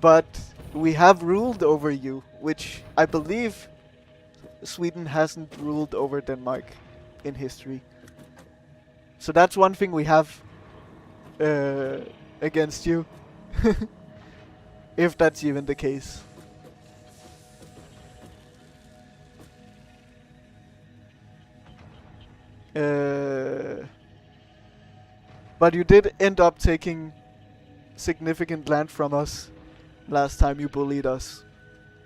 But we have ruled over you, which I believe Sweden hasn't ruled over Denmark in history. So that's one thing we have against you. If that's even the case. But you did end up taking significant land from us last time you bullied us.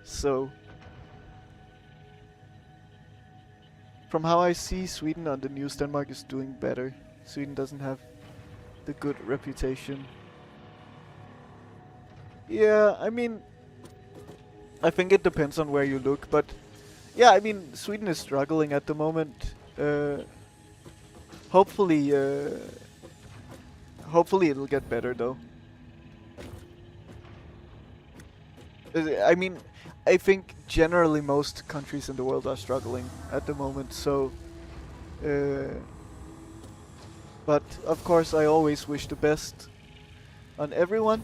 So, from how I see, Sweden on the news, Denmark is doing better. Sweden doesn't have the good reputation. Yeah, I mean, I think it depends on where you look, but yeah, I mean, Sweden is struggling at the moment. Hopefully it'll get better though. I mean, I think generally most countries in the world are struggling at the moment, so but of course I always wish the best on everyone.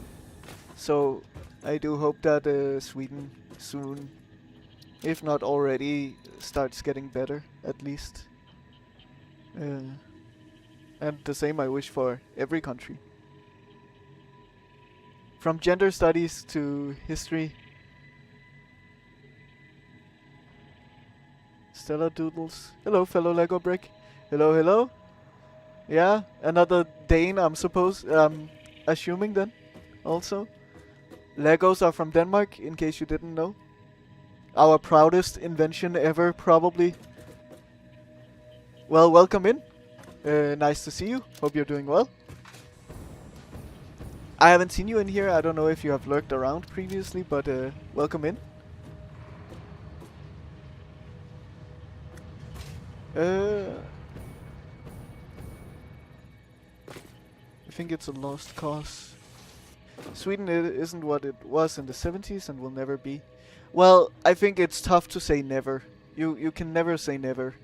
So I do hope that Sweden soon, if not already, starts getting better at least. And the same I wish for every country. From gender studies to history. Stella Doodles. Hello, fellow Lego brick. Hello, hello. Yeah, another Dane, I'm assuming then, also. Legos are from Denmark, in case you didn't know. Our proudest invention ever, probably. Well, welcome in. Nice to see you. Hope you're doing well. I haven't seen you in here. I don't know if you have lurked around previously, but welcome in. I think it's a lost cause. Sweden isn't what it was in the 70s and will never be. Well, I think it's tough to say never. You can never say never.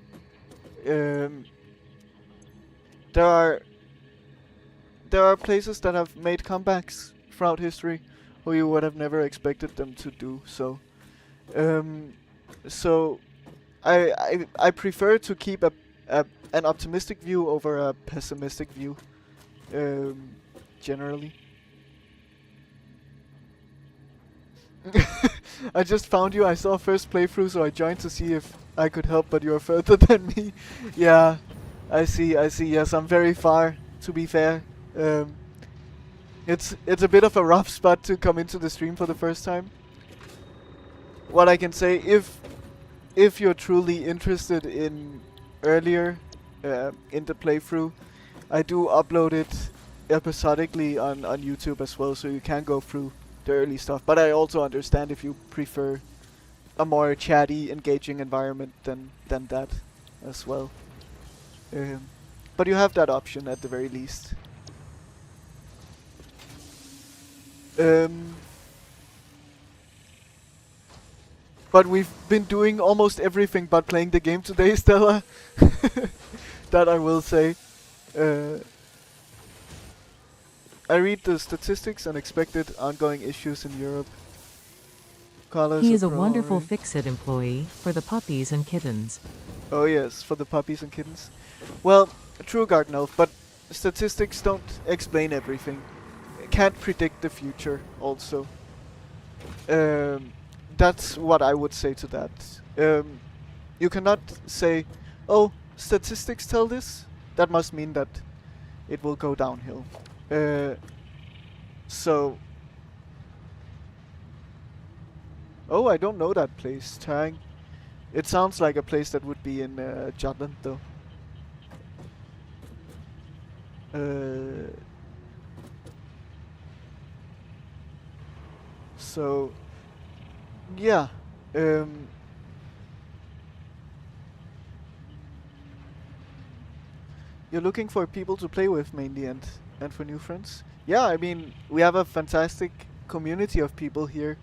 There are places that have made comebacks throughout history who you would have never expected them to do so. So I prefer to keep an optimistic view over a pessimistic view, generally. I just found you. I saw first playthrough, so I joined to see if I could help, but you're further than me. Yeah, I see. Yes, I'm very far, to be fair. It's a bit of a rough spot to come into the stream for the first time. What I can say, if you're truly interested in earlier in the playthrough, I do upload it episodically on YouTube as well, so you can go through the early stuff. But I also understand if you prefer a more chatty, engaging environment than that as well. But you have that option at the very least. But we've been doing almost everything but playing the game today, Stella. That I will say. I read the statistics and expected ongoing issues in Europe. He is a wonderful Fixit employee for the puppies and kittens. Oh yes, for the puppies and kittens. Well, true Garden Elf, but statistics don't explain everything. Can't predict the future also. That's what I would say to that. You cannot say, oh, statistics tell this. That must mean that it will go downhill. So... Oh, I don't know that place, Tang. It sounds like a place that would be in Jutland, though. So... Yeah. You're looking for people to play with mainly and for new friends? Yeah, I mean, we have a fantastic community of people here.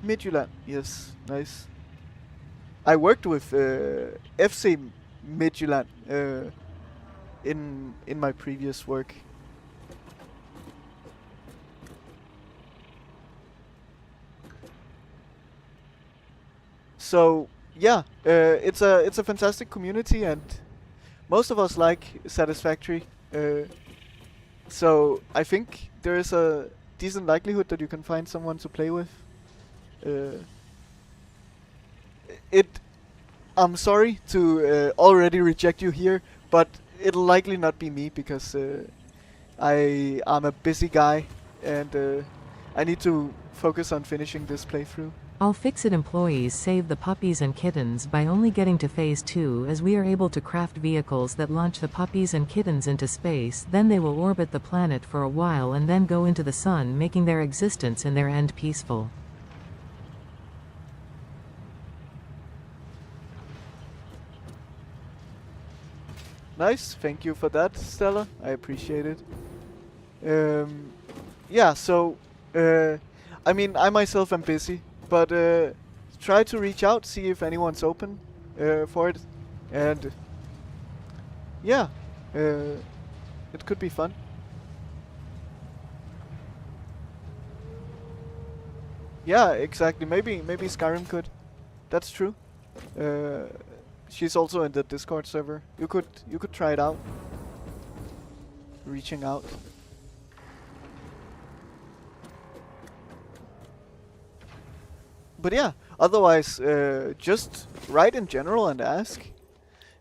Midtjylland, yes, nice. I worked with FC Midtjylland in my previous work. So yeah, it's a fantastic community, and most of us like Satisfactory. So I think there is a decent likelihood that you can find someone to play with. Uh, it. I'm sorry to already reject you here, but it'll likely not be me because I'm a busy guy and I need to focus on finishing this playthrough. All Fix-It employees save the puppies and kittens by only getting to Phase 2, as we are able to craft vehicles that launch the puppies and kittens into space. Then they will orbit the planet for a while and then go into the sun, making their existence in their end peaceful. Nice, thank you for that, Stella. I appreciate it. Yeah, so I mean, I myself am busy, but try to reach out, see if anyone's open for it, and yeah, it could be fun. Yeah, exactly. Maybe Skyrim could. That's true. Uh, she's also in the Discord server. You could try it out. Reaching out. But yeah, otherwise, just write in general and ask.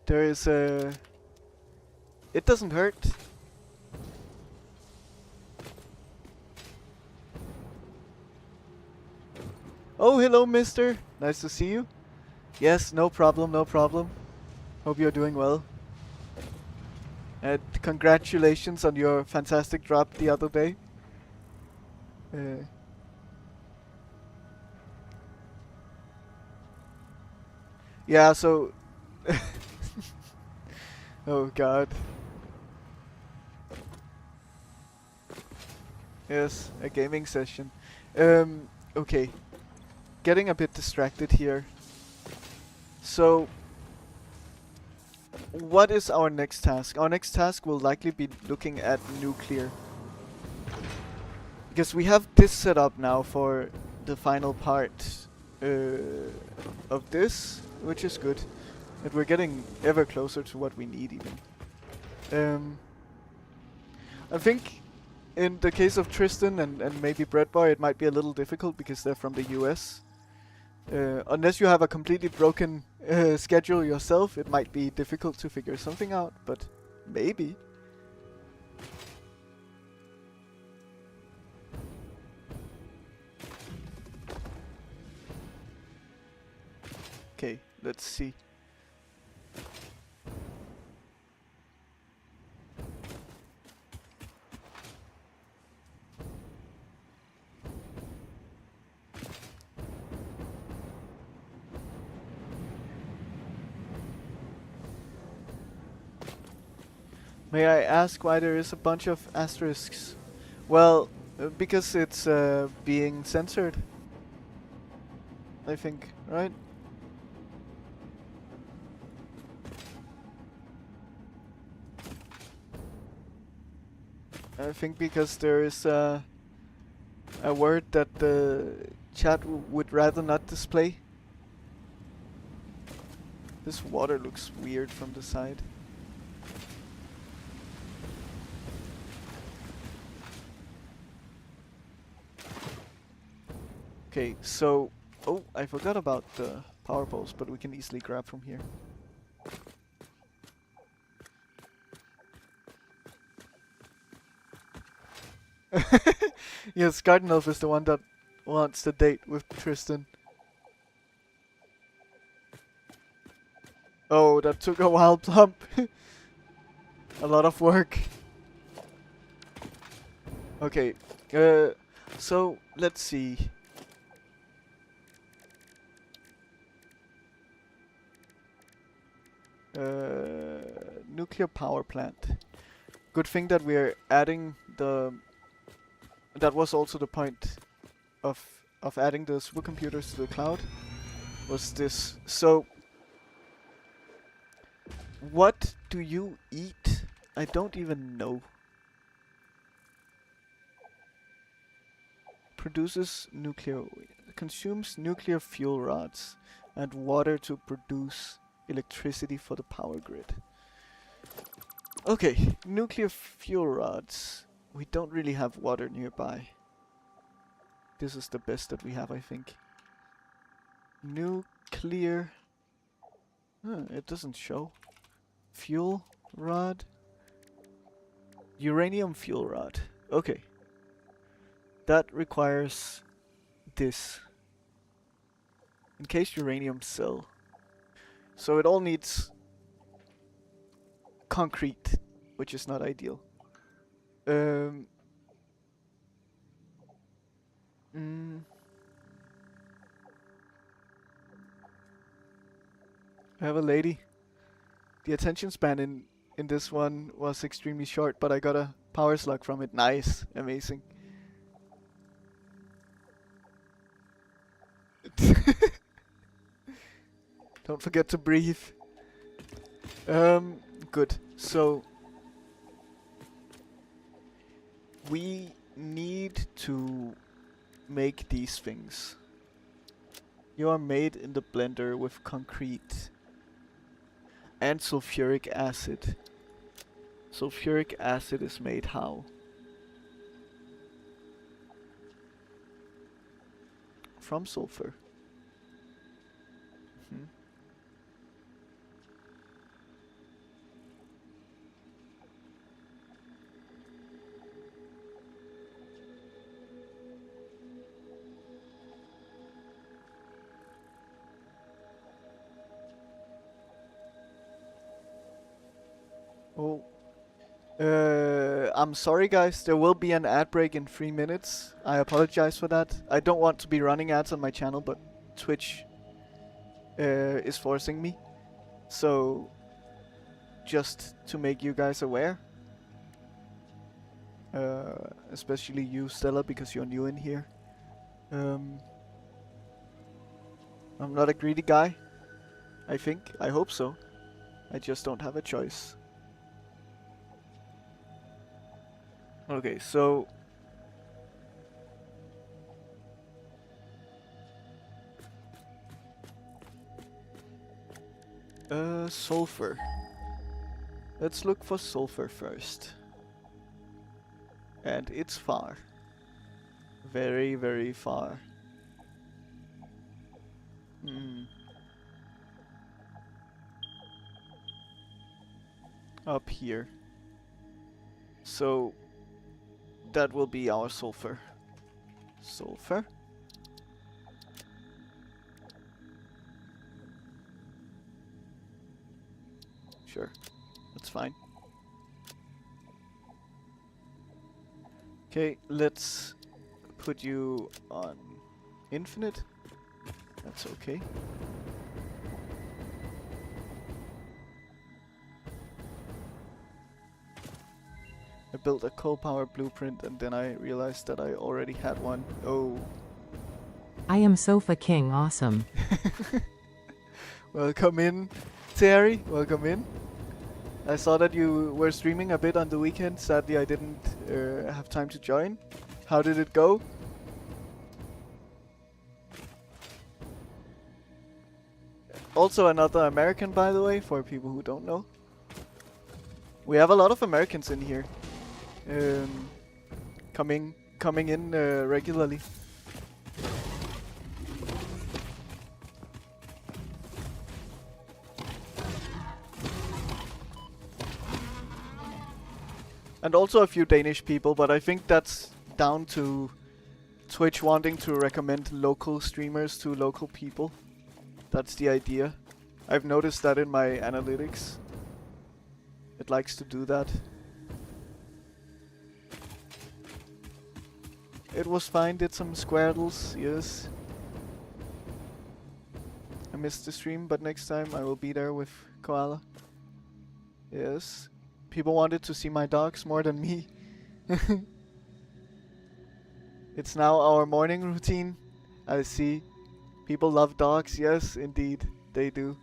There is it doesn't hurt. Oh, hello, mister. Nice to see you. Yes, no problem, no problem. Hope you're doing well. And congratulations on your fantastic drop the other day. Uh, yeah, so... oh god. Yes, a gaming session. Okay. Getting a bit distracted here. So, what is our next task? Our next task will likely be looking at nuclear. Because we have this set up now for the final part of this, which is good. And we're getting ever closer to what we need even. I think in the case of Tristan and maybe Breadboy, it might be a little difficult because they're from the US. Unless you have a completely broken schedule yourself, it might be difficult to figure something out, but maybe. Okay, let's see. May I ask why there is a bunch of asterisks? Well, because it's being censored. I think, right? I think because there is a word that the chat would rather not display. This water looks weird from the side. Okay, so... Oh, I forgot about the power poles, but we can easily grab from here. Yes, Garden Elf is the one that wants to date with Tristan. Oh, that took a while, Plump. A lot of work. Okay, so let's see. Nuclear power plant. Good thing that we're adding the... That was also the point of adding the supercomputers to the cloud. Was this. So, what do you eat? I don't even know. Produces nuclear... Consumes nuclear fuel rods. and water to produce electricity for the power grid. Okay, nuclear fuel rods. We don't really have water nearby. This is the best that we have, I think. Nuclear... it doesn't show. Fuel rod. Uranium fuel rod. Okay. That requires this. Encased uranium cell. So it all needs concrete, which is not ideal. Mm, I have a lady. The attention span in this one was extremely short, but I got a power slug from it. Nice. Amazing. Don't forget to breathe. Good. So we need to make these things. You are made in the blender with concrete and sulfuric acid. Sulfuric acid is made how? From sulfur. Oh. I'm sorry guys, there will be an ad break in 3 minutes. I apologize for that. I don't want to be running ads on my channel, but Twitch is forcing me. So, just to make you guys aware. Especially you, Stella, because you're new in here. I'm not a greedy guy. I think. I hope so. I just don't have a choice. Okay, so... sulfur. Let's look for sulfur first. And it's far. Very, very far. Up here. So... that will be our sulfur. Sulfur. Sure, that's fine. Okay, let's put you on infinite. That's okay. I built a coal power blueprint and then I realized that I already had one. Oh. I am Sofa King awesome. Welcome in, Terry. Welcome in. I saw that you were streaming a bit on the weekend. Sadly, I didn't have time to join. How did it go? Also another American, by the way, for people who don't know. We have a lot of Americans in here. Coming in regularly. And also a few Danish people, but I think that's down to Twitch wanting to recommend local streamers to local people. That's the idea. I've noticed that in my analytics. It likes to do that. It was fine, did some Squirtles, yes. I missed the stream, but next time I will be there with Koala. Yes. People wanted to see my dogs more than me. It's now our morning routine. I see. People love dogs, yes, indeed, they do.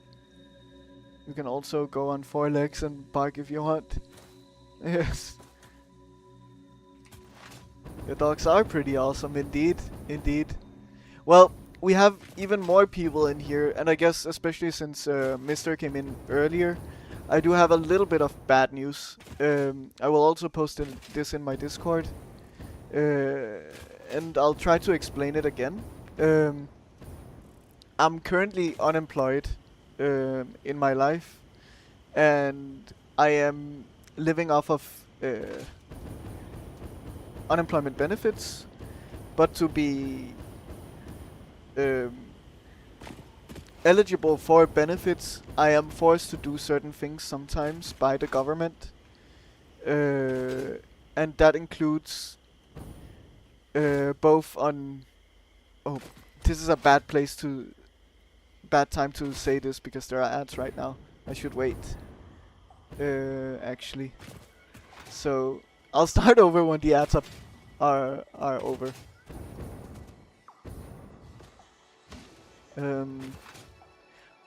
You can also go on 4 legs and bark if you want. Yes. Your dogs are pretty awesome, indeed, indeed. Well, we have even more people in here, and I guess especially since Mister came in earlier, I do have a little bit of bad news. I will also post this in my Discord, and I'll try to explain it again. I'm currently unemployed in my life, and I am living off of unemployment benefits, but to be um, eligible for benefits, I am forced to do certain things sometimes by the government, and that includes both on. Oh, this is a bad time to say this because there are ads right now. I should wait. Actually, so I'll start over when the ads are over.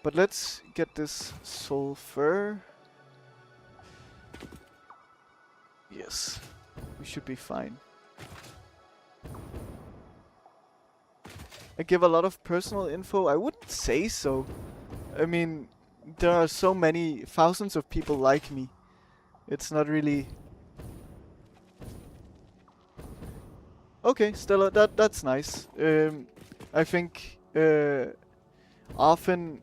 But let's get this sulfur. Yes, we should be fine. I give a lot of personal info. I wouldn't say so. I mean, there are so many thousands of people like me. It's not really. Okay, Stella, that's nice. I think often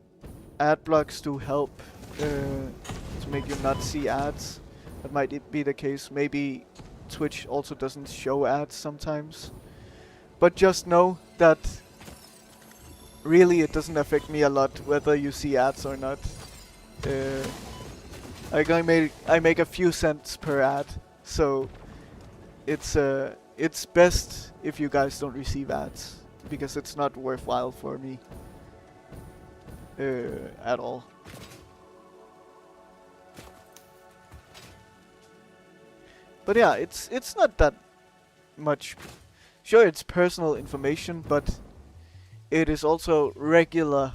ad blocks do help to make you not see ads. That might be the case. Maybe Twitch also doesn't show ads sometimes. But just know that really it doesn't affect me a lot whether you see ads or not. I make a few cents per ad, so it's best if you guys don't receive ads because it's not worthwhile for me at all. But yeah, it's not that much. Sure, it's personal information, but it is also regular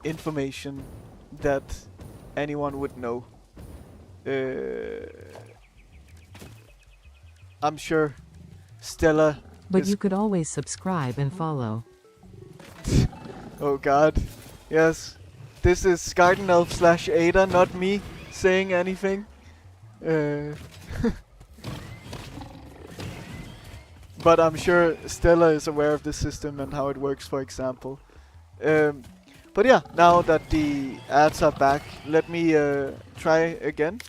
information that anyone would know. I'm sure Stella. But you could always subscribe and follow. Oh God, yes. This is Garden Elf / Ada, not me saying anything. But I'm sure Stella is aware of the system and how it works, for example. But yeah, now that the ads are back, let me try again.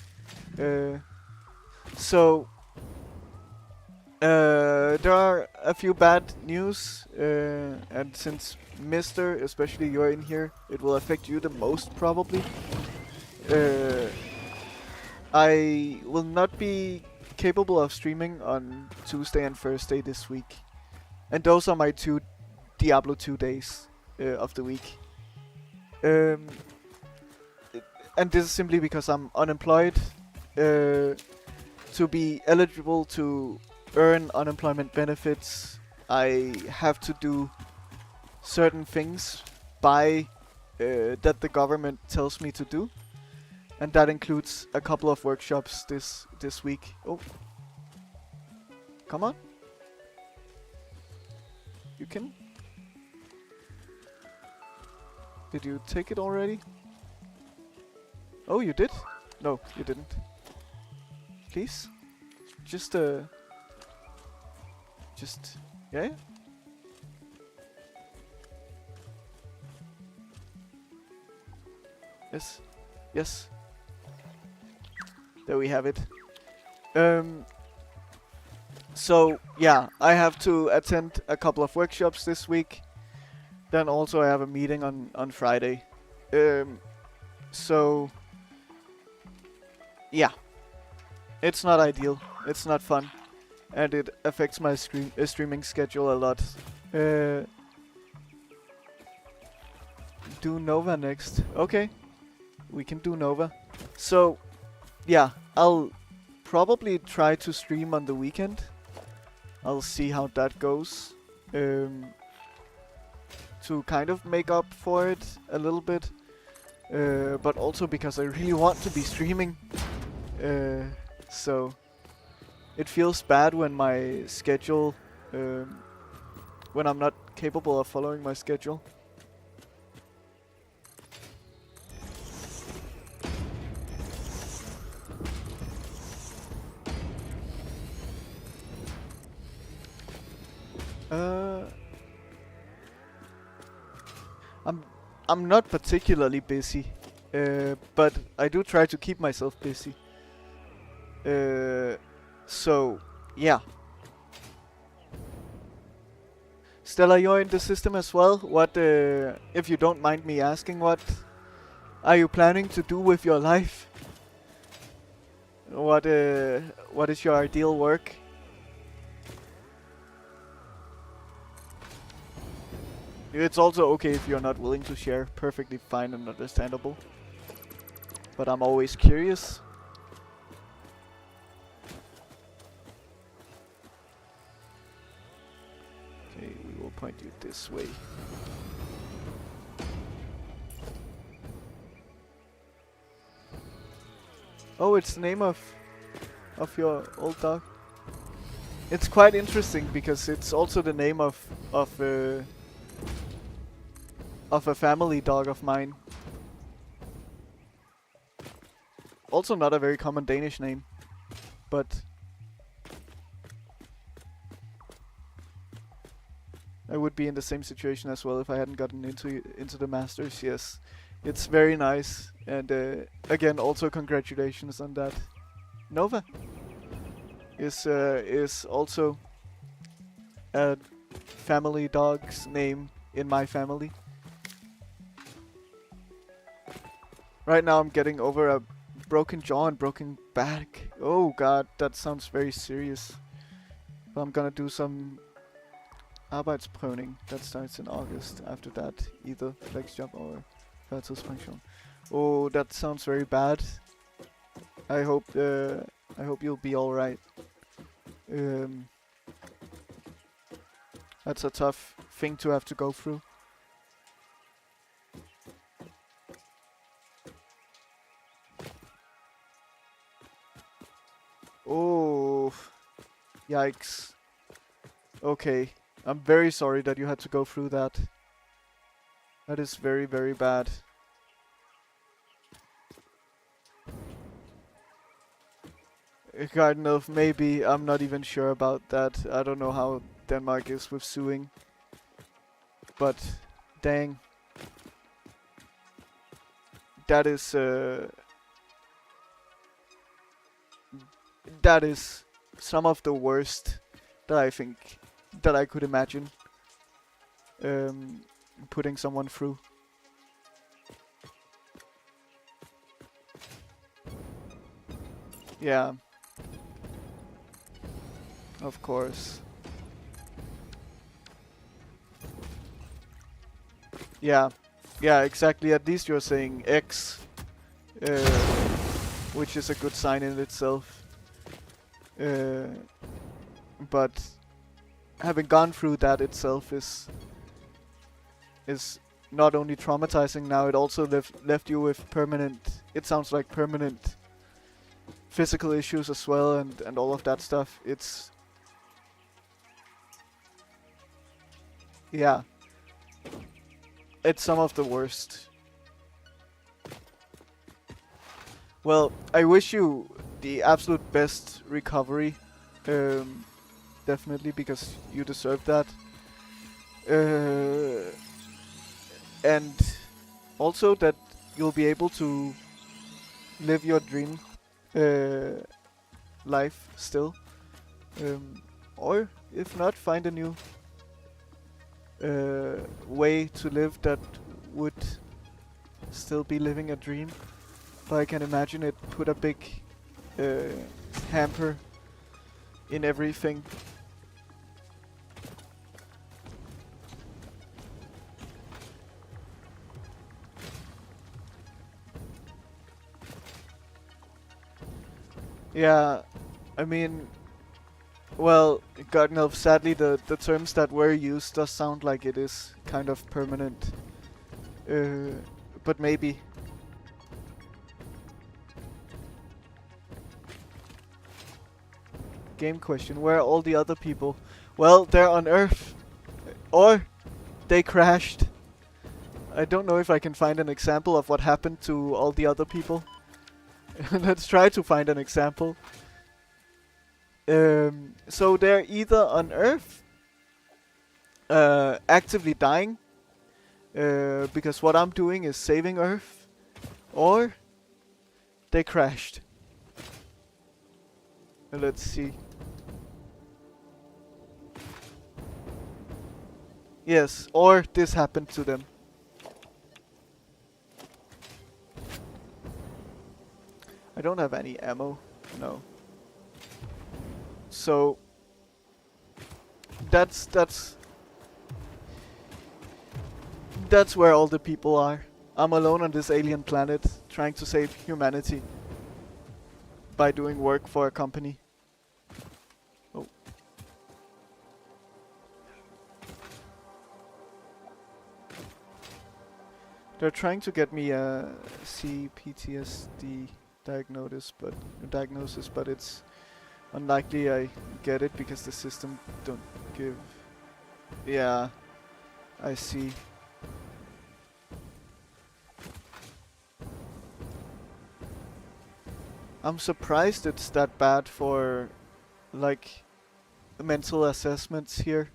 There are a few bad news, and since Mister, especially you're in here, it will affect you the most probably. I will not be capable of streaming on Tuesday and Thursday this week, and those are my 2 Diablo 2 days of the week. And this is simply because I'm unemployed. To be eligible to earn unemployment benefits, I have to do certain things that the government tells me to do, and that includes a couple of workshops this week. Oh, come on, you can. Did you take it already? Oh, you did? No, you didn't. Please, just yeah. Yes, yes. There we have it. So yeah, I have to attend a couple of workshops this week. Then also I have a meeting on Friday. So yeah, it's not ideal. It's not fun, and it affects my streaming schedule a lot. Do Nova next. Okay, we can do Nova. So yeah, I'll probably try to stream on the weekend. I'll see how that goes. To kind of make up for it a little bit. But also because I really want to be streaming. So it feels bad when my schedule, when I'm not capable of following my schedule. I'm not particularly busy, but I do try to keep myself busy. So yeah. Stella, you're in the system as well. What, if you don't mind me asking, what are you planning to do with your life? What is your ideal work? It's also okay if you're not willing to share. Perfectly fine and understandable. But I'm always curious. Okay, we will point you this way. Oh, it's the name of your old dog. It's quite interesting because it's also the name of a family dog of mine. Also not a very common Danish name, but I would be in the same situation as well if I hadn't gotten into the Masters. Yes, it's very nice, and again, also congratulations on that. Nova is also a family dog's name in my family. Right now I'm getting over a broken jaw and broken back. Oh god, that sounds very serious. But I'm gonna do some arbejdsprøvning that starts in August. After that, either flexjob or førtidspension. Oh, that sounds very bad. I hope you'll be all right. That's a tough thing to have to go through. Oh, yikes. Okay, I'm very sorry that you had to go through that. That is very, very bad. Garden of maybe, I'm not even sure about that. I don't know how Denmark is with suing. But, dang. That is, that is some of the worst that I think that I could imagine putting someone through. Yeah. Of course. Yeah. Yeah, exactly. At least you're saying X, which is a good sign in itself. But having gone through that itself is not only traumatizing now, it also left you with permanent, it sounds like permanent physical issues as well, and all of that stuff. It's, yeah, it's some of the worst. Well, I wish you the absolute best recovery, definitely, because you deserve that. And also that you'll be able to live your dream life still. Or if not, find a new way to live that would still be living a dream. But I can imagine it put a big hamper in everything. Yeah, I mean, well, Garden Elf, sadly the terms that were used does sound like it is kind of permanent. But maybe. Game question, where are all the other people? Well, they're on Earth. Or They crashed. I don't know if I can find an example of what happened to all the other people. Let's try to find an example. So they're either on Earth, actively dying, because what I'm doing is saving Earth, or they crashed. Let's see. Yes, or this happened to them. I don't have any ammo. No. So that's where all the people are. I'm alone on this alien planet trying to save humanity by doing work for a company. Oh. They're trying to get me a CPTSD diagnosis, but it's unlikely I get it because the system don't give. Yeah, I see. I'm surprised it's that bad for, like, mental assessments here.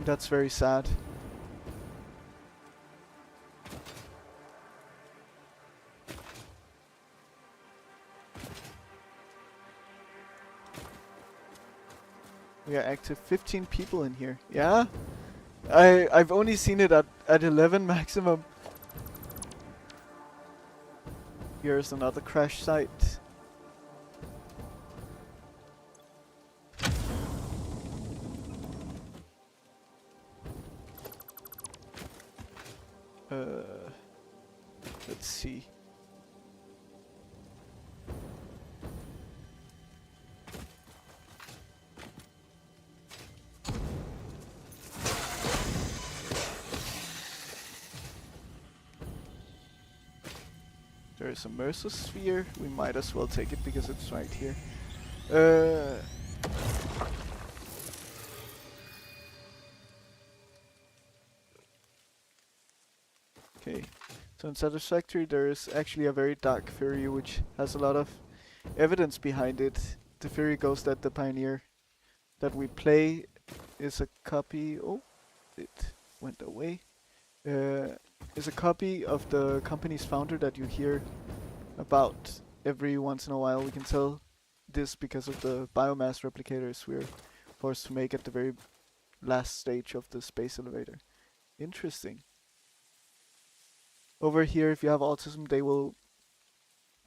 That's very sad. We are active. 15 people in here. Yeah? I've only seen it at 11 maximum. Here's another crash site. Let's see. There is a Mercer sphere. We might as well take it because it's right here. Okay. So in Satisfactory there is actually a very dark theory which has a lot of evidence behind it. The theory goes that the Pioneer that we play is a copy. Oh, it went away. Is a copy of the company's founder that you hear about every once in a while. We can tell this because of the biomass replicators we're forced to make at the very last stage of the space elevator. Interesting. Over here, if you have autism, they will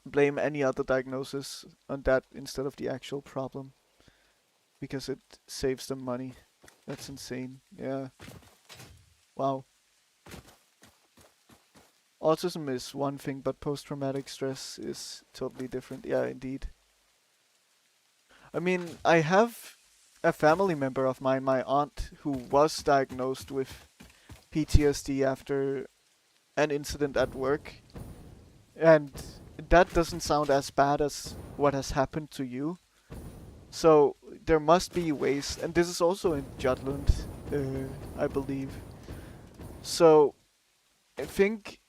blame any other diagnosis on that instead of the actual problem. Because it saves them money. That's insane. Yeah. Wow. Autism is one thing, but post-traumatic stress is totally different. Yeah, indeed. I mean, I have a family member of mine, my aunt, who was diagnosed with PTSD after an incident at work. And that doesn't sound as bad as what has happened to you. So there must be ways, and this is also in Jutland, I believe. So I think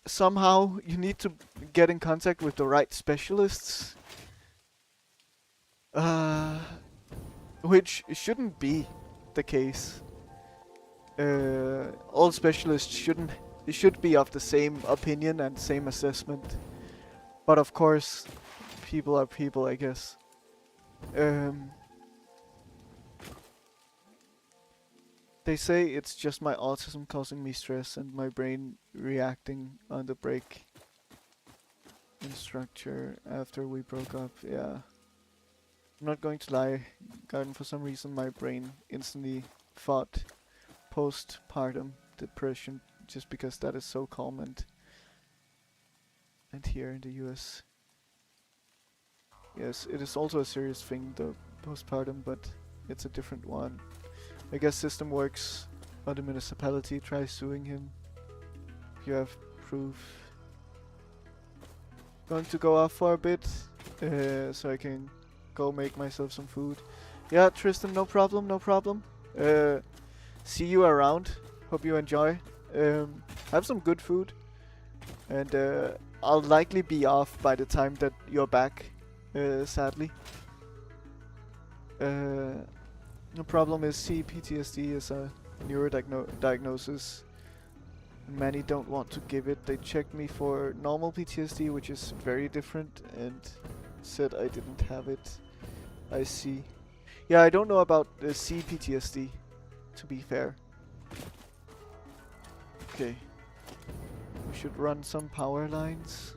somehow you need to get in contact with the right specialists, which shouldn't be the case. All specialists should be of the same opinion and same assessment, but of course, people are people, I guess. They say it's just my autism causing me stress and my brain reacting on the break in structure after we broke up. Yeah. I'm not going to lie, Garden, for some reason my brain instantly thought postpartum depression just because that is so common and here in the US. Yes, it is also a serious thing, the postpartum, but it's a different one. I guess system works on the municipality. Try suing him if you have proof. Going to go off for a bit so I can go make myself some food. Yeah, Tristan, no problem, no problem. See you around. Hope you enjoy. Have some good food. And I'll likely be off by the time that you're back, sadly. The problem is PTSD is a diagnosis. Many don't want to give it. They checked me for normal PTSD, which is very different, and said I didn't have it. I see. Yeah, I don't know about the CPTSD, to be fair. Okay. We should run some power lines.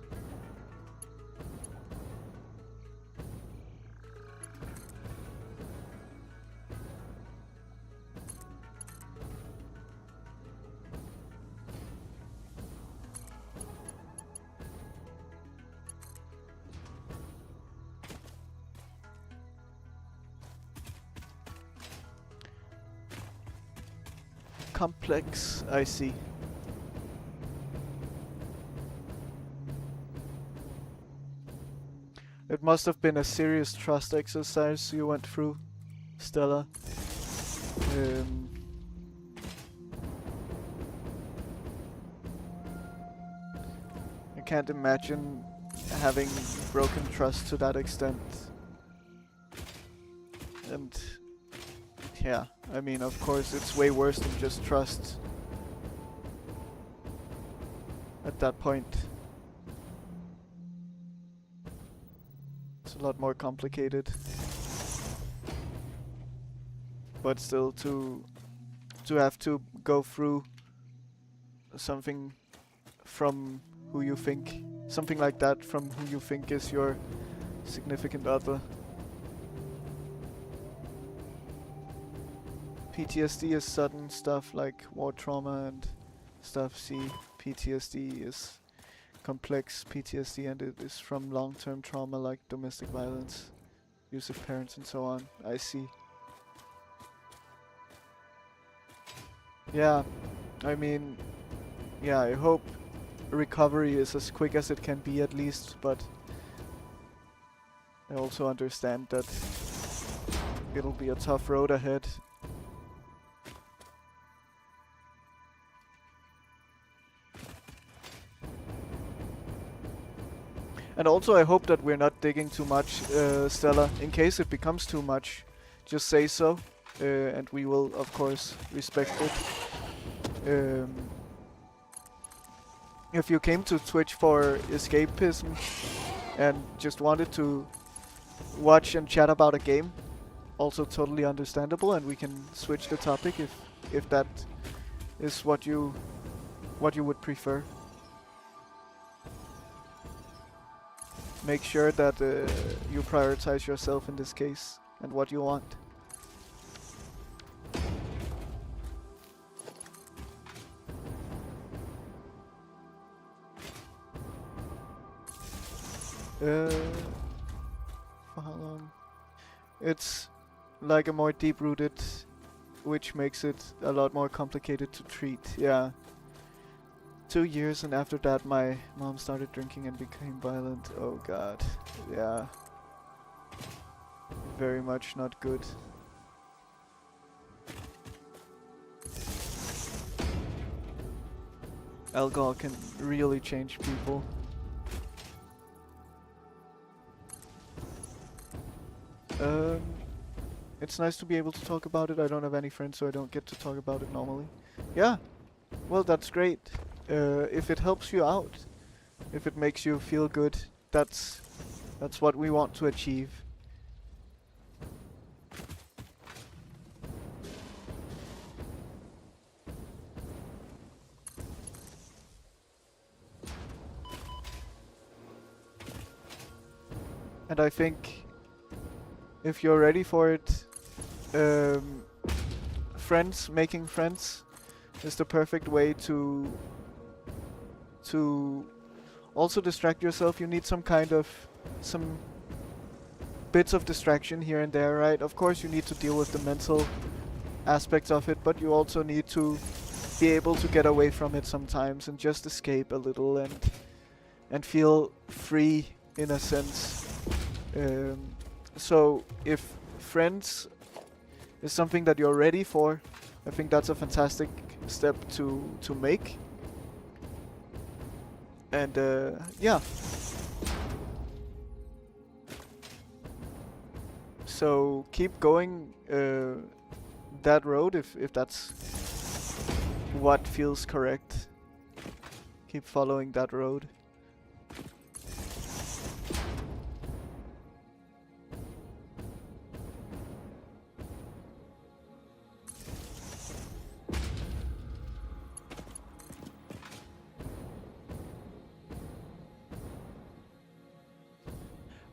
Complex, I see. It must have been a serious trust exercise you went through, Stella. I can't imagine having broken trust to that extent. And yeah, I mean, of course, it's way worse than just trust at that point. It's a lot more complicated. But still, to have to go through something from who you think, something like that from who you think is your significant other. PTSD is sudden stuff like war trauma and stuff. See, PTSD is complex PTSD, and it is from long-term trauma like domestic violence, abusive parents, and so on. I see. Yeah, I mean, yeah, I hope recovery is as quick as it can be at least, but I also understand that it'll be a tough road ahead. And also I hope that we're not digging too much, Stella. In case it becomes too much, just say so, and we will of course respect it. If you came to Twitch for escapism and just wanted to watch and chat about a game, also totally understandable, and we can switch the topic if that is what you would prefer. Make sure that you prioritize yourself in this case and what you want. For how long? It's like a more deep-rooted, which makes it a lot more complicated to treat. Yeah. 2 years, and after that my mom started drinking and became violent. Oh god. Yeah. Very much not good. Alcohol can really change people. It's nice to be able to talk about it. I don't have any friends, so I don't get to talk about it normally. Yeah. Well, that's great. If it helps you out, if it makes you feel good, that's what we want to achieve. And I think if you're ready for it, making friends is the perfect way to also distract yourself. You need some bits of distraction here and there, right? Of course you need to deal with the mental aspects of it, but you also need to be able to get away from it sometimes and just escape a little and feel free in a sense. So if friends is something that you're ready for, I think that's a fantastic step to make. And yeah. So keep going that road if that's what feels correct. Keep following that road.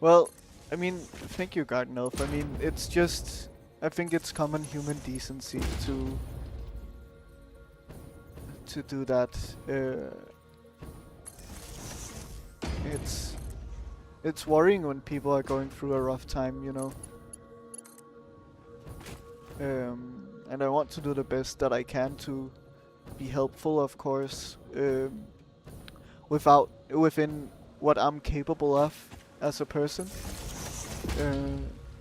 Well, I mean, thank you, Garden Elf. I mean, it's just, I think it's common human decency to do that. It's worrying when people are going through a rough time, you know. And I want to do the best that I can to be helpful, of course, within what I'm capable of as a person.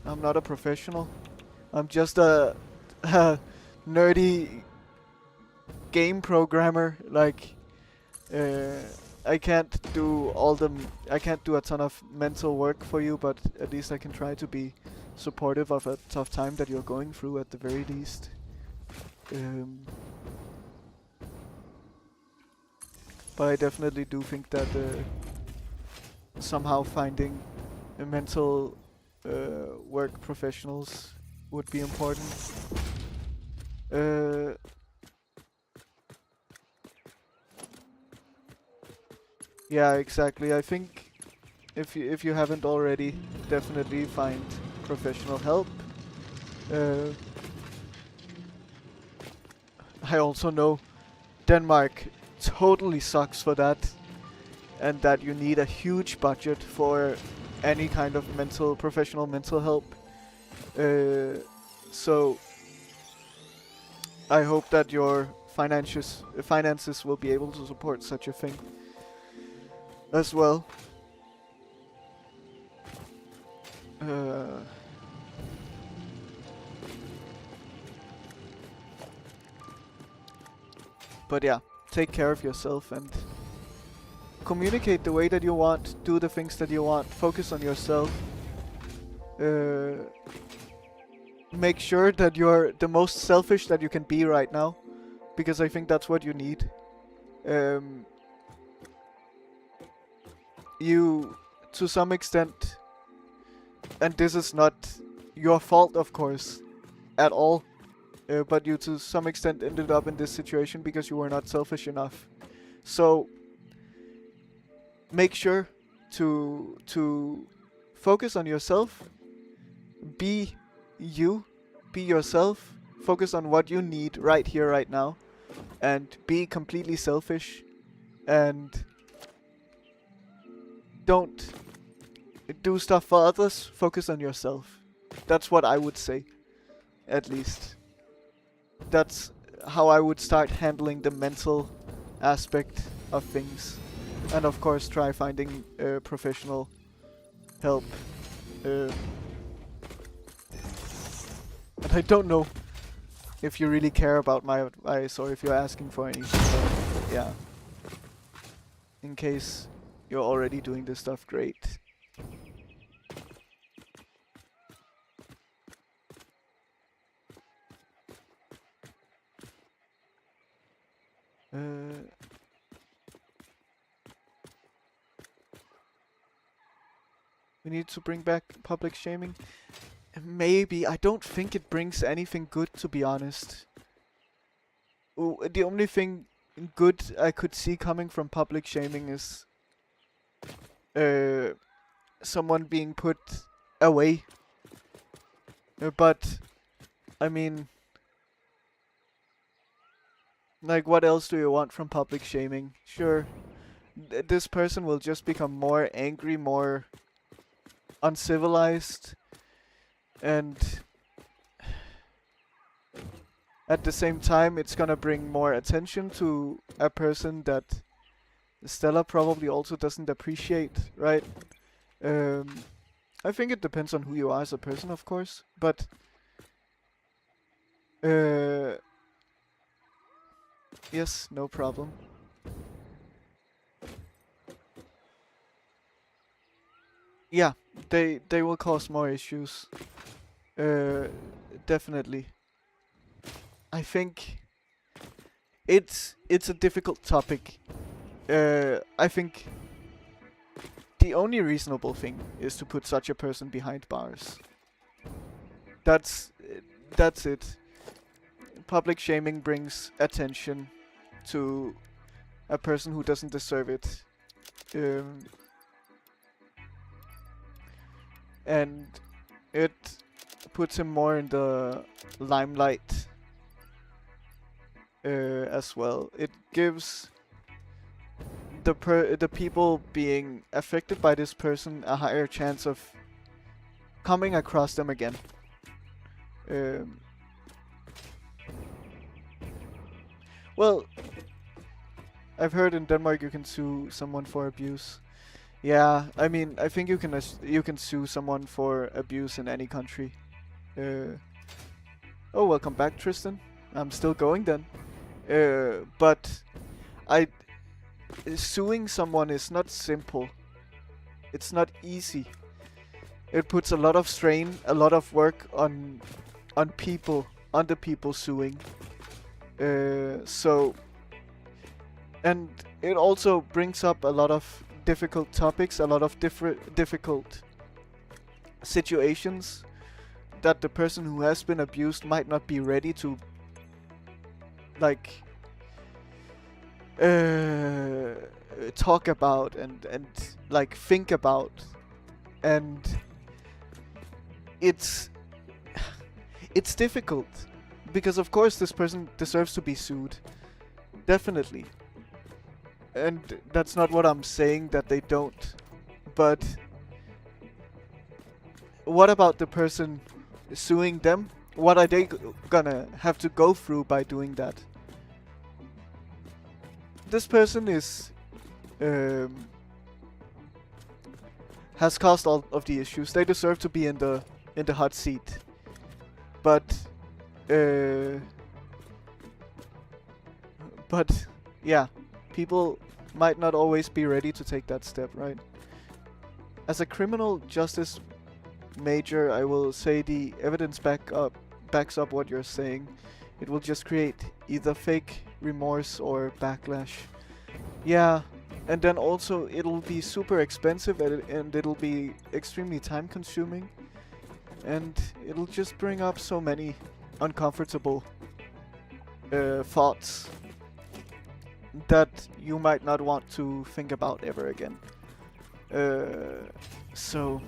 I'm not a professional. I'm just a nerdy game programmer. Like, I can't do I can't do a ton of mental work for you, but at least I can try to be supportive of a tough time that you're going through at the very least. But I definitely do think that somehow finding a mental work professionals would be important. Yeah, exactly. I think if you haven't already, definitely find professional help. I also know Denmark totally sucks for that, and that you need a huge budget for any kind of professional mental help. So I hope that your finances will be able to support such a thing as well. But yeah, take care of yourself and communicate the way that you want, do the things that you want, focus on yourself. Make sure that you're the most selfish that you can be right now, because I think that's what you need. You, to some extent, and this is not your fault, of course, at all, but you to some extent ended up in this situation because you were not selfish enough. So make sure to focus on yourself, be you, be yourself, focus on what you need right here, right now, and be completely selfish, and don't do stuff for others, focus on yourself. That's what I would say, at least. That's how I would start handling the mental aspect of things. And of course try finding professional help. And I don't know if you really care about my advice or if you're asking for anything, but yeah. In case you're already doing this stuff, great. We need to bring back public shaming. Maybe. I don't think it brings anything good, to be honest. The only thing good I could see coming from public shaming is someone being put away. But I mean, like, what else do you want from public shaming? Sure, this person will just become more angry, more uncivilized, and at the same time it's gonna bring more attention to a person that Stella probably also doesn't appreciate, right? I think it depends on who you are as a person, of course, but Uh, yes, no problem. Yeah, they will cause more issues. Uh, definitely. I think it's a difficult topic. I think the only reasonable thing is to put such a person behind bars. That's that's it. Public shaming brings attention to a person who doesn't deserve it. Um, and it puts him more in the limelight as well. It gives the people being affected by this person a higher chance of coming across them again. Um, well, I've heard in Denmark you can sue someone for abuse. Yeah, I mean, I think you can sue someone for abuse in any country. Uh, oh, welcome back, Tristan. I'm still going then. But I suing someone is not simple. It's not easy. It puts a lot of strain, a lot of work on people, on the people suing. So, and it also brings up a lot of difficult topics, a lot of difficult situations that the person who has been abused might not be ready to, like, talk about and like think about. And it's it's difficult because of course this person deserves to be sued, definitely. And that's not what I'm saying that they don't, but what about the person suing them? What are they gonna have to go through by doing that? This person is has caused all of the issues. They deserve to be in the hot seat. But but yeah, people might not always be ready to take that step, right? As a criminal justice major, I will say the evidence backs up what you're saying. It will just create either fake remorse or backlash. Yeah, and then also it'll be super expensive and it'll be extremely time consuming. And it'll just bring up so many uncomfortable thoughts that you might not want to think about ever again. So...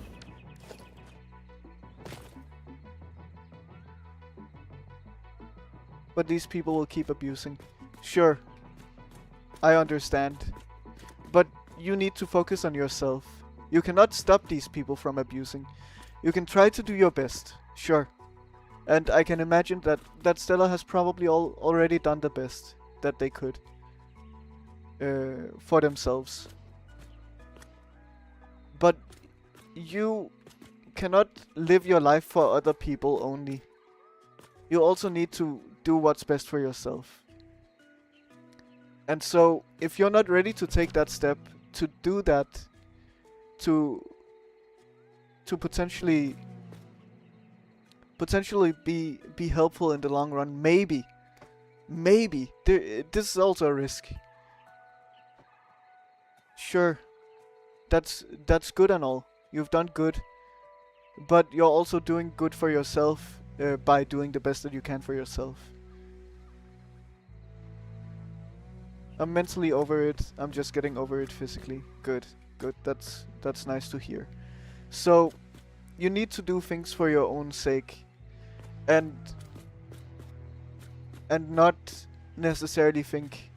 But these people will keep abusing. Sure, I understand. But you need to focus on yourself. You cannot stop these people from abusing. You can try to do your best, sure. And I can imagine that Stella has probably already done the best that they could for themselves. But you cannot live your life for other people only. You also need to do what's best for yourself. And so, if you're not ready to take that step, to do that, to potentially be helpful in the long run, maybe this is also a risk. Sure, that's good and all. You've done good, but you're also doing good for yourself by doing the best that you can for yourself. I'm mentally over it. I'm just getting over it physically. Good. That's nice to hear. So, you need to do things for your own sake, and not necessarily think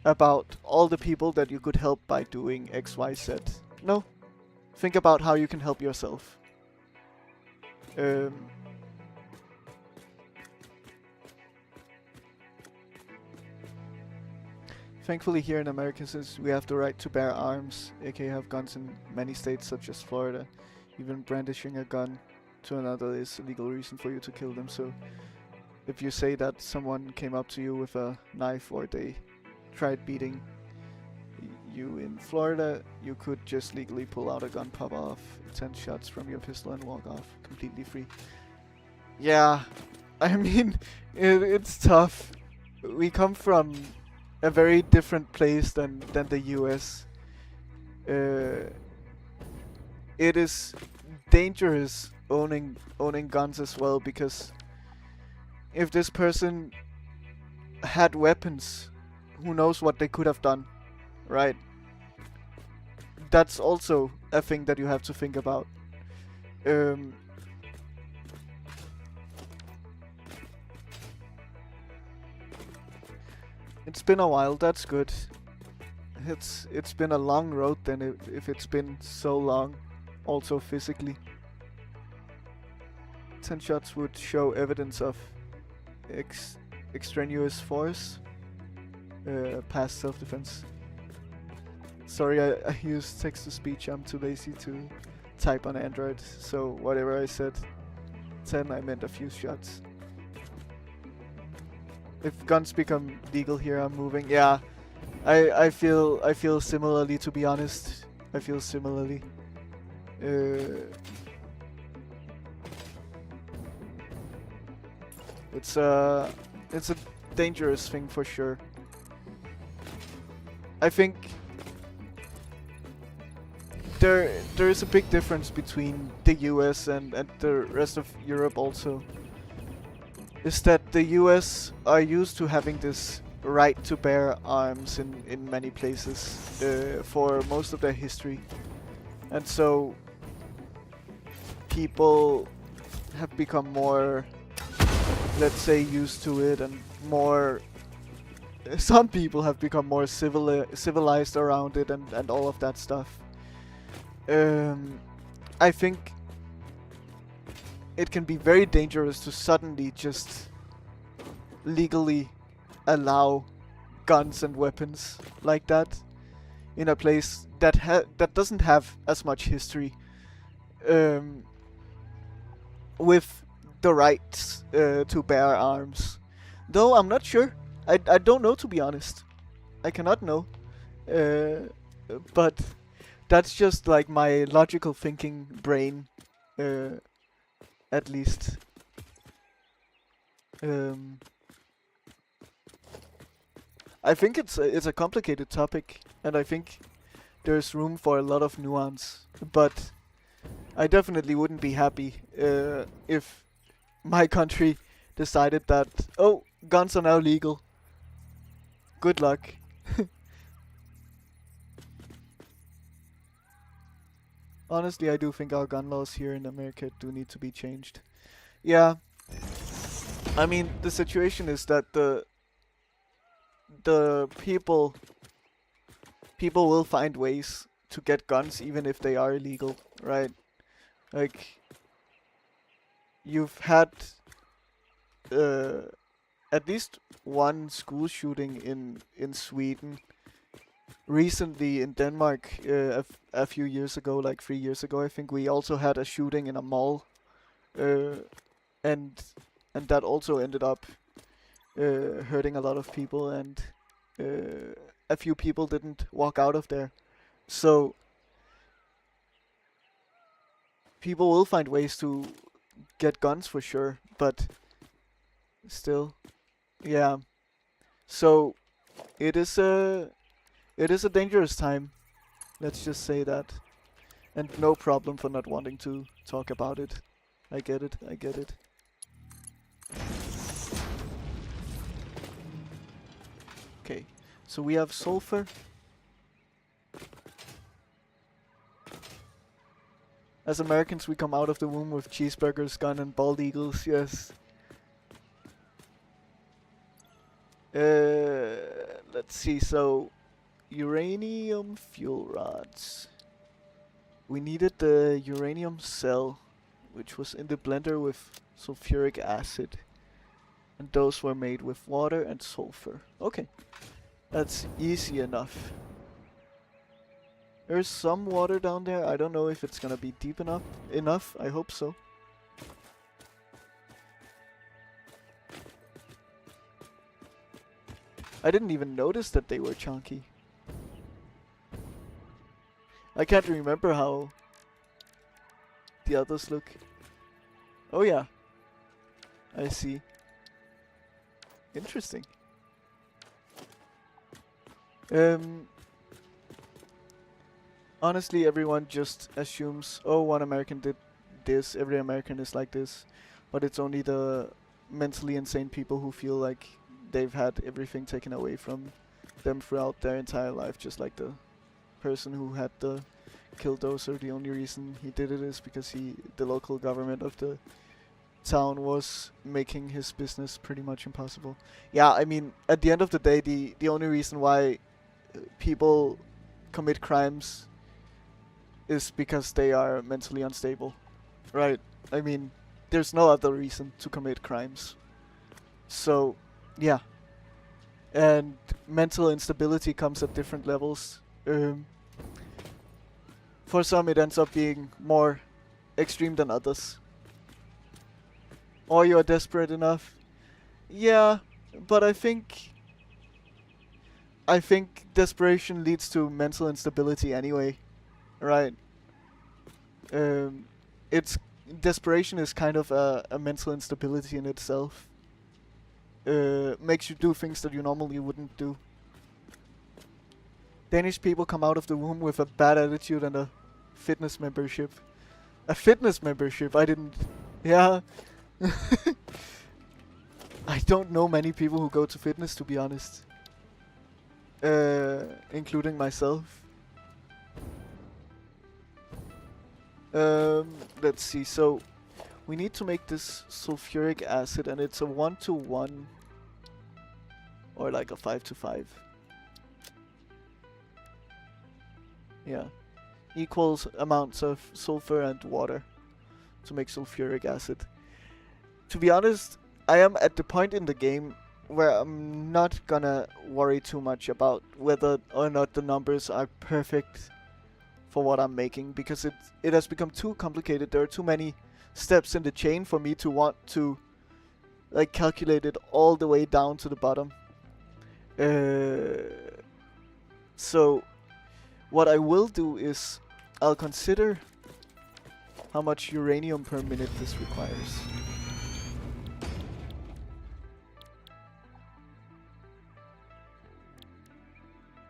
about all the people that you could help by doing X, Y, Z. No. Think about how you can help yourself. Thankfully here in America, since we have the right to bear arms, aka have guns in many states such as Florida, even brandishing a gun to another is a legal reason for you to kill them, so If you say that someone came up to you with a knife or they tried beating you in Florida, you could just legally pull out a gun, pop off 10 shots from your pistol and walk off completely free. Yeah, I mean, it's tough. We come from a very different place than the US. It is dangerous owning guns as well, because if this person had weapons, who knows what they could have done, right? That's also a thing that you have to think about. It's been a while, that's good. It's been a long road then, if it's been so long, also physically. 10 shots would show evidence of extraneous force, past self-defense. Sorry, I use text-to-speech. I'm too lazy to type on Android, so whatever I said 10, I meant a few shots. If guns become legal here, I'm moving. Yeah, I feel similarly, to be honest. I feel similarly. It's a dangerous thing for sure. I think there is a big difference between the US and the rest of Europe also. Is that the US are used to having this right to bear arms in many places for most of their history. And so people have become more, let's say, used to it, and more, some people have become more civilized around it, and all of that stuff. I think it can be very dangerous to suddenly just legally allow guns and weapons like that in a place that doesn't have as much history, with the rights to bear arms. Though I'm not sure. I don't know, to be honest. I cannot know. But that's just like my logical thinking brain, at least. I think it's a complicated topic, and I think there's room for a lot of nuance. But I definitely wouldn't be happy if my country decided that, oh, guns are now legal. Good luck. Honestly, I do think our gun laws here in America do need to be changed. Yeah. I mean, the situation is that the people will find ways to get guns even if they are illegal, right? Like, you've had at least one school shooting in Sweden. Recently in Denmark, a few years ago, like 3 years ago, I think we also had a shooting in a mall, and that also ended up hurting a lot of people, and a few people didn't walk out of there. So people will find ways to get guns for sure, but still, yeah. So it is a dangerous time. Let's just say that. And no problem for not wanting to talk about it. I get it, I get it. Okay, so we have sulfur. As Americans, we come out of the womb with cheeseburgers, gun, and bald eagles, yes. Let's see, so uranium fuel rods. We needed the uranium cell, which was in the blender with sulfuric acid. And those were made with water and sulfur. Okay, that's easy enough. There's some water down there. I don't know if it's gonna be deep enough. I hope so. I didn't even notice that they were chunky. I can't remember how the others look. Oh yeah. I see. Interesting. Honestly, everyone just assumes, oh, one American did this, every American is like this. But it's only the mentally insane people who feel like they've had everything taken away from them throughout their entire life, just like the person who had the killdozer. The only reason he did it is because the local government of the town was making his business pretty much impossible. Yeah, I mean, at the end of the day, the only reason why people commit crimes is because they are mentally unstable, right? I mean, there's no other reason to commit crimes. So, yeah. And mental instability comes at different levels. For some, it ends up being more extreme than others. Or you're desperate enough. Yeah, but I think desperation leads to mental instability anyway, right? It's desperation is kind of a mental instability in itself. Makes you do things that you normally wouldn't do. Danish people come out of the womb with a bad attitude and a fitness membership. A fitness membership? I didn't... Yeah. I don't know many people who go to fitness, to be honest. Including myself. Let's see, so... We need to make this sulfuric acid, and it's a 1-to-1... Or like a 5-to-5. Yeah. Equals amounts of sulfur and water to make sulfuric acid. To be honest, I am at the point in the game where I'm not gonna worry too much about whether or not the numbers are perfect for what I'm making, because it has become too complicated. There are too many steps in the chain for me to want to like calculate it all the way down to the bottom. So what I will do is I'll consider how much uranium per minute this requires.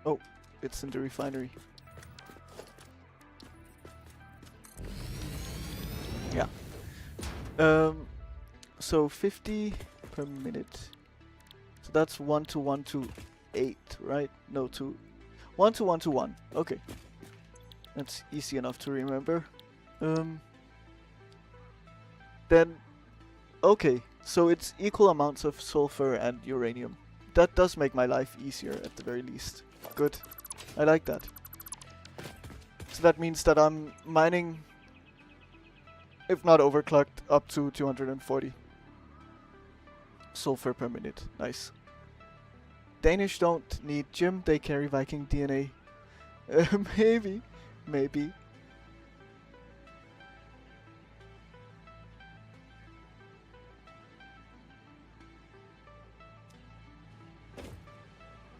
Oh, it's in the refinery. Yeah. So 50 per minute. So that's 1-to-1 to 8, right? No, 1-to-1 to 1. Okay. That's easy enough to remember. Then, okay. So it's equal amounts of sulfur and uranium. That does make my life easier at the very least. Good. I like that. So that means that I'm mining, if not overclocked, up to 240 sulfur per minute. Nice. Danish don't need gym, they carry Viking DNA. Maybe. Maybe.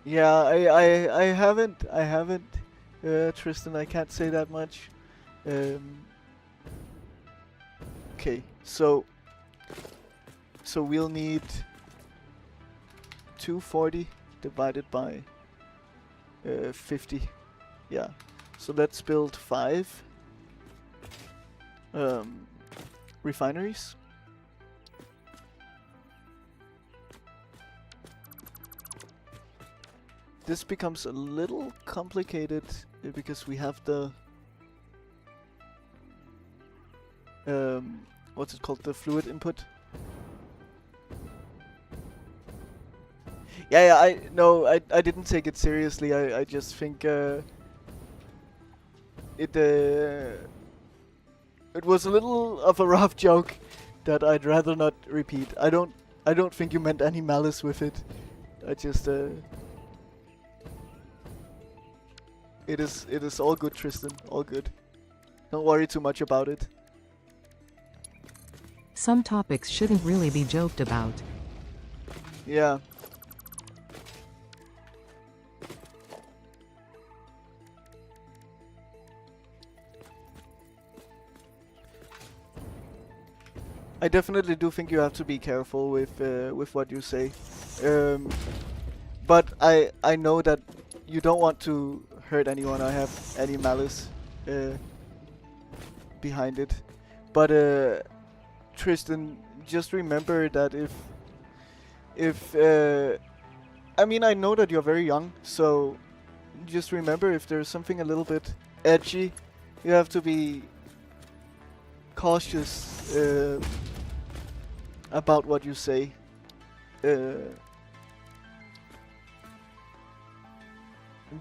Yeah, I haven't, Tristan, I can't say that much. Okay, so we'll need 240 divided by 50. Yeah, so let's build 5 refineries. This becomes a little complicated because we have the what's it called? The fluid input. Yeah, I didn't take it seriously. I just think it was a little of a rough joke that I'd rather not repeat. I don't think you meant any malice with it. I just it is all good, Tristan. All good. Don't worry too much about it. Some topics shouldn't really be joked about. Yeah. I definitely do think you have to be careful with what you say. Um, but I know that you don't want to hurt anyone. I have any malice uh, behind it. But Tristan, just remember that if I mean, I know that you're very young, so just remember if there's something a little bit edgy, you have to be cautious about what you say.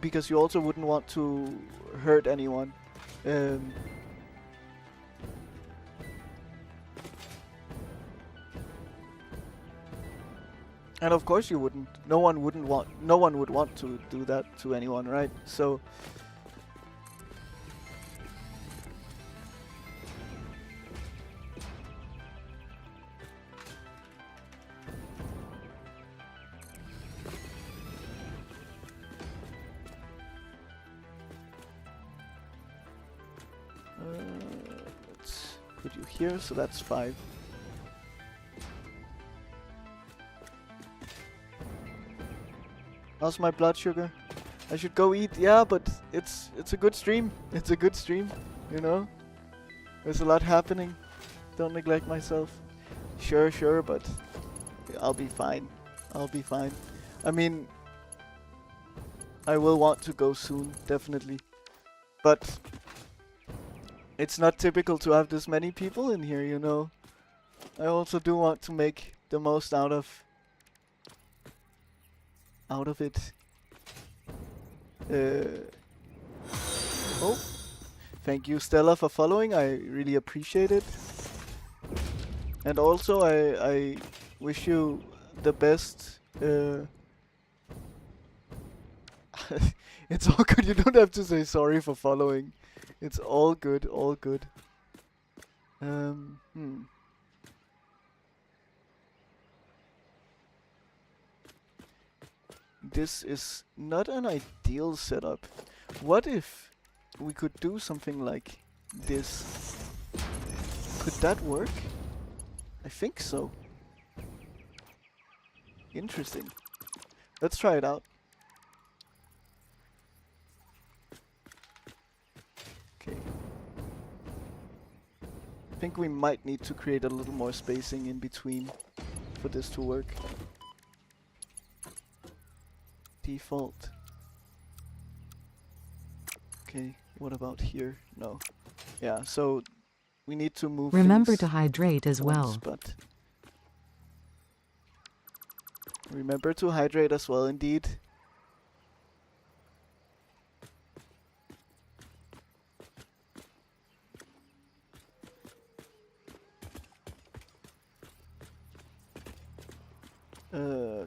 Because you also wouldn't want to hurt anyone. Um, and of course you wouldn't. No one would want to do that to anyone, right? So let's put you here, so that's 5. How's my blood sugar? I should go eat. Yeah, but it's a good stream. It's a good stream, you know? There's a lot happening. Don't neglect myself. Sure, but I'll be fine. I'll be fine. I mean, I will want to go soon, definitely. But it's not typical to have this many people in here, you know? I also do want to make the most out of it. Oh, thank you, Stella, for following. I really appreciate it. And also, I wish you the best. It's all good. You don't have to say sorry for following. It's all good. All good. This is not an ideal setup. What if we could do something like this? Could that work? I think so. Interesting. Let's try it out. Okay. I think we might need to create a little more spacing in between for this to work. Default. Okay, what about here? No. Yeah, so we need to move Remember things to hydrate as once, well. but remember to hydrate as well, indeed.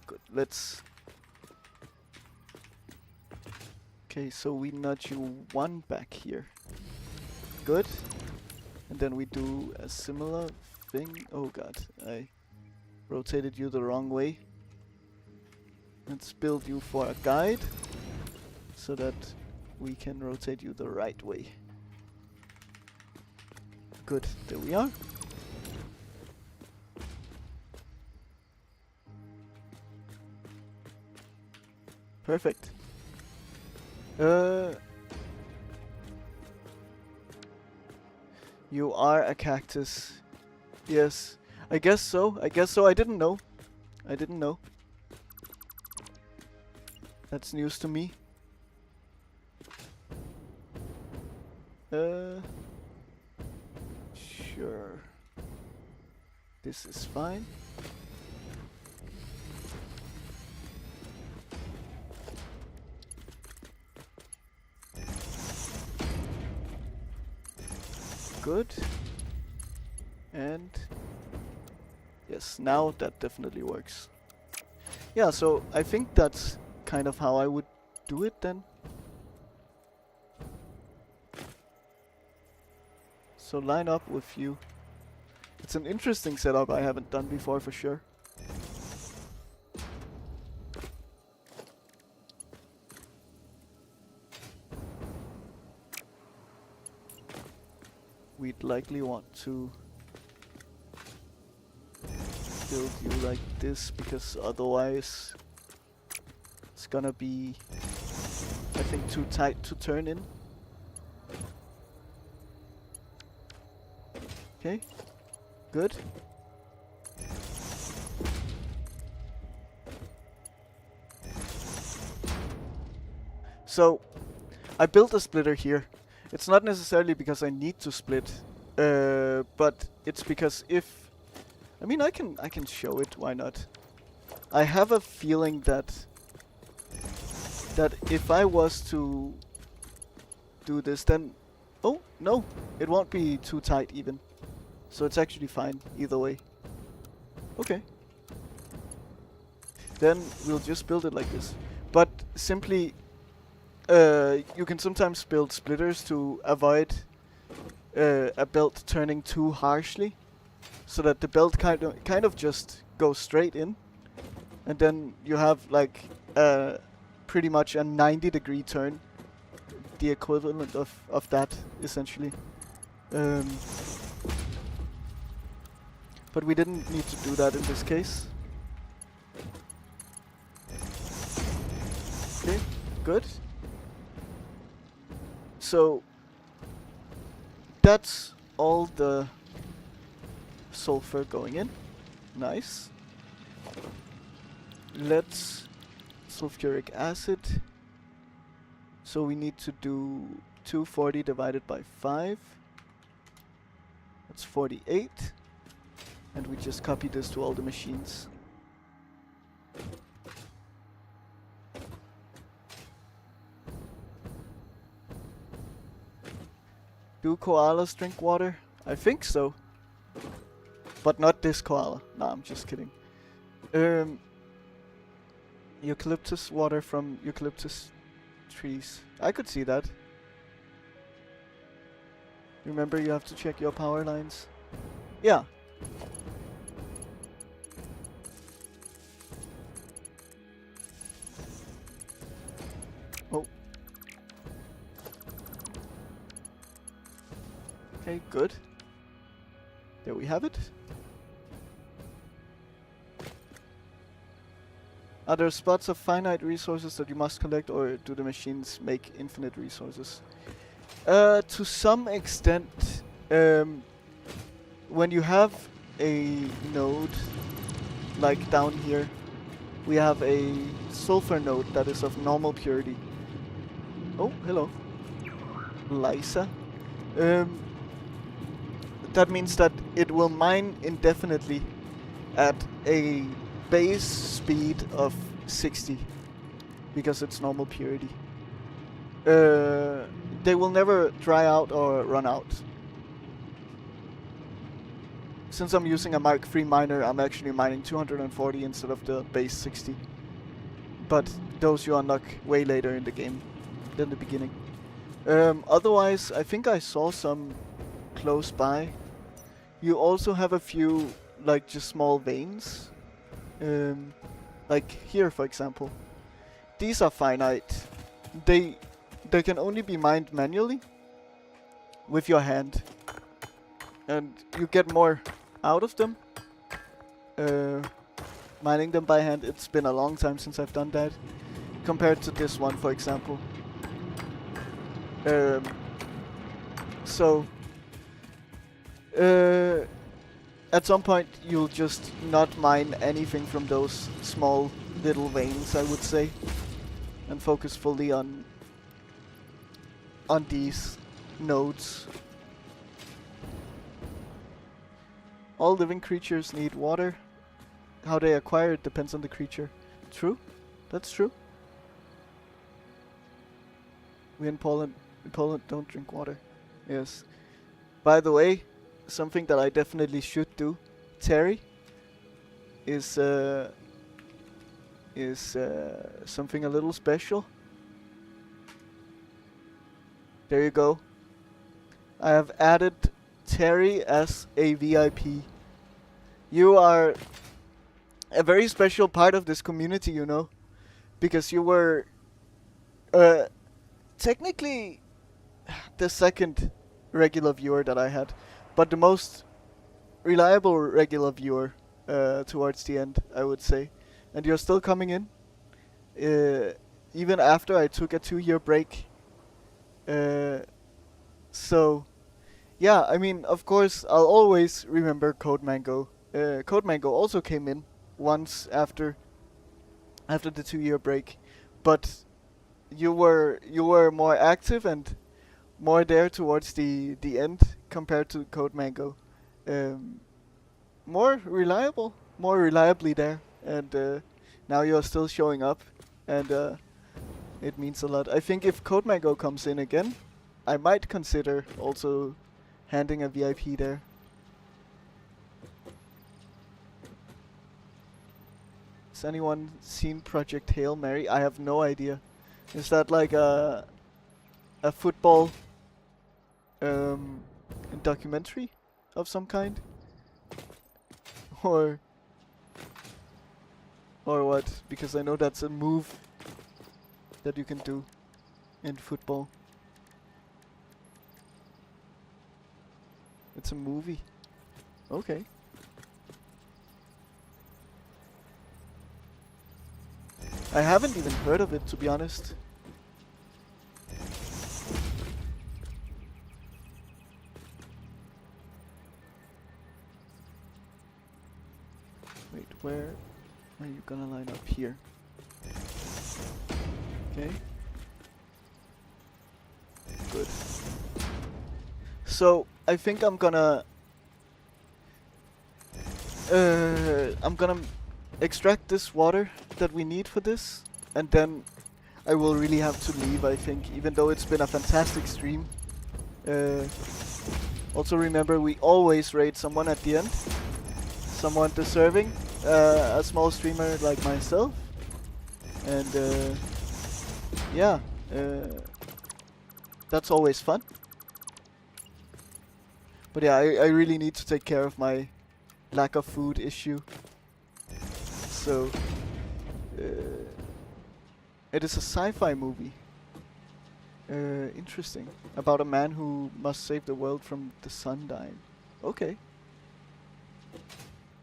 Good. Let's. Okay, so we nudge you 1 back here. Good. And then we do a similar thing. Oh god, I rotated you the wrong way. Let's build you for a guide so that we can rotate you the right way. Good, there we are. Perfect. You are a cactus. Yes, I guess so. I didn't know. I didn't know. That's news to me. Sure. This is fine. Good. And yes, now that definitely works. Yeah, so I think that's kind of how I would do it then. So line up with you. It's an interesting setup I haven't done before for sure. We'd likely want to build you like this, because otherwise it's gonna be, I think, too tight to turn in. Okay, good. So, I built a splitter here. It's not necessarily because I need to split, but it's because if... I mean, I can show it, why not? I have a feeling that if I was to do this, then... Oh, no, it won't be too tight even. So it's actually fine, either way. Okay. Then we'll just build it like this. But simply... you can sometimes build splitters to avoid a belt turning too harshly, so that the belt kind of just goes straight in, and then you have like pretty much a 90-degree turn, the equivalent of that essentially. But we didn't need to do that in this case. Okay, good. So that's all the sulfur going in. Nice. Let's sulfuric acid. So we need to do 240 divided by 5. That's 48. And we just copy this to all the machines. Do koalas drink water? I think so. But not this koala. Nah, I'm just kidding. Eucalyptus water from eucalyptus trees. I could see that. Remember, you have to check your power lines. Yeah. Oh. Okay, good. There we have it. Are there spots of finite resources that you must collect, or do the machines make infinite resources? To some extent, when you have a node, like down here, we have a sulfur node that is of normal purity. Oh, hello. Lysa. That means that it will mine indefinitely at a base speed of 60, because it's normal purity. They will never dry out or run out. Since I'm using a Mark III miner, I'm actually mining 240 instead of the base 60. But those you unlock way later in the game than the beginning. Otherwise, I think I saw some close by. You also have a few, like, just small veins. Like here, for example. These are finite. They can only be mined manually with your hand, and you get more out of them. Mining them by hand, it's been a long time since I've done that, compared to this one, for example. So at some point you'll just not mine anything from those small little veins, I would say, and focus fully on these nodes. All living creatures need water. How they acquire it depends on the creature. True, that's true. We in Poland don't drink water. Yes. By the way, something that I definitely should do, Terry, is something a little special. There you go. I have added Terry as a VIP. You are a very special part of this community, you know, because you were technically the second regular viewer that I had, but the most reliable regular viewer towards the end, I would say. And you're still coming in, even after I took a 2-year break. Uh, so, yeah, I mean, of course, I'll always remember Code Mango. Code Mango also came in once after the 2-year break, but you were more active and more there towards the end compared to Code Mango. Um, more reliably there, and now you're still showing up, and it means a lot. I think if Code Mango comes in again, I might consider also handing a VIP there. Has anyone seen Project Hail Mary? I have no idea. Is that like a football um, documentary of some kind, or what? Because I know that's a move that you can do in football. It's a movie. Okay. I haven't even heard of it, to be honest. Wait, where are you gonna line up? Here. Okay. Good. So, I think I'm gonna extract this water that we need for this, and then I will really have to leave, I think, even though it's been a fantastic stream. Also remember, we always rate someone at the end. Someone deserving, a small streamer like myself. And yeah, that's always fun. But yeah, I really need to take care of my lack of food issue. So, it is a sci-fi movie. Interesting. About a man who must save the world from the sun dying. Okay.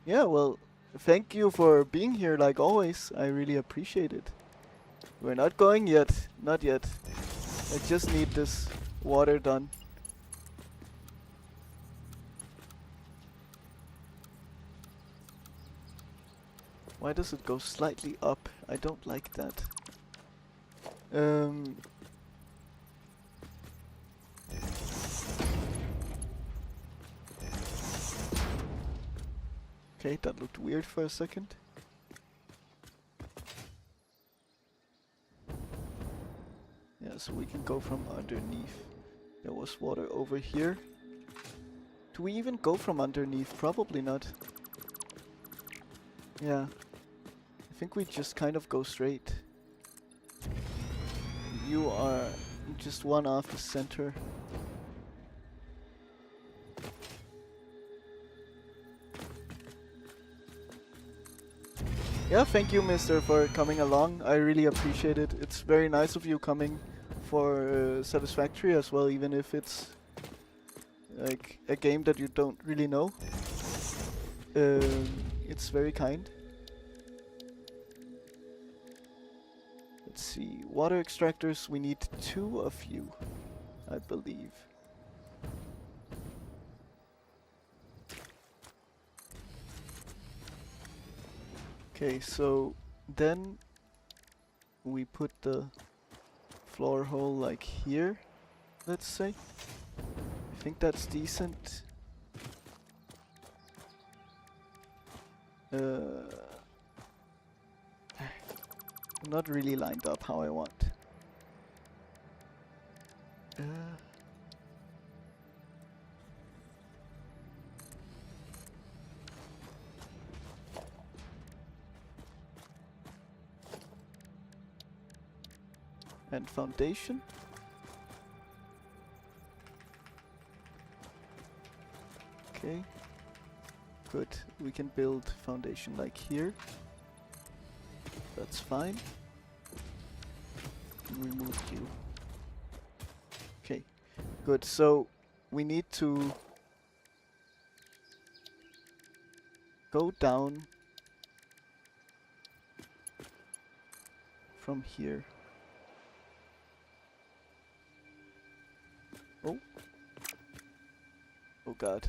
Yeah, well, thank you for being here like always. I really appreciate it. We're not going yet. Not yet. I just need this water done. Why does it go slightly up? I don't like that. Okay, that looked weird for a second. Yeah, so we can go from underneath. There was water over here. Do we even go from underneath? Probably not. Yeah. I think we just kind of go straight. You are just one off the center. Yeah, thank you, mister, for coming along. I really appreciate it. It's very nice of you coming for Satisfactory as well, even if it's like a game that you don't really know. It's very kind. Let's see, water extractors, we need 2 of you, I believe. Okay, so then we put the floor hole like here, let's say. I think that's decent. Not really lined up how I want. And foundation. Okay. Good. We can build foundation like here. That's fine. Remove you. Okay. Good. So we need to go down from here. Oh. Oh god.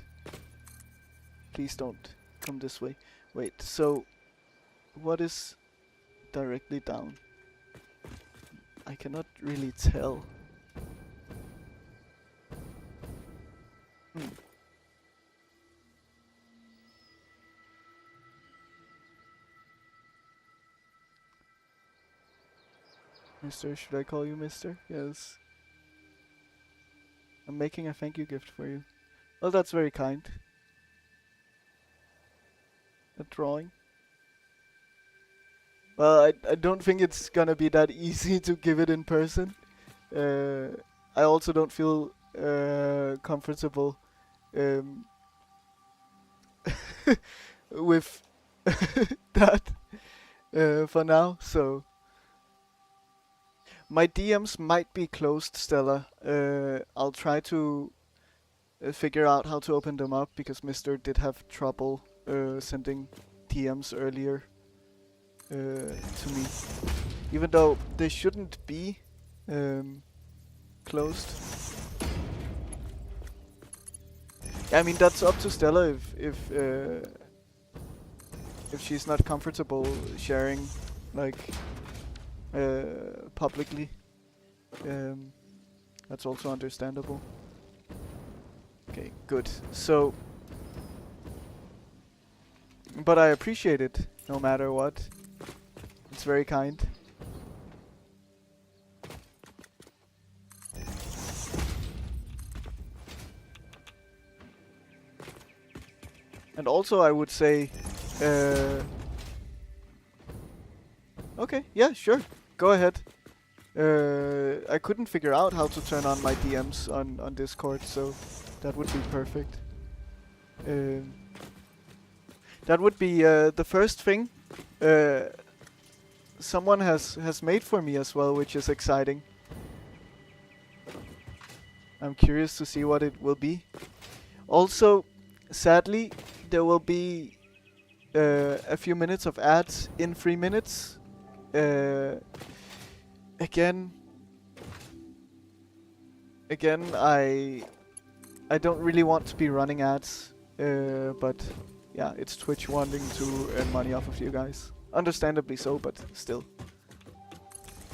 Please don't come this way. Wait, so what is directly down? I cannot really tell. Hmm. Mister, should I call you Mister? Yes. I'm making a thank you gift for you. Well, that's very kind. A drawing. Well, I don't think it's gonna be that easy to give it in person. I also don't feel comfortable with that for now, so my DMs might be closed, Stella. I'll try to figure out how to open them up because Mister did have trouble sending DMs earlier to me, even though they shouldn't be closed. I mean, that's up to Stella if she's not comfortable sharing like publicly. That's also understandable. Okay, good. So, but I appreciate it no matter what. It's very kind. And also I would say, okay, yeah, sure, go ahead. I couldn't figure out how to turn on my DMs on Discord, so that would be perfect. That would be the first thing someone has made for me as well, which is exciting. I'm curious to see what it will be. Also, sadly, there will be a few minutes of ads in 3 minutes. Again, I don't really want to be running ads, but yeah, it's Twitch wanting to earn money off of you guys. Understandably so, but still.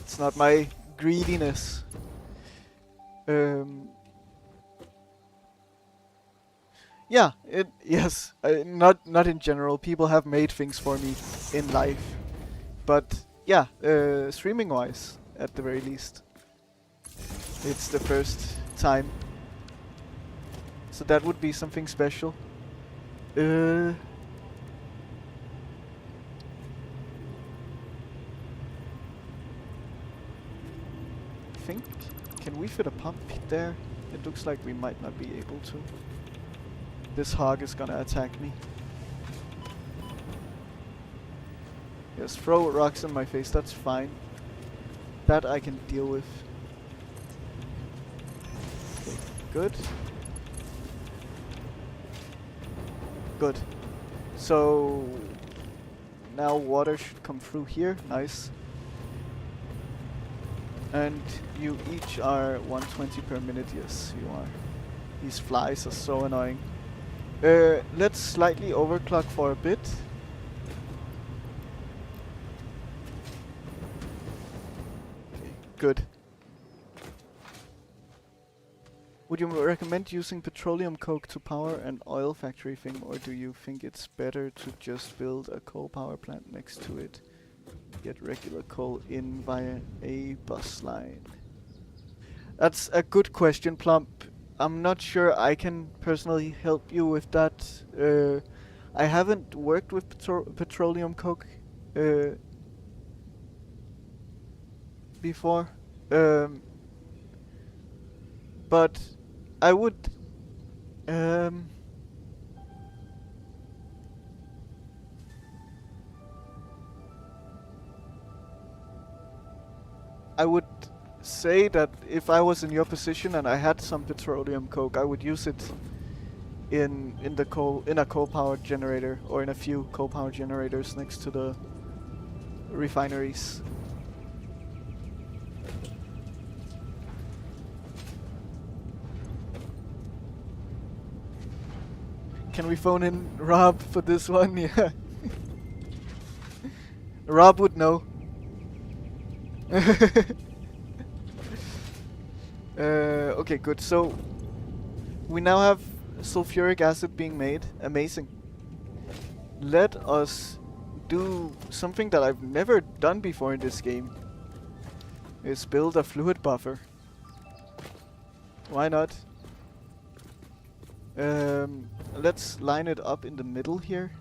It's not my greediness. Yeah, yes, not in general. People have made things for me in life, but yeah, streaming wise, at the very least, it's the first time. So that would be something special. I think, can we fit a pump there? It looks like we might not be able to. This hog is gonna attack me. Yes, throw rocks in my face, that's fine. That I can deal with. Okay, good. Good. So now water should come through here, nice. And you each are 120 per minute, yes you are. These flies are so annoying. Let's slightly overclock for a bit. Okay, good. Would you recommend using petroleum coke to power an oil factory thing, or do you think it's better to just build a coal power plant next to it? Get regular coal in via a bus line. That's a good question, Plump. I'm not sure I can personally help you with that. I haven't worked with petroleum coke before, but I would say that if I was in your position and I had some petroleum coke, I would use it in a coal power generator, or in a few coal power generators next to the refineries. Can we phone in Rob for this one? Yeah. Rob would know. Okay, good. So we now have sulfuric acid being made. Amazing. Let us do something that I've never done before in this game. Is build a fluid buffer. Why not? Let's line it up in the middle here.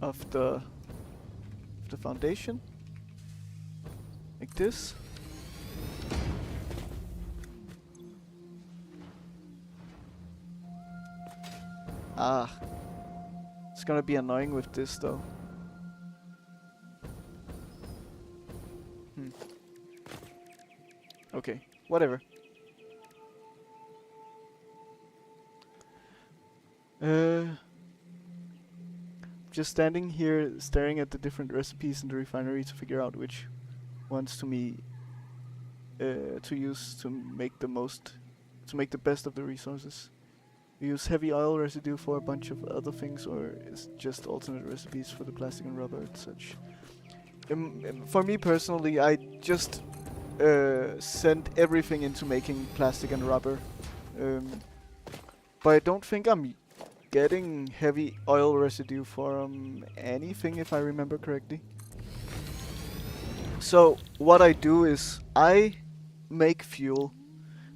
Of the foundation. Like this. Ah. It's gonna be annoying with this though. Okay, whatever. Just standing here staring at the different recipes in the refinery to figure out which ones to use to make the best of the resources. We use heavy oil residue for a bunch of other things, or is just alternate recipes for the plastic and rubber and such. For me personally, I just send everything into making plastic and rubber. But I don't think I'm getting heavy oil residue from anything, if I remember correctly. So what I do is I make fuel.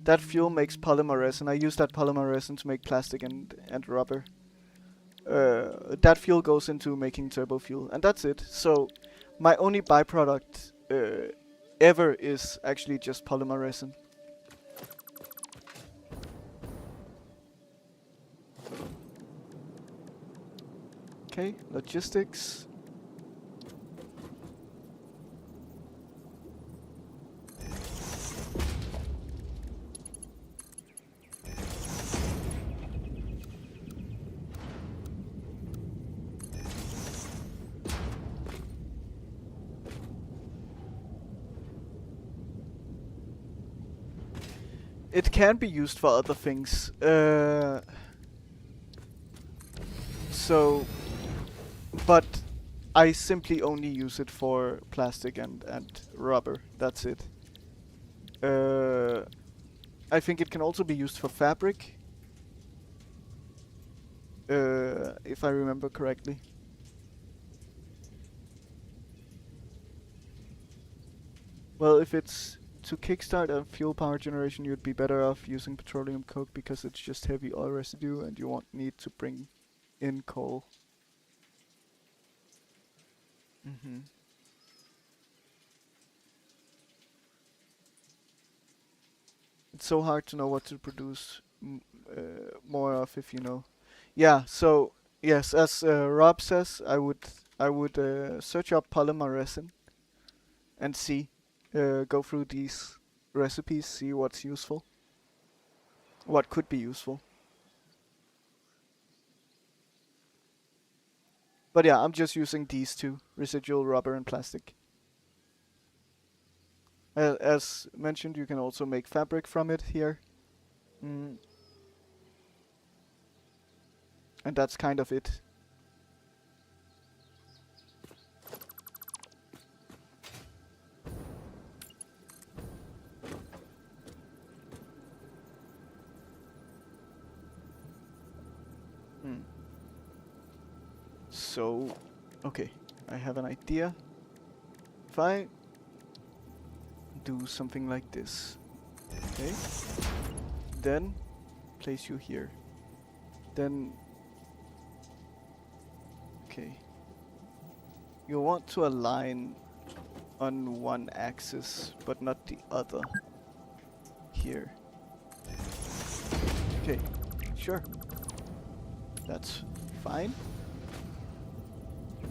That fuel makes polymer resin. I use that polymer resin to make plastic and rubber. That fuel goes into making turbo fuel, and that's it. So my only byproduct ever is actually just polymer resin. Okay, logistics. It can be used for other things. But I simply only use it for plastic and rubber. That's it. I think it can also be used for fabric. If I remember correctly. Well, if it's to kickstart a fuel power generation, you'd be better off using petroleum coke because it's just heavy oil residue and you won't need to bring in coal. It's so hard to know what to produce more of if you know. Yeah, so yes, as Rob says, I would search up polymer resin and see, go through these recipes, see what's useful, what could be useful. But yeah, I'm just using these two, residual rubber and plastic. As mentioned, you can also make fabric from it here. And that's kind of it. So, okay, I have an idea. If I do something like this, okay, then place you here. Then, okay, you want to align on one axis, but not the other. Here. Okay, sure. That's fine.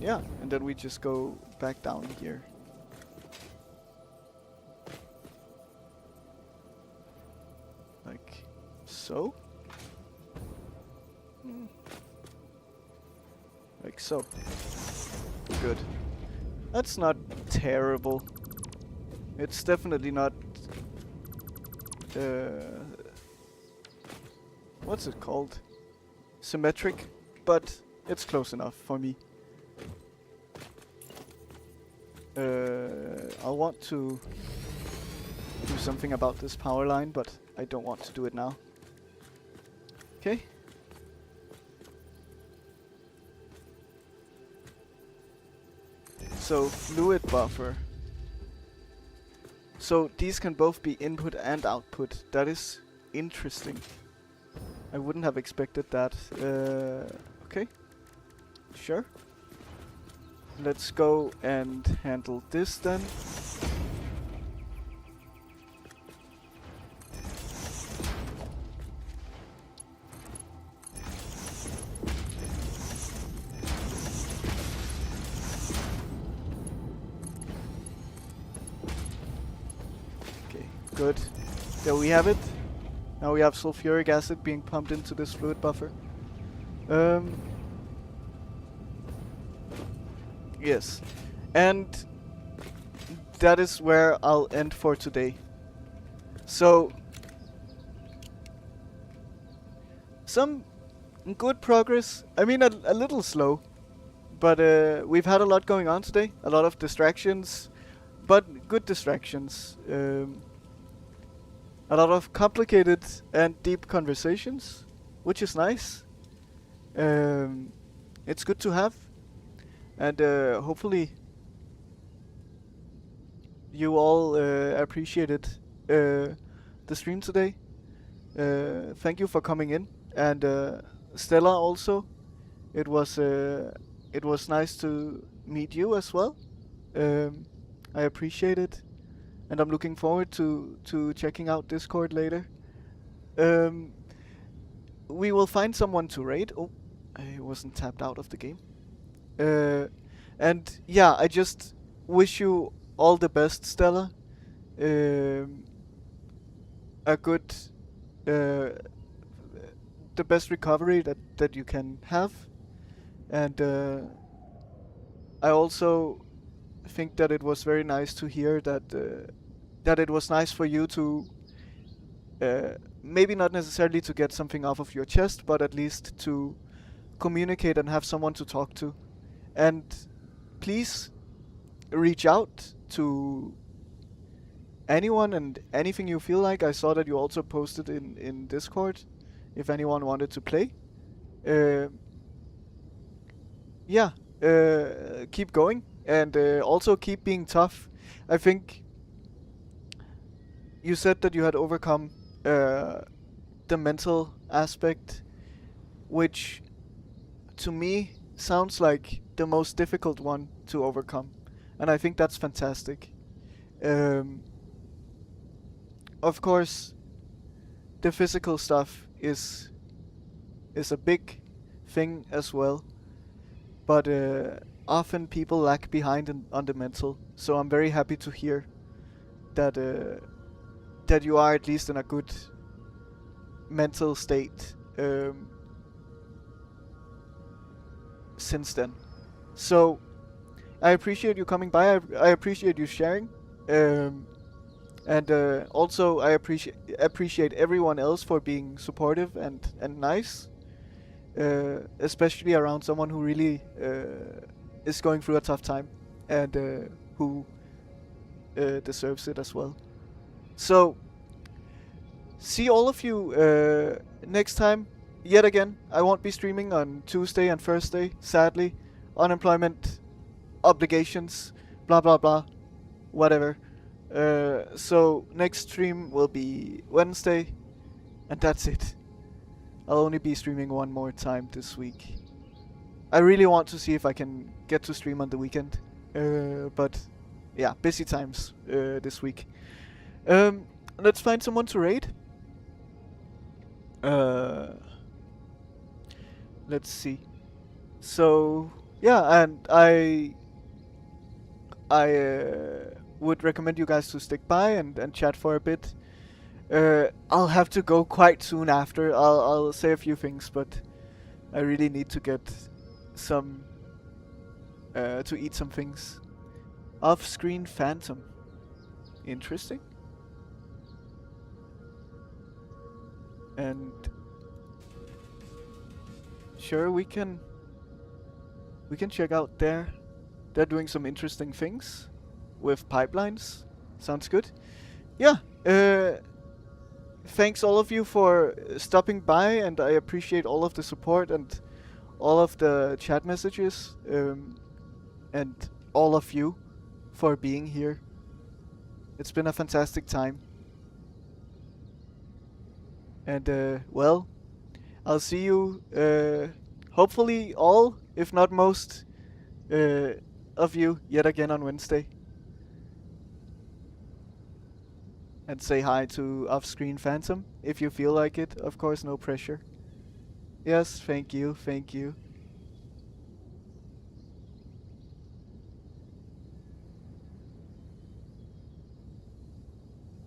Yeah, and then we just go back down here. so. Like so. Good. That's not terrible. It's definitely not... what's it called? Symmetric, but it's close enough for me. I'll want to do something about this power line, but I don't want to do it now. Okay. So, fluid buffer. So, these can both be input and output. That is interesting. I wouldn't have expected that. Okay. Sure. Let's go and handle this then. Okay, good. There we have it. Now we have sulfuric acid being pumped into this fluid buffer. Yes. And that is where I'll end for today. So, some good progress. I mean, a little slow. But we've had a lot going on today. A lot of distractions. But good distractions. A lot of complicated and deep conversations, which is nice. It's good to have. And hopefully you all appreciated the stream today. Thank you for coming in. And Stella also. It was nice to meet you as well. I appreciate it. And I'm looking forward to checking out Discord later. We will find someone to raid. Oh, I wasn't tapped out of the game. And yeah, I just wish you all the best, Stella. A good, the best recovery that you can have. And I also think that it was very nice to hear that it was nice for you to maybe not necessarily to get something off of your chest, but at least to communicate and have someone to talk to. And please reach out to anyone and anything you feel like. I saw that you also posted in Discord if anyone wanted to play. Yeah, keep going and also keep being tough. I think you said that you had overcome the mental aspect, which to me sounds like the most difficult one to overcome, and I think that's fantastic. Of course, the physical stuff is a big thing as well, but often people lag behind on the mental. So I'm very happy to hear that that you are at least in a good mental state since then. So I appreciate you coming by. I appreciate you sharing, and also I appreciate everyone else for being supportive and nice, especially around someone who really is going through a tough time and who deserves it as well. So see all of you next time. Yet again, I won't be streaming on Tuesday and Thursday, sadly. Unemployment, obligations, blah blah blah, whatever. So next stream will be Wednesday, and that's it. I'll only be streaming one more time this week. I really want to see if I can get to stream on the weekend, but yeah, busy times this week. Let's find someone to raid. Let's see. So yeah, and I would recommend you guys to stick by and chat for a bit. I'll have to go quite soon after. I'll say a few things, but I really need to get some to eat some things. Off-screen phantom. Interesting. And sure, we can check out there. They're doing some interesting things with pipelines. Sounds good. Yeah. Thanks all of you for stopping by, and I appreciate all of the support and all of the chat messages, and all of you for being here. It's been a fantastic time. And well, I'll see you, hopefully all, if not most, of you yet again on Wednesday. And say hi to Off-Screen Phantom if you feel like it. Of course, no pressure. Yes, thank you, thank you.